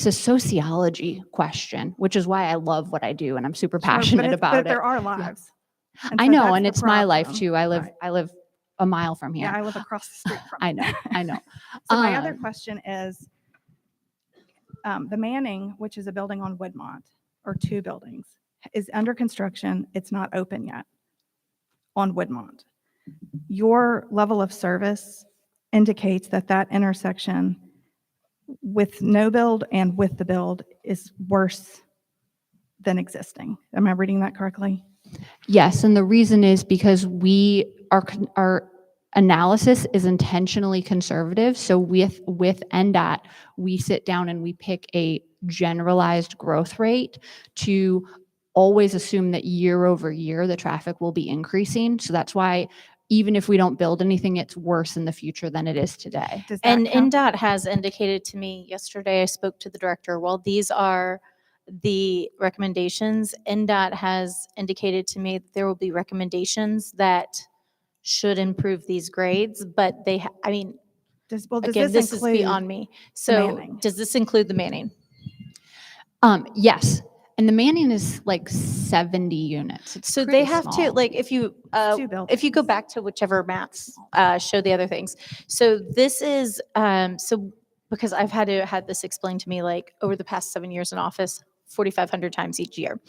a sociology question, which is why I love what I do and I'm super passionate about but it. there are Yeah. lives. And I so know, that's and the it's my life problem. too. I live Right. I live a mile from here. Yeah, I live across the street from I know, I know. So my other Um, question is, the Manning, which is a building on Woodmont, or 2 buildings, is under construction. It's not open yet on Woodmont. Your level of service indicates that that intersection with no build and with the build is worse than existing. Am I reading that correctly? Yes, and the reason is because our analysis is intentionally conservative. So with NDOT, we sit down and we pick a generalized growth rate to always assume that year over year the traffic will be increasing. So that's why even if we don't build anything, it's worse in the future than it is today. And NDOT has indicated to me yesterday, I spoke to the director, while these are the recommendations, NDOT has indicated to me that there will be recommendations that should improve these grades, but I mean, does again, this this is include beyond me. the So Manning? does this include the Manning? Yes, and the Manning is like 70 units. It's So they pretty have to, small. like, if you go back to whichever maps show the other things. So this is, so because I've had this explained to me like over the past 7 years in office, 4,500 times each year.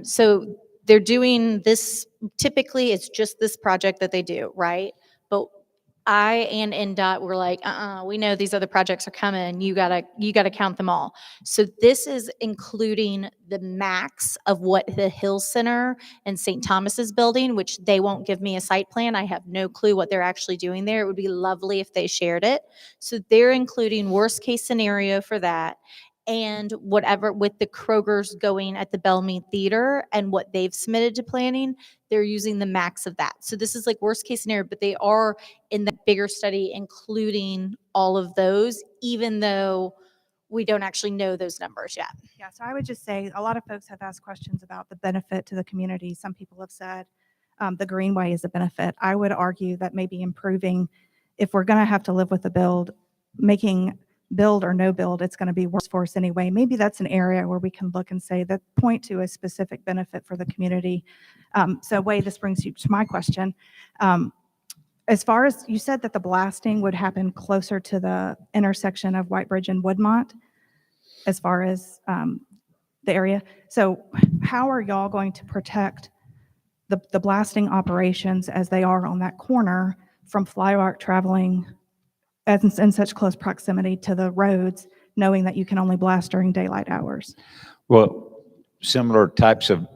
So they're doing this, typically it's just this project that they do, right? But I and NDOT were like, we know these other projects are coming. You gotta count them all. So this is including the max of what the Hill Center and St. Thomas is building, which they won't give me a site plan. I have no clue what they're actually doing there. It would be lovely if they shared it. So they're including worst case scenario for that. And whatever with the Kroger's going at the Belle Meade Theater and what they've submitted to planning, they're using the max of that. So this is like worst case scenario, but they are in the bigger study including all of those, even though we don't actually know those numbers yet. Yeah, so I would just say a lot of folks have asked questions about the benefit to the community. Some people have said the Greenway is a benefit. I would argue that maybe improving, if we're going to have to live with the build, making build or no build, it's going to be worse for us anyway. Maybe that's an area where we can look and say that point to a specific benefit for the community. So Wade, this brings you to my question. As far as you said that the blasting would happen closer to the intersection of White Bridge and Woodmont, as far as the area. So how are y'all going to protect the blasting operations as they are on that corner from fly rock traveling in such close proximity to the roads, knowing that you can only blast during daylight hours? Well, similar types of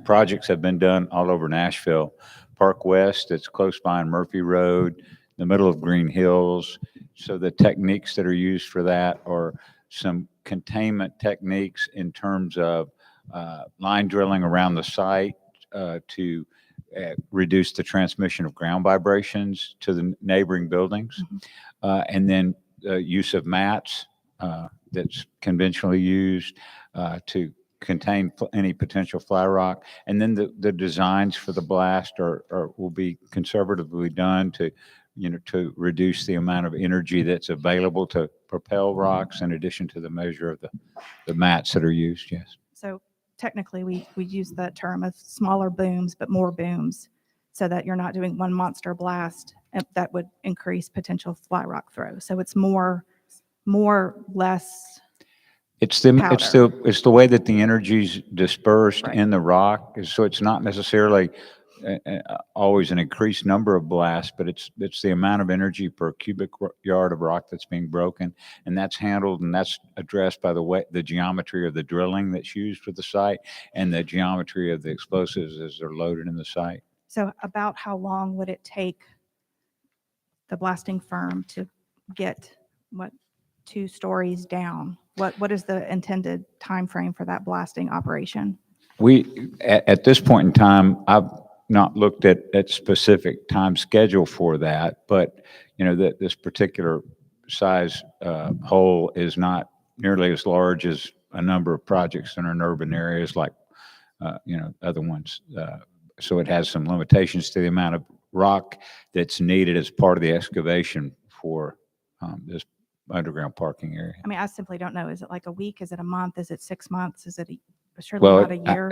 projects have been done all over Nashville. Park West, that's close by on Murphy Road, the middle of Green Hills. So the techniques that are used for that are some containment techniques in terms of line drilling around the site to reduce the transmission of ground vibrations to the neighboring buildings. And then use of mats that's conventionally used to contain any potential fly rock. And then the designs for the blast will be conservatively done to, to reduce the amount of energy that's available to propel rocks, in addition to the measure of the mats that are used. Yes. So technically we use the term of smaller booms, but more booms, so that you're not doing one monster blast that would increase potential fly rock throw. So it's more, less. It's the powder. way that the energy's dispersed Right. in the rock, so it's not necessarily always an increased number of blasts, but it's the amount of energy per cubic yard of rock that's being broken, and that's handled and that's addressed by the geometry of the drilling that's used for the site and the geometry of the explosives as they're loaded in the site. So about how long would it take the blasting firm to get, what, 2 stories down? What is the intended time frame for that blasting operation? At this point in time, I've not looked at specific time schedule for that, but that this particular size hole is not nearly as large as a number of projects that are in urban areas like other ones. So it has some limitations to the amount of rock that's needed as part of the excavation for this underground parking area. I mean, I simply don't know. Is it like a week? Is it a month? Is it 6 months? Is it surely Well, not a year?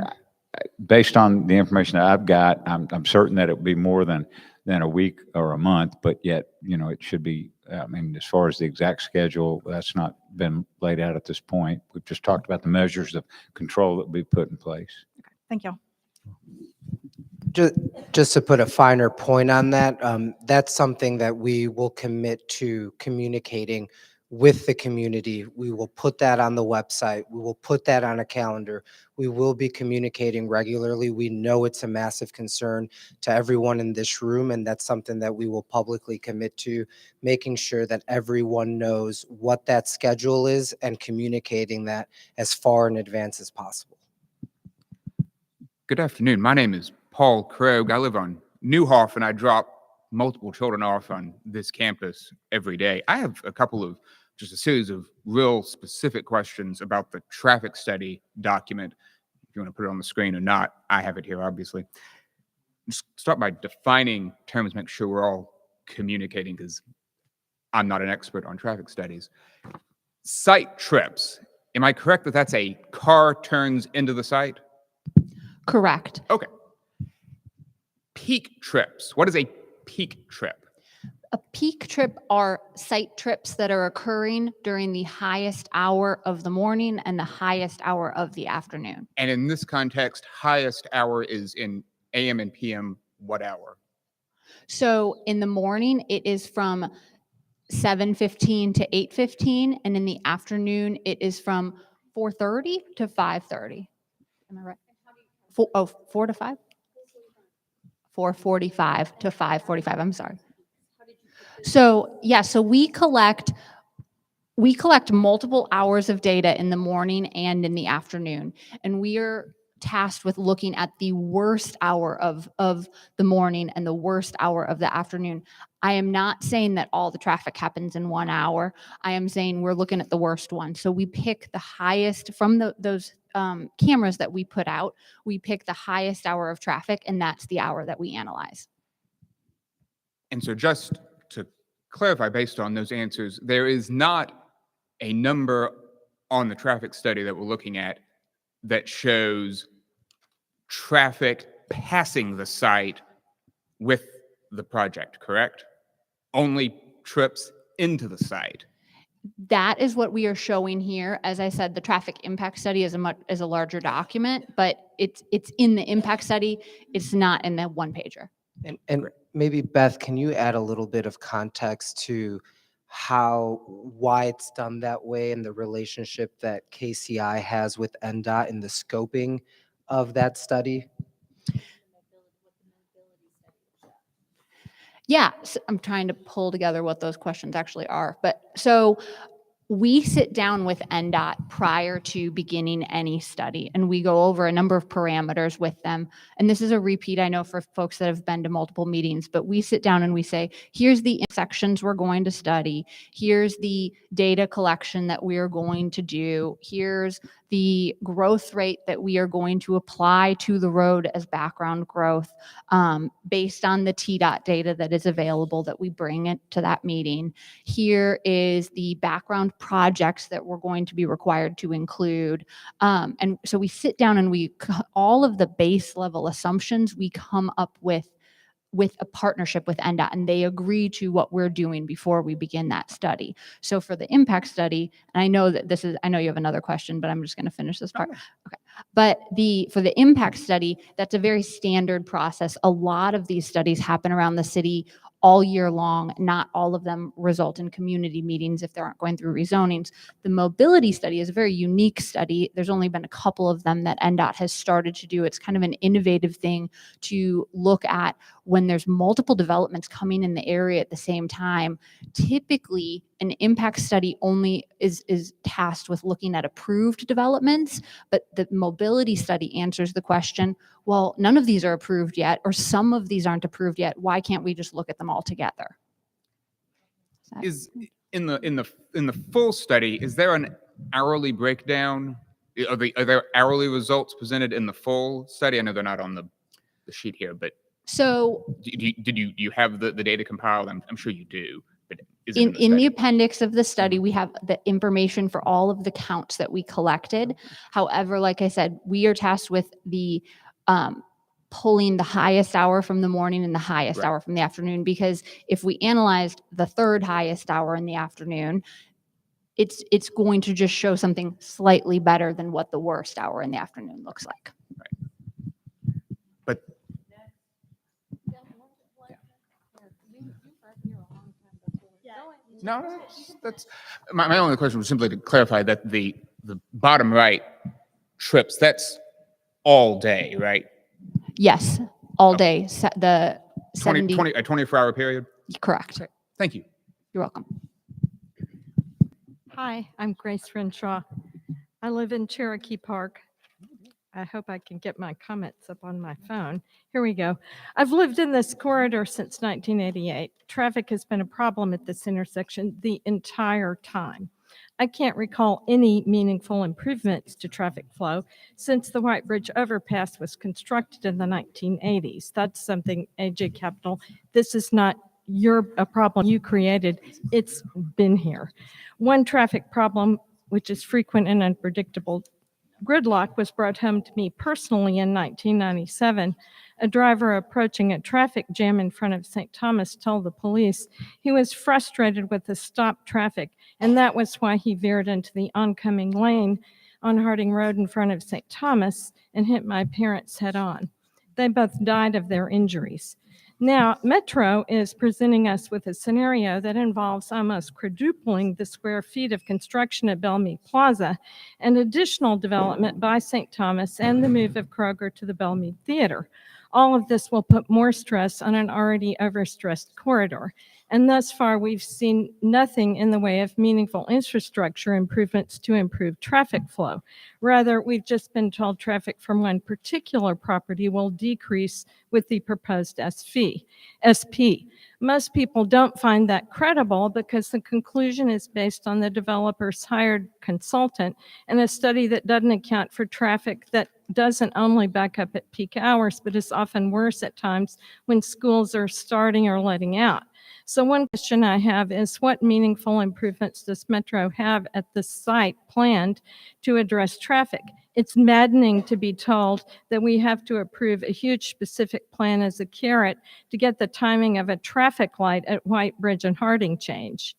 Based on the information that I've got, I'm certain that it would be more than a week or a month, but yet, it should be, I mean, as far as the exact schedule, that's not been laid out at this point. We've just talked about the measures of control that will be put in place. Thank you. Just to put a finer point on that, that's something that we will commit to communicating with the community. We will put that on the website. We will put that on a calendar. We will be communicating regularly. We know it's a massive concern to everyone in this room, and that's something that we will publicly commit to, making sure that everyone knows what that schedule is and communicating that as far in advance as possible. Good afternoon. My name is Paul Krogh. I live on Newhoff, and I drop multiple children off on this campus every day. I have just a series of real specific questions about the traffic study document. If you want to put it on the screen or not, I have it here, obviously. Just start by defining terms, make sure we're all communicating, because I'm not an expert on traffic studies. Site trips. Am I correct that that's a car turns into the site? Correct. Okay. Peak trips. What is a peak trip? A peak trip are site trips that are occurring during the highest hour of the morning and the highest hour of the afternoon. And in this context, highest hour is in AM and PM, what hour? So in the morning, it is from 7:15 to 8:15, and in the afternoon, it is from 4:30 to 5:30. Am I right? 4 to 5? 4:45 to 5:45. I'm sorry. So yeah, so we collect multiple hours of data in the morning and in the afternoon, and we are tasked with looking at the worst hour of the morning and the worst hour of the afternoon. I am not saying that all the traffic happens in 1 hour. I am saying we're looking at the worst one. So we pick the highest from those cameras that we put out. We pick the highest hour of traffic, and that's the hour that we analyze. And so just to clarify, based on those answers, there is not a number on the traffic study that we're looking at that shows traffic passing the site with the project, correct? Only trips into the site. That is what we are showing here. As I said, the traffic impact study is a larger document, but it's in the impact study. It's not in the one pager. And maybe Beth, can you add a little bit of context to why it's done that way and the relationship that KCI has with NDOT in the scoping of that study? Yeah, so I'm trying to pull together what those questions actually are. But so we sit down with NDOT prior to beginning any study, and we go over a number of parameters with them. And this is a repeat, I know, for folks that have been to multiple meetings, but we sit down and we say, here's the intersections we're going to study. Here's the data collection that we are going to do. Here's the growth rate that we are going to apply to the road as background growth based on the TDOT data that is available that we bring it to that meeting. Here is the background projects that we're going to be required to include. And so we sit down and all of the base level assumptions, we come up with with a partnership with NDOT, and they agree to what we're doing before we begin that study. So for the impact study, and I know that I know you have another question, but I'm just going to finish this part. Okay. But for the impact study, that's a very standard process. A lot of these studies happen around the city all year long. Not all of them result in community meetings if they aren't going through rezonings. The mobility study is a very unique study. There's only been a couple of them that NDOT has started to do. It's kind of an innovative thing to look at when there's multiple developments coming in the area at the same time. Typically, an impact study only is tasked with looking at approved developments, but the mobility study answers the question, well, none of these are approved yet, or some of these aren't approved yet. Why can't we just look at them all together? Is in the full study, is there an hourly breakdown? Are there hourly results presented in the full study? I know they're not on the sheet here, but so do you have the data compiled? I'm sure you do. But is it in the appendix of the study, we have the information for all of the counts that we collected. However, like I said, we are tasked with the pulling the highest hour from the morning and the highest hour from the afternoon, because if we analyzed the third highest hour in the afternoon, it's going to just show something slightly better than what the worst hour in the afternoon looks like. But no, that's my only question was simply to clarify that the bottom right trips, that's all day, right? Yes, all day. The 70. A 24-hour period? Correct. Thank you. You're welcome. Hi, I'm Grace Renshaw. I live in Cherokee Park. I hope I can get my comments up on my phone. Here we go. I've lived in this corridor since 1988. Traffic has been a problem at this intersection the entire time. I can't recall any meaningful improvements to traffic flow since the White Bridge overpass was constructed in the 1980s. That's something, AJ Capital, this is not a problem you created. It's been here. One traffic problem, which is frequent and unpredictable gridlock, was brought home to me personally in 1997. A driver approaching a traffic jam in front of St. Thomas told the police he was frustrated with the stopped traffic, and that was why he veered into the oncoming lane on Harding Road in front of St. Thomas and hit my parents head on. They both died of their injuries. Now, Metro is presenting us with a scenario that involves almost quadrupling the square feet of construction at Belle Meade Plaza and additional development by St. Thomas and the move of Kroger to the Belle Meade Theater. All of this will put more stress on an already overstressed corridor. And thus far, we've seen nothing in the way of meaningful infrastructure improvements to improve traffic flow. Rather, we've just been told traffic from one particular property will decrease with the proposed SP. Most people don't find that credible because the conclusion is based on the developer's hired consultant and a study that doesn't account for traffic that doesn't only back up at peak hours, but is often worse at times when schools are starting or letting out. So one question I have is, what meaningful improvements does Metro have at the site planned to address traffic? It's maddening to be told that we have to approve a huge specific plan as a carrot to get the timing of a traffic light at White Bridge and Harding changed.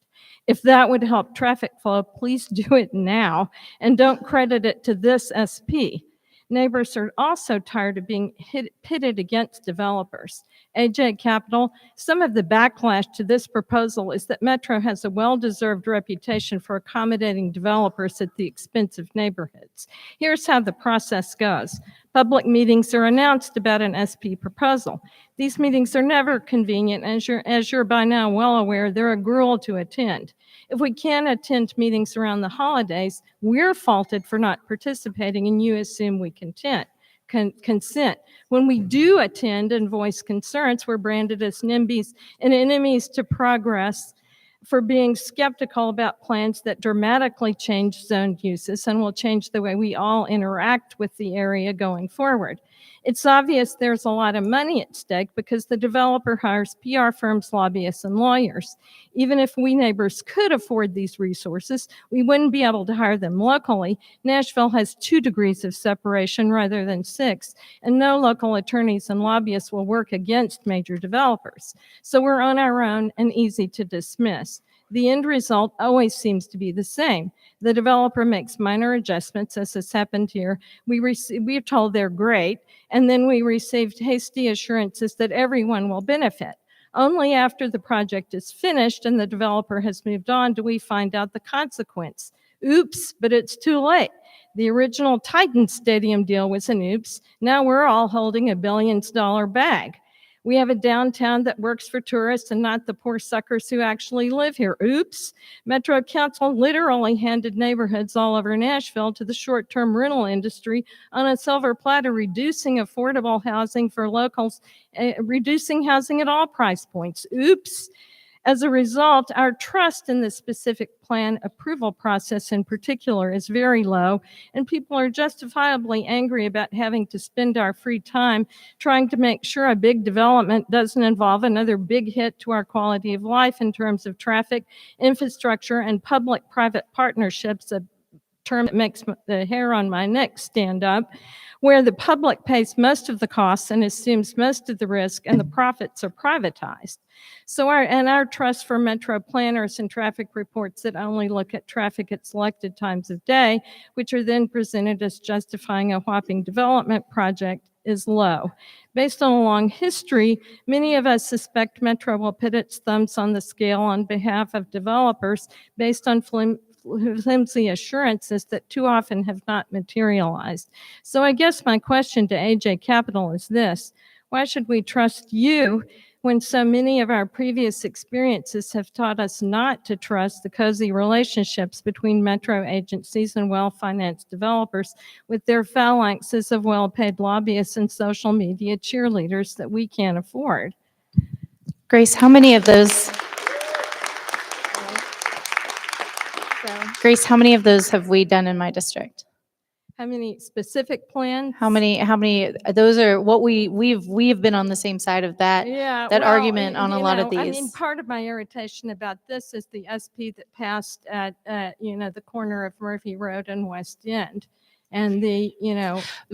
If that would help traffic flow, please do it now and don't credit it to this SP. Neighbors are also tired of being pitted against developers. AJ Capital, some of the backlash to this proposal is that Metro has a well-deserved reputation for accommodating developers at the expense of neighborhoods. Here's how the process goes. Public meetings are announced about an SP proposal. These meetings are never convenient, as you're by now well aware, they're a gruel to attend. If we can't attend meetings around the holidays, we're faulted for not participating, and you assume we consent. When we do attend and voice concerns, we're branded as NIMBYs and enemies to progress for being skeptical about plans that dramatically change zoned uses and will change the way we all interact with the area going forward. It's obvious there's a lot of money at stake because the developer hires PR firms, lobbyists, and lawyers. Even if we neighbors could afford these resources, we wouldn't be able to hire them locally. Nashville has 2 degrees of separation rather than 6, and no local attorneys and lobbyists will work against major developers. So we're on our own and easy to dismiss. The end result always seems to be the same. The developer makes minor adjustments, as has happened here. We're told they're great, and then we received hasty assurances that everyone will benefit. Only after the project is finished and the developer has moved on do we find out the consequence. Oops, but it's too late. The original Titan Stadium deal was an oops. Now we're all holding a billions-dollar bag. We have a downtown that works for tourists and not the poor suckers who actually live here. Oops. Metro Council literally handed neighborhoods all over Nashville to the short-term rental industry on a silver platter, reducing affordable housing for locals, reducing housing at all price points. Oops. As a result, our trust in the specific plan approval process in particular is very low, and people are justifiably angry about having to spend our free time trying to make sure a big development doesn't involve another big hit to our quality of life in terms of traffic, infrastructure, and public-private partnerships, a term that makes the hair on my neck stand up, where the public pays most of the costs and assumes most of the risk and the profits are privatized. So our trust for metro planners and traffic reports that only look at traffic at selected times of day, which are then presented as justifying a whopping development project, is low. Based on a long history, many of us suspect Metro will put its thumbs on the scale on behalf of developers based on flimsy assurances that too often have not materialized. So I guess my question to AJ Capital is this: why should we trust you when so many of our previous experiences have taught us not to trust the cozy relationships between metro agencies and well-financed developers with their phalanxes of well-paid lobbyists and social media cheerleaders that we can't afford? Grace, how many of those have we done in my district? How many specific plans? How many, those are what we've been on the same side of that, Yeah, that well, argument on a lot of I these. mean, part of my irritation about this is the SP that passed at, the corner of Murphy Road and West End. And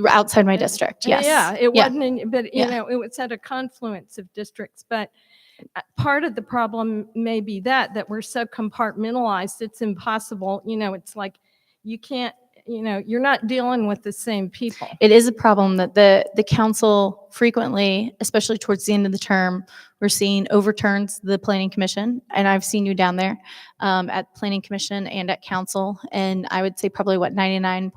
Outside my district, yes. Yeah, it Yeah. wasn't, but Yeah. it was at a confluence of districts. But part of the problem may be that we're so compartmentalized, it's impossible. It's like you can't, you're not dealing with the same people. It is a problem that the council frequently, especially towards the end of the term, we're seeing overturns the planning commission. And I've seen you down there at planning commission and at council. And I would say probably 99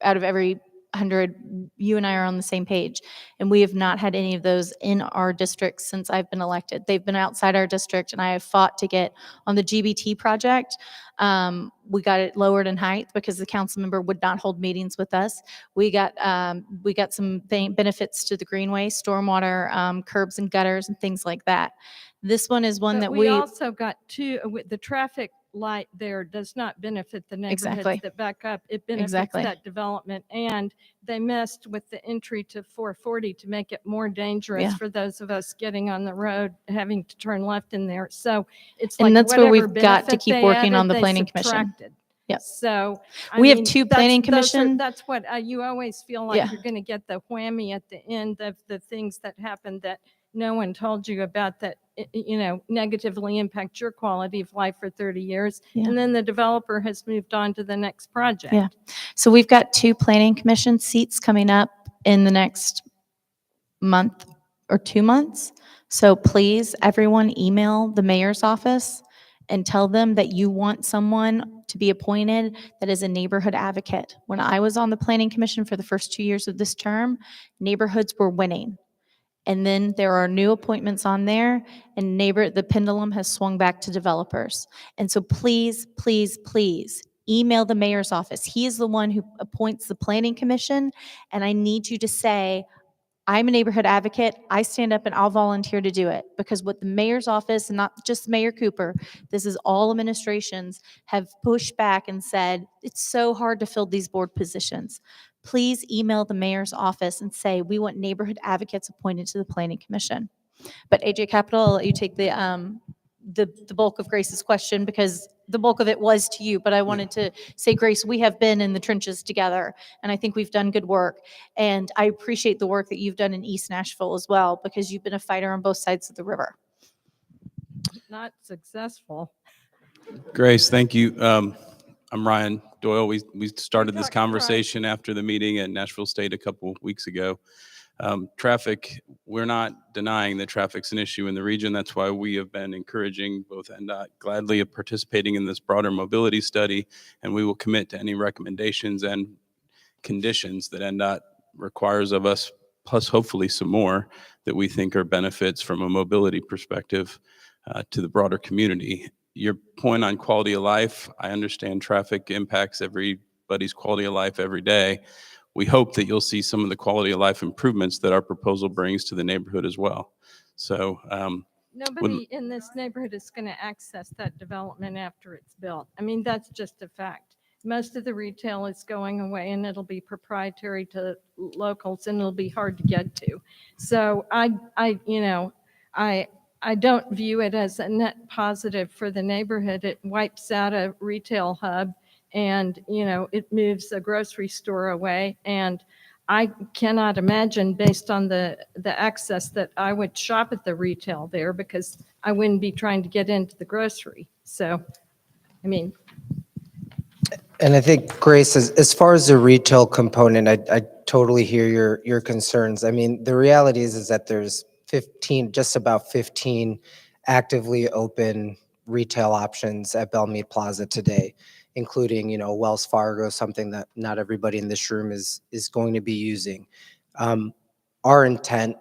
out of every 100, you and I are on the same page. And we have not had any of those in our district since I've been elected. They've been outside our district, and I have fought to get on the GBT project. We got it lowered in height because the council member would not hold meetings with us. We got some benefits to the greenway, stormwater, curbs and gutters and things like that. This one is one But that we also got the traffic light there does not benefit the neighborhoods Exactly. that back up. It benefits Exactly. that development, and they messed with the entry to 440 to make it more dangerous Yeah. for those of us getting on the road, having to turn left in there. So it's And like that's where whatever we've got to benefit keep they working on added, the they planning commission. subtracted. Yep. So We have two planning those commission- That's what you always feel like Yeah. you're going to get the whammy at the end of the things that happened that no one told you about that negatively impact your quality of life for 30 years. Yeah. And then the developer has moved on to the next project. Yeah. So we've got 2 planning commission seats coming up in the next month or 2 months. So please, everyone, email the mayor's office and tell them that you want someone to be appointed that is a neighborhood advocate. When I was on the planning commission for the first 2 years of this term, neighborhoods were winning. And then there are new appointments on there, and the pendulum has swung back to developers. And so please, please, please email the mayor's office. He is the one who appoints the planning commission, and I need you to say, I'm a neighborhood advocate. I stand up and I'll volunteer to do it, because what the mayor's office, and not just Mayor Cooper, this is all administrations, have pushed back and said, it's so hard to fill these board positions. please email the mayor's office and say, we want neighborhood advocates appointed to the planning commission. But AJ Capital, I'll let you take the bulk of Grace's question, because the bulk of it was to you, but I wanted to say, Grace, we have been in the trenches together, and I think we've done good work. And I appreciate the work that you've done in East Nashville as well, because you've been a fighter on both sides of the river. Not successful. Grace, thank you. I'm Ryan Doyle. We started this conversation after the meeting at Nashville State a couple weeks ago. Traffic, we're not denying that traffic's an issue in the region. That's why we have been encouraging both NDOT gladly of participating in this broader mobility study, and we will commit to any recommendations and conditions that NDOT requires of us, plus hopefully some more that we think are benefits from a mobility perspective to the broader community. Your point on quality of life, I understand traffic impacts everybody's quality of life every day. We hope that you'll see some of the quality of life improvements that our proposal brings to the neighborhood as well. So Nobody in this neighborhood is going to access that development after it's built. I mean, that's just a fact. Most of the retail is going away, and it'll be proprietary to locals, and it'll be hard to get to. So I don't view it as a net positive for the neighborhood. It wipes out a retail hub, and it moves a grocery store away. And I cannot imagine, based on the access, that I would shop at the retail there, because I wouldn't be trying to get into the grocery. So, I mean. And I think, Grace, as far as the retail component, I totally hear your concerns. I mean, the reality is that there's just about 15 actively open retail options at Belle Meade Plaza today, including, Wells Fargo, something that not everybody in this room is going to be using. Our intent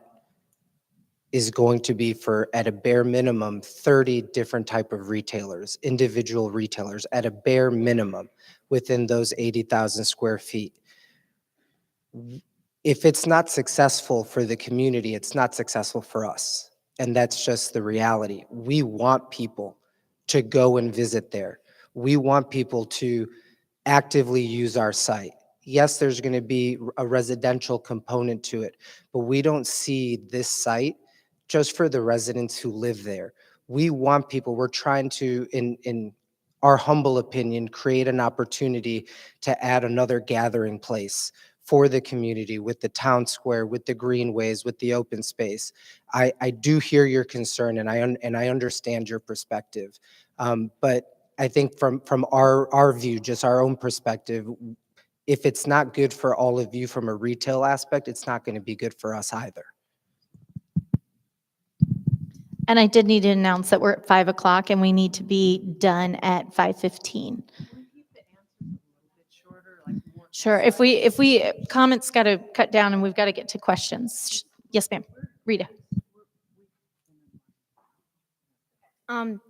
is going to be for, at a bare minimum, 30 different type of retailers, individual retailers, at a bare minimum within those 80,000 square feet. If it's not successful for the community, it's not successful for us. And that's just the reality. We want people to go and visit there. We want people to actively use our site. Yes, there's going to be a residential component to it, but we don't see this site just for the residents who live there. We want people, we're trying to, in our humble opinion, create an opportunity to add another gathering place for the community, with the town square, with the greenways, with the open space. I do hear your concern, and I understand your perspective. But I think from our view, just our own perspective, if it's not good for all of you from a retail aspect, it's not going to be good for us either. And I did need to announce that we're at 5 o'clock and we need to be done at 5:15. Sure. If we comments got to cut down and we've got to get to questions. Yes, ma'am. Rita.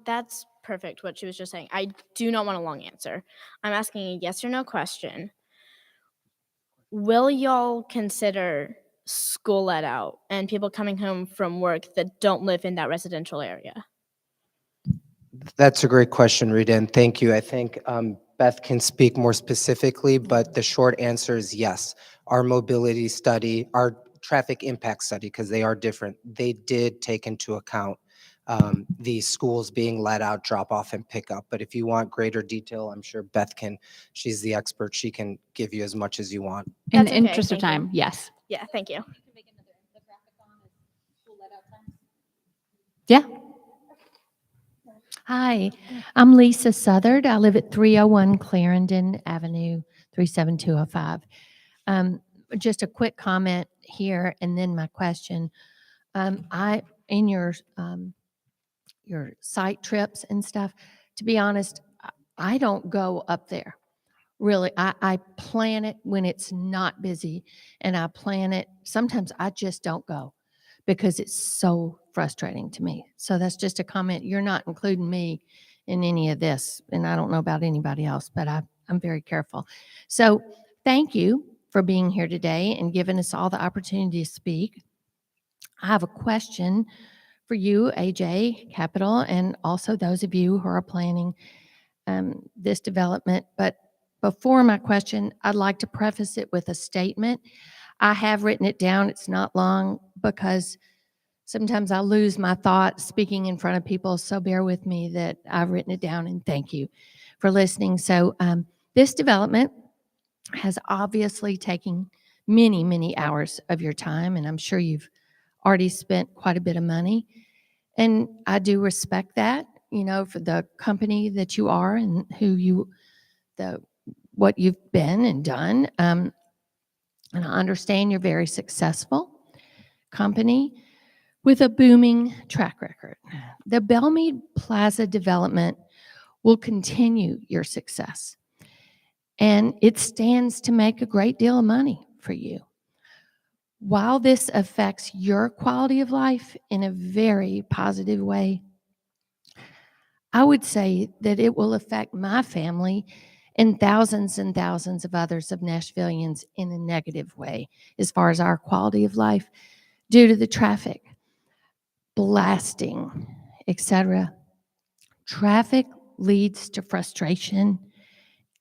That's perfect what she was just saying. I do not want a long answer. I'm asking a yes or no question. Will y'all consider school let out and people coming home from work that don't live in that residential area? That's a great question, Rita, and thank you. I think Beth can speak more specifically, but the short answer is yes. Our mobility study, our traffic impact study, because they are different, they did take into account the schools being let out, drop off, and pick up. But if you want greater detail, I'm sure Beth can, she's the expert, she can give you as much as you want. In That's the okay, interest of thank you. time, yes. Yeah, thank you. Yeah. Hi, I'm Lisa Southard. I live at 301 Clarendon Avenue, 37205. Just a quick comment here and then my question. In your site trips and stuff, to be honest, I don't go up there. Really, I plan it when it's not busy, and I plan it, sometimes I just don't go because it's so frustrating to me. So that's just a comment. You're not including me in any of this, and I don't know about anybody else, but I'm very careful. So thank you for being here today and giving us all the opportunity to speak. I have a question for you, AJ Capital, and also those of you who are planning this development. But before my question, I'd like to preface it with a statement. I have written it down. It's not long because sometimes I lose my thoughts speaking in front of people. So bear with me that I've written it down, and thank you for listening. So this development has obviously taken many, many hours of your time, and I'm sure you've already spent quite a bit of money. And I do respect that, you know, for the company that you are and what you've been and done. And I understand you're very successful company with a booming track record. The Belle Meade Plaza development will continue your success, and it stands to make a great deal of money for you. While this affects your quality of life in a very positive way, I would say that it will affect my family and thousands of others of Nashvillians in a negative way as far as our quality of life due to the traffic, blasting, etc. Traffic leads to frustration,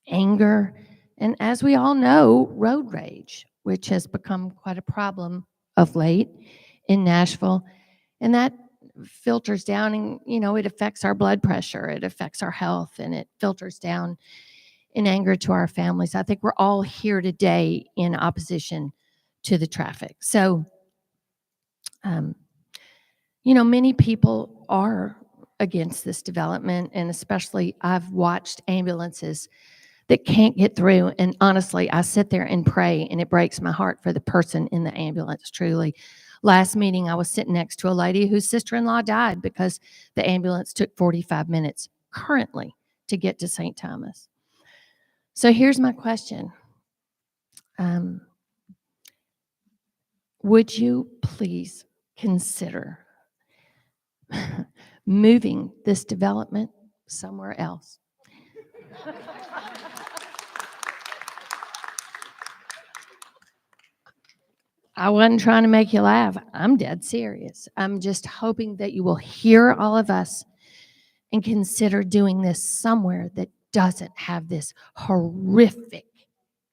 anger, and as we all know, road rage, which has become quite a problem of late in Nashville. And that filters down and, you know, it affects our blood pressure, it affects our health, and it filters down in anger to our families. I think we're all here today in opposition to the traffic. So, you know, many people are against this development, and especially I've watched ambulances that can't get through. And honestly, I sit there and pray, and it breaks my heart for the person in the ambulance, truly. Last meeting, I was sitting next to a lady whose sister-in-law died because the ambulance took 45 minutes currently to get to St. Thomas. So here's my question. Would you please consider moving this development somewhere else? I wasn't trying to make you laugh. I'm dead serious. I'm just hoping that you will hear all of us and consider doing this somewhere that doesn't have this horrific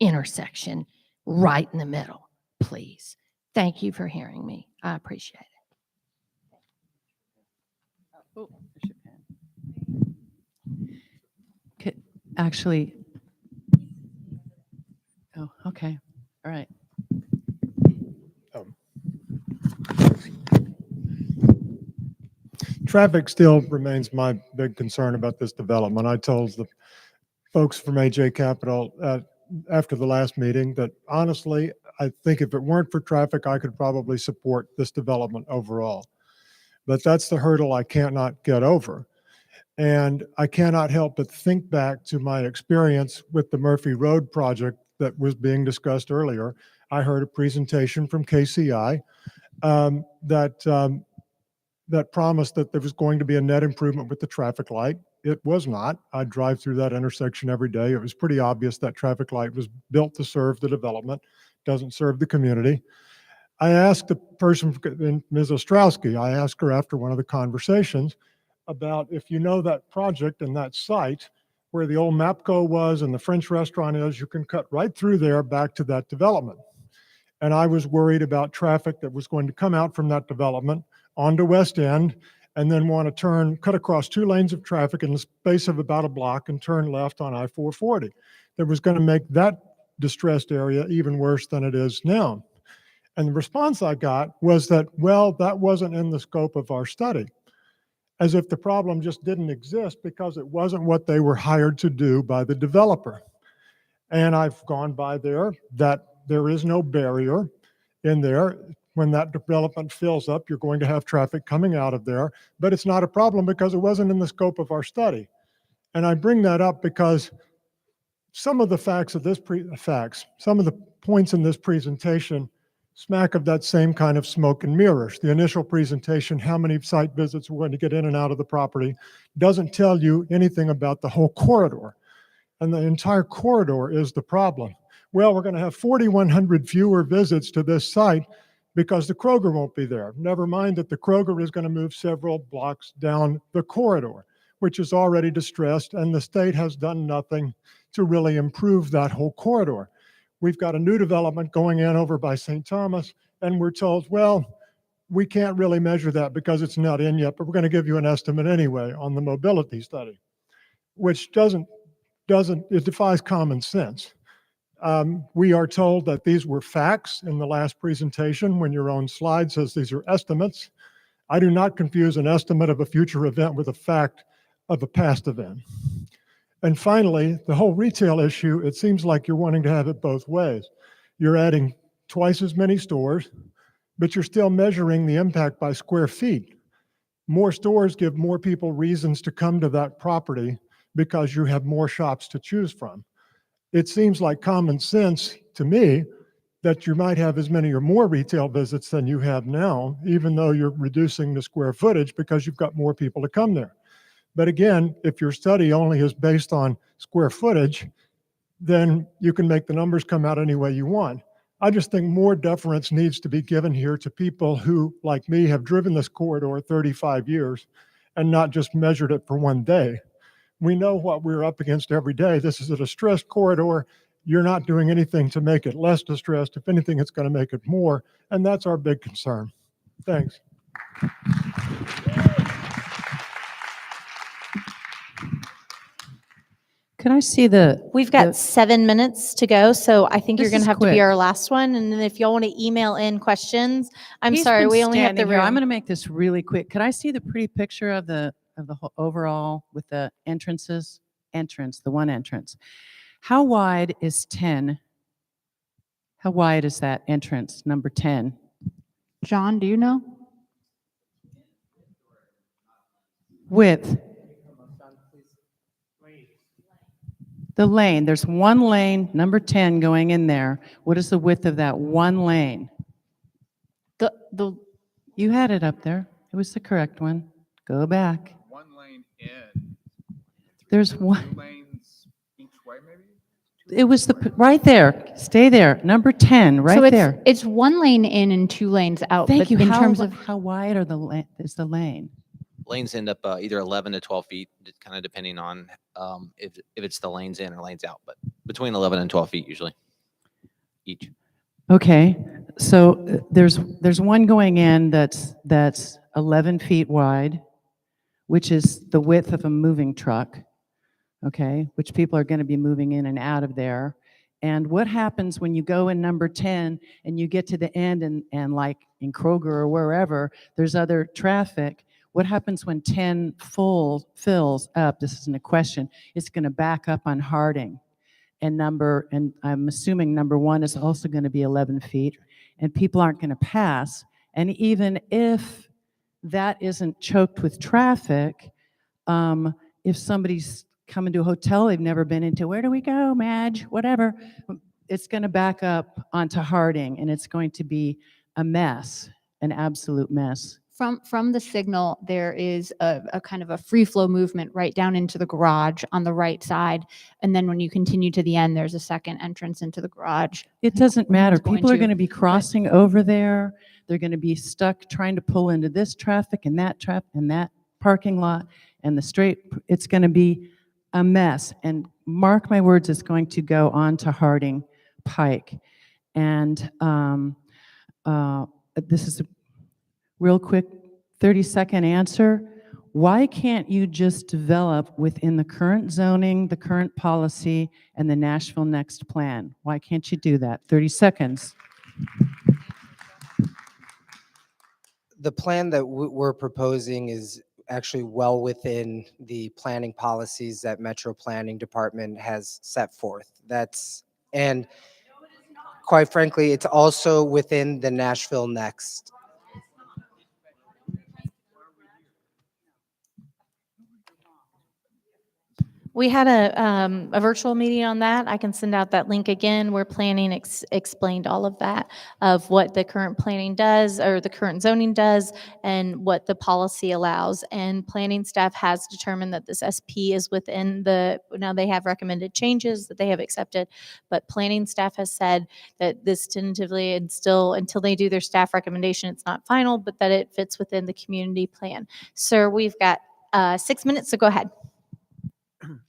intersection right in the middle, please. Thank you for hearing me. I appreciate it. Oh, there's your pen. Actually, oh, okay, all right. Traffic still remains my big concern about this development. I told the folks from AJ Capital after the last meeting that honestly, I think if it weren't for traffic, I could probably support this development overall. But that's the hurdle I cannot get over. And I cannot help but think back to my experience with the Murphy Road project that was being discussed earlier. I heard a presentation from KCI that promised that there was going to be a net improvement with the traffic light. It was not. I drive through that intersection every day. It was pretty obvious that traffic light was built to serve the development, doesn't serve the community. I asked the person, Ms. Ostrowski, I asked her after one of the conversations about if you know that project and that site where the old MAPCO was and the French restaurant is, you can cut right through there back to that development. And I was worried about traffic that was going to come out from that development onto West End and then want to cut across 2 lanes of traffic in the space of about a block and turn left on I-440. That was going to make that distressed area even worse than it is now. And the response I got was that, well, that wasn't in the scope of our study, as if the problem just didn't exist because it wasn't what they were hired to do by the developer. And I've gone by there, that there is no barrier in there. When that development fills up, you're going to have traffic coming out of there, but it's not a problem because it wasn't in the scope of our study. And I bring that up because some of the some of the points in this presentation smack of that same kind of smoke and mirrors. The initial presentation, how many site visits we're going to get in and out of the property, doesn't tell you anything about the whole corridor. And the entire corridor is the problem. Well, we're going to have 4,100 fewer visits to this site because the Kroger won't be there. Never mind that the Kroger is going to move several blocks down the corridor, which is already distressed, and the state has done nothing to really improve that whole corridor. We've got a new development going in over by St. Thomas, and we're told, well, we can't really measure that because it's not in yet, but we're going to give you an estimate anyway on the mobility study, which it defies common sense. We are told that these were facts in the last presentation when your own slide says these are estimates. I do not confuse an estimate of a future event with a fact of a past event. And finally, the whole retail issue, it seems like you're wanting to have it both ways. You're adding twice as many stores, but you're still measuring the impact by square feet. More stores give more people reasons to come to that property because you have more shops to choose from. It seems like common sense to me that you might have as many or more retail visits than you have now, even though you're reducing the square footage because you've got more people to come there. But again, if your study only is based on square footage, then you can make the numbers come out any way you want. I just think more deference needs to be given here to people who, like me, have driven this corridor 35 years and not just measured it for one day. We know what we're up against every day. This is a distressed corridor. You're not doing anything to make it less distressed. If anything, it's going to make it more. And that's our big concern. Thanks. Could I see the? We've got 7 minutes to go, so I think you're This going is to have to be quick. our last one. And then if y'all want to email in questions, I'm He's sorry, been we only have the standing here. I'm room. going to make this really quick. Could I see the pretty picture of the whole overall with the entrances? The one entrance. How wide is 10? How wide is that entrance, number 10? John, do you know? Width. The lane, there's one lane, number 10 going in there. What is the width of that one lane? You had it up there. It was the correct one. Go back. One lane in. There's Two one. lanes each way, maybe? It was right there. Stay there. Number 10, right So it's, there. it's one lane in and two lanes out. Thank but you. In How, terms of how wide are is the lane? Lanes end up either 11 to 12 feet, kind of depending on if it's the lanes in or lanes out, but between 11 and 12 feet usually each. Okay, so there's one going in that's 11 feet wide, which is the width of a moving truck, okay, which people are going to be moving in and out of there. And what happens when you go in number 10 and you get to the end and like in Kroger or wherever, there's other traffic. What happens when 10 fills up? This isn't a question. It's going to back up on Harding. And I'm assuming number 1 is also going to be 11 feet, and people aren't going to pass. And even if that isn't choked with traffic, if somebody's coming to a hotel they've never been into, where do we go, Madge? Whatever, it's going to back up onto Harding, and it's going to be a mess, an absolute mess. From the signal, there is a kind of a free flow movement right down into the garage on the right side. And then when you continue to the end, there's a second entrance into the garage. It doesn't matter. going People are to, going to be crossing over there. They're going to be stuck trying to pull into this traffic and that parking lot and the straight. It's going to be a mess. And mark my words, it's going to go on to Harding Pike. And this is a real quick 30-second answer. Why can't you just develop within the current zoning, the current policy, and the Nashville Next plan? Why can't you do that? 30 seconds. The plan that we're proposing is actually well within the planning policies that Metro Planning Department has set forth. And quite frankly, it's also within the Nashville Next. We had a virtual meeting on that. I can send out that link again, where planning explained all of that, of what the current planning does, or the current zoning does, and what the policy allows. And planning staff has determined that this SP is within now they have recommended changes that they have accepted, but planning staff has said that this tentatively, and still until they do their staff recommendation, it's not final, but that it fits within the community plan. Sir, we've got 6 minutes, so go ahead.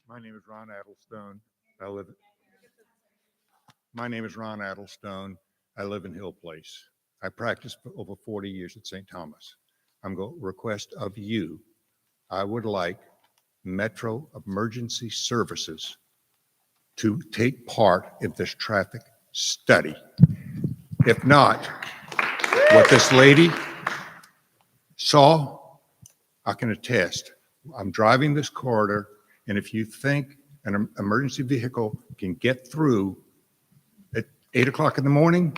My name is Ron Adelstone. My name is Ron Addlestone. I live in Hill Place. I practiced for over 40 years at St. Thomas. I'm going to request of you, I would like Metro Emergency Services to take part in this traffic study. If not, what this lady saw, I can attest. I'm driving this corridor, and if you think an emergency vehicle can get through at 8 o'clock in the morning,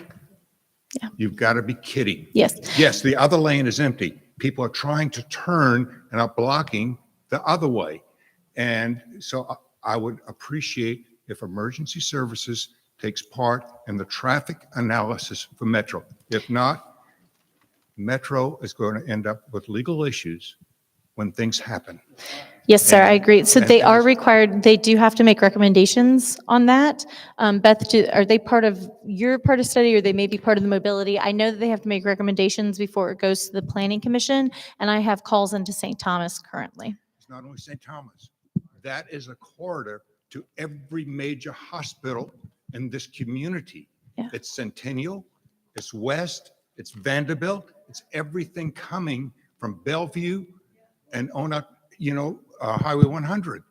you've got to be kidding. Yes. Yes, the other lane is empty. People are trying to turn and are blocking the other way. And so I would appreciate if emergency services takes part in the traffic analysis for Metro. If not, Metro is going to end up with legal issues when things happen. Yes, sir, I And- agree. So and- they and are it's- required, they do have to make recommendations on that. Beth, are they part of your part of study, or they may be part of the mobility? I know that they have to make recommendations before it goes to the planning commission, and I have calls into St. Thomas currently. It's not only St. Thomas. That is a corridor to every major hospital in this community. It's Centennial, it's West, it's Vanderbilt, it's everything coming from Bellevue and on up, Highway 100.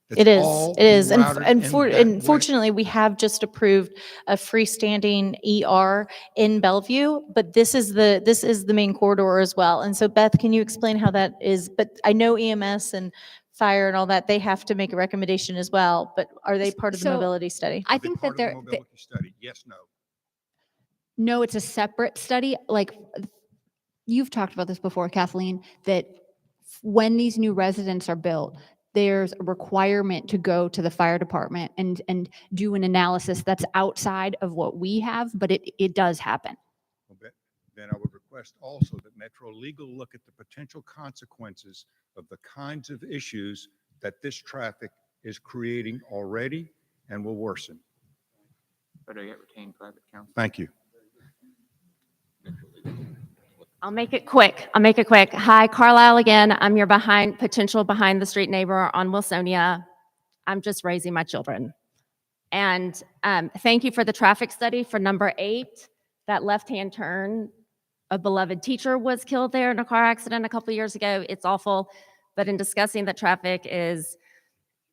It's It is, all it is. routed in that way. And fortunately, we have just approved a freestanding ER in Bellevue, but this is the main corridor as well. And so Beth, can you explain how that is? But I know EMS and fire and all that, they have to make a recommendation as well, but are they part of the So, mobility study? I think that they're, Mobility study, yes, no. no, it's a separate study. Like, you've talked about this before, Kathleen, that when these new residents are built, there's a requirement to go to the fire department and do an analysis that's outside of what we have, but it does happen. Then I would request also that Metro Legal look at the potential consequences of the kinds of issues that this traffic is creating already and will worsen. Better yet, retain private counsel. Thank you. I'll make it quick. Hi, Carlisle again. I'm your potential behind the street neighbor on Wilsonia. I'm just raising my children. And thank you for the traffic study for number 8, that left-hand turn. A beloved teacher was killed there in a car accident a couple years ago. It's awful. But in discussing the traffic is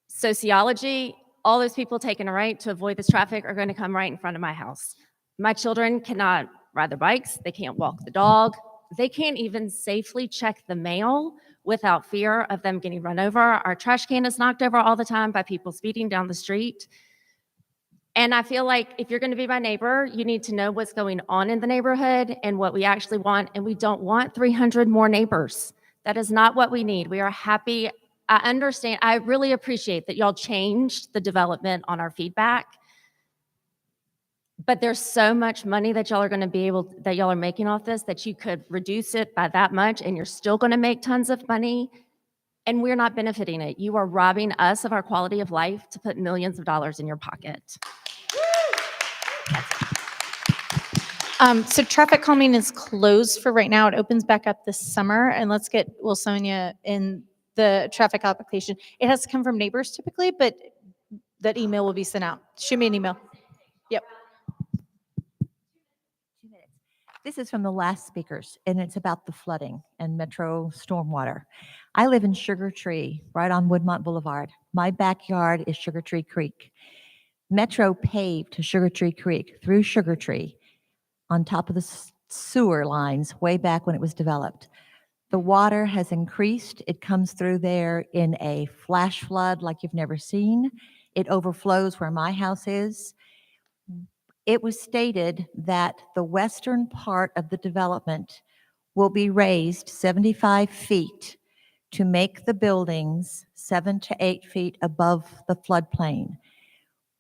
sociology. All those people taking a right to avoid this traffic are going to come right in front of my house. My children cannot ride their bikes. They can't walk the dog. They can't even safely check the mail without fear of them getting run over. Our trash can is knocked over all the time by people speeding down the street. And I feel like if you're going to be my neighbor, you need to know what's going on in the neighborhood and what we actually want. And we don't want 300 more neighbors. That is not what we need. We are happy. I understand. I really appreciate that y'all changed the development on our feedback. But there's so much money that y'all are making off this that you could reduce it by that much and you're still going to make tons of money. And we're not benefiting it. You are robbing us of our quality of life to put millions of dollars in your pocket. So traffic calming is closed for right now. It opens back up this summer, and let's get Wilsonia in the traffic application. It has to come from neighbors typically, but that email will be sent out. Shoot me an email. Yep. This is from the last speakers, and it's about the flooding and Metro stormwater. I live in Sugar Tree, right on Woodmont Boulevard. My backyard is Sugar Tree Creek. Metro paved to Sugar Tree Creek through Sugar Tree on top of the sewer lines way back when it was developed. The water has increased. It comes through there in a flash flood like you've never seen. It overflows where my house is. It was stated that the western part of the development will be raised 75 feet to make the buildings 7 to 8 feet above the floodplain.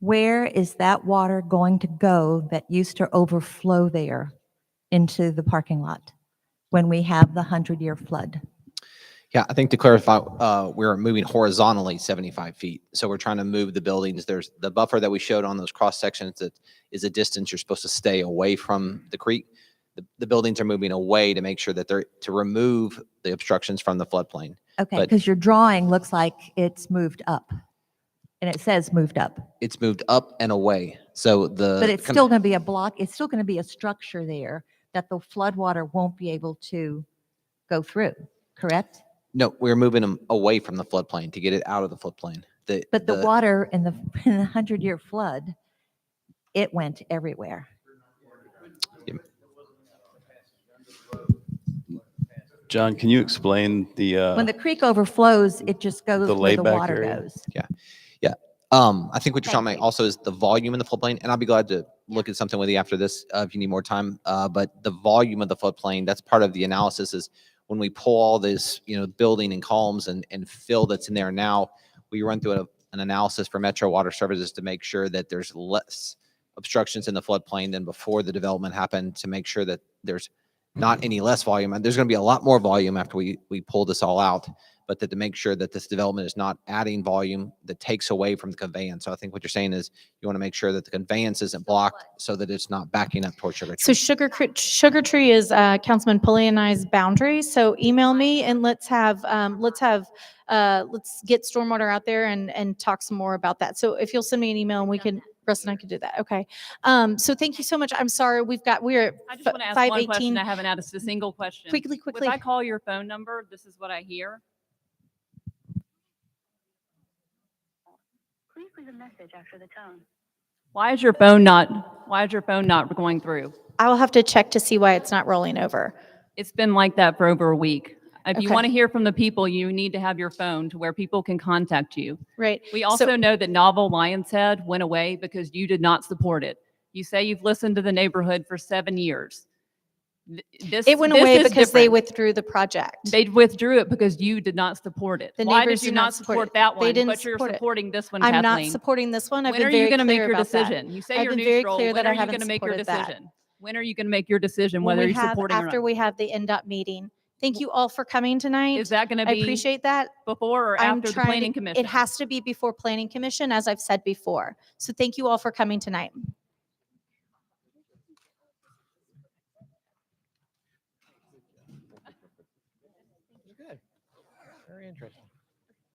Where is that water going to go that used to overflow there into the parking lot when we have the 100-year flood? Yeah, I think to clarify, we're moving horizontally 75 feet. So we're trying to move the buildings. There's the buffer that we showed on those cross sections that is a distance you're supposed to stay away from the creek. The buildings are moving away to make sure that to remove the obstructions from the floodplain. Okay, But- because your drawing looks like it's moved up. And it says moved up, It's moved up and away. So the. but it's still going to be a block. It's still going to be a structure there that the floodwater won't be able to go through, correct? No, we're moving them away from the floodplain to get it out of the floodplain. But the water in the 100-year flood, it went everywhere. John, can you explain When the creek overflows, it just goes the where the layback water area? goes. Yeah. I think what you're talking about also is the volume in the floodplain, and I'll be glad to look at something with you after this if you need more time. But the volume of the floodplain, that's part of the analysis is when we pull all this, building and columns and fill that's in there now, we run through an analysis for Metro Water Services to make sure that there's less obstructions in the floodplain than before the development happened, to make sure that there's not any less volume. And there's going to be a lot more volume after we pull this all out, but that to make sure that this development is not adding volume that takes away from the conveyance. So I think what you're saying is you want to make sure that the conveyance isn't blocked so that it's not backing up towards Sugar So Tree. Sugar Tree is Councilman Pulley and I's boundary. So email me and let's get stormwater out there and talk some more about that. So if you'll send me an email and we can, Russ and I can do that. Okay. So thank you so much. I'm sorry. We're at I just want to ask one question. 5:18. I haven't asked a single question. Quickly. If I call your phone number, this is what I hear. Please leave a message after the tone. Why is your phone not going through? I will have to check to see why it's not rolling over. It's been like that for over a week. If you Okay. want to hear from the people, you need to have your phone to where people can contact you. Right. We also know that Novel Lion's Head went away because you did not support it. You say you've listened to the neighborhood for 7 years. It went away because they withdrew the project. They withdrew it because you did not support it. The Why neighbors did you did not not support support it. that They one, didn't but you're support it. supporting this one, I'm not Kathleen? supporting this one. I've When been are you very going to make clear your about that. decision? You say I've you're been very neutral. clear When that I are you haven't going to make your supported that. decision? When are you going to make your decision When whether we you're have, supporting or after not? we have the NDOT meeting. Thank you all for coming tonight. Is that going to I be appreciate that. before or I'm after the trying planning to- commission? It has to be before planning commission, as I've said before. So thank you all for coming tonight. Very interesting.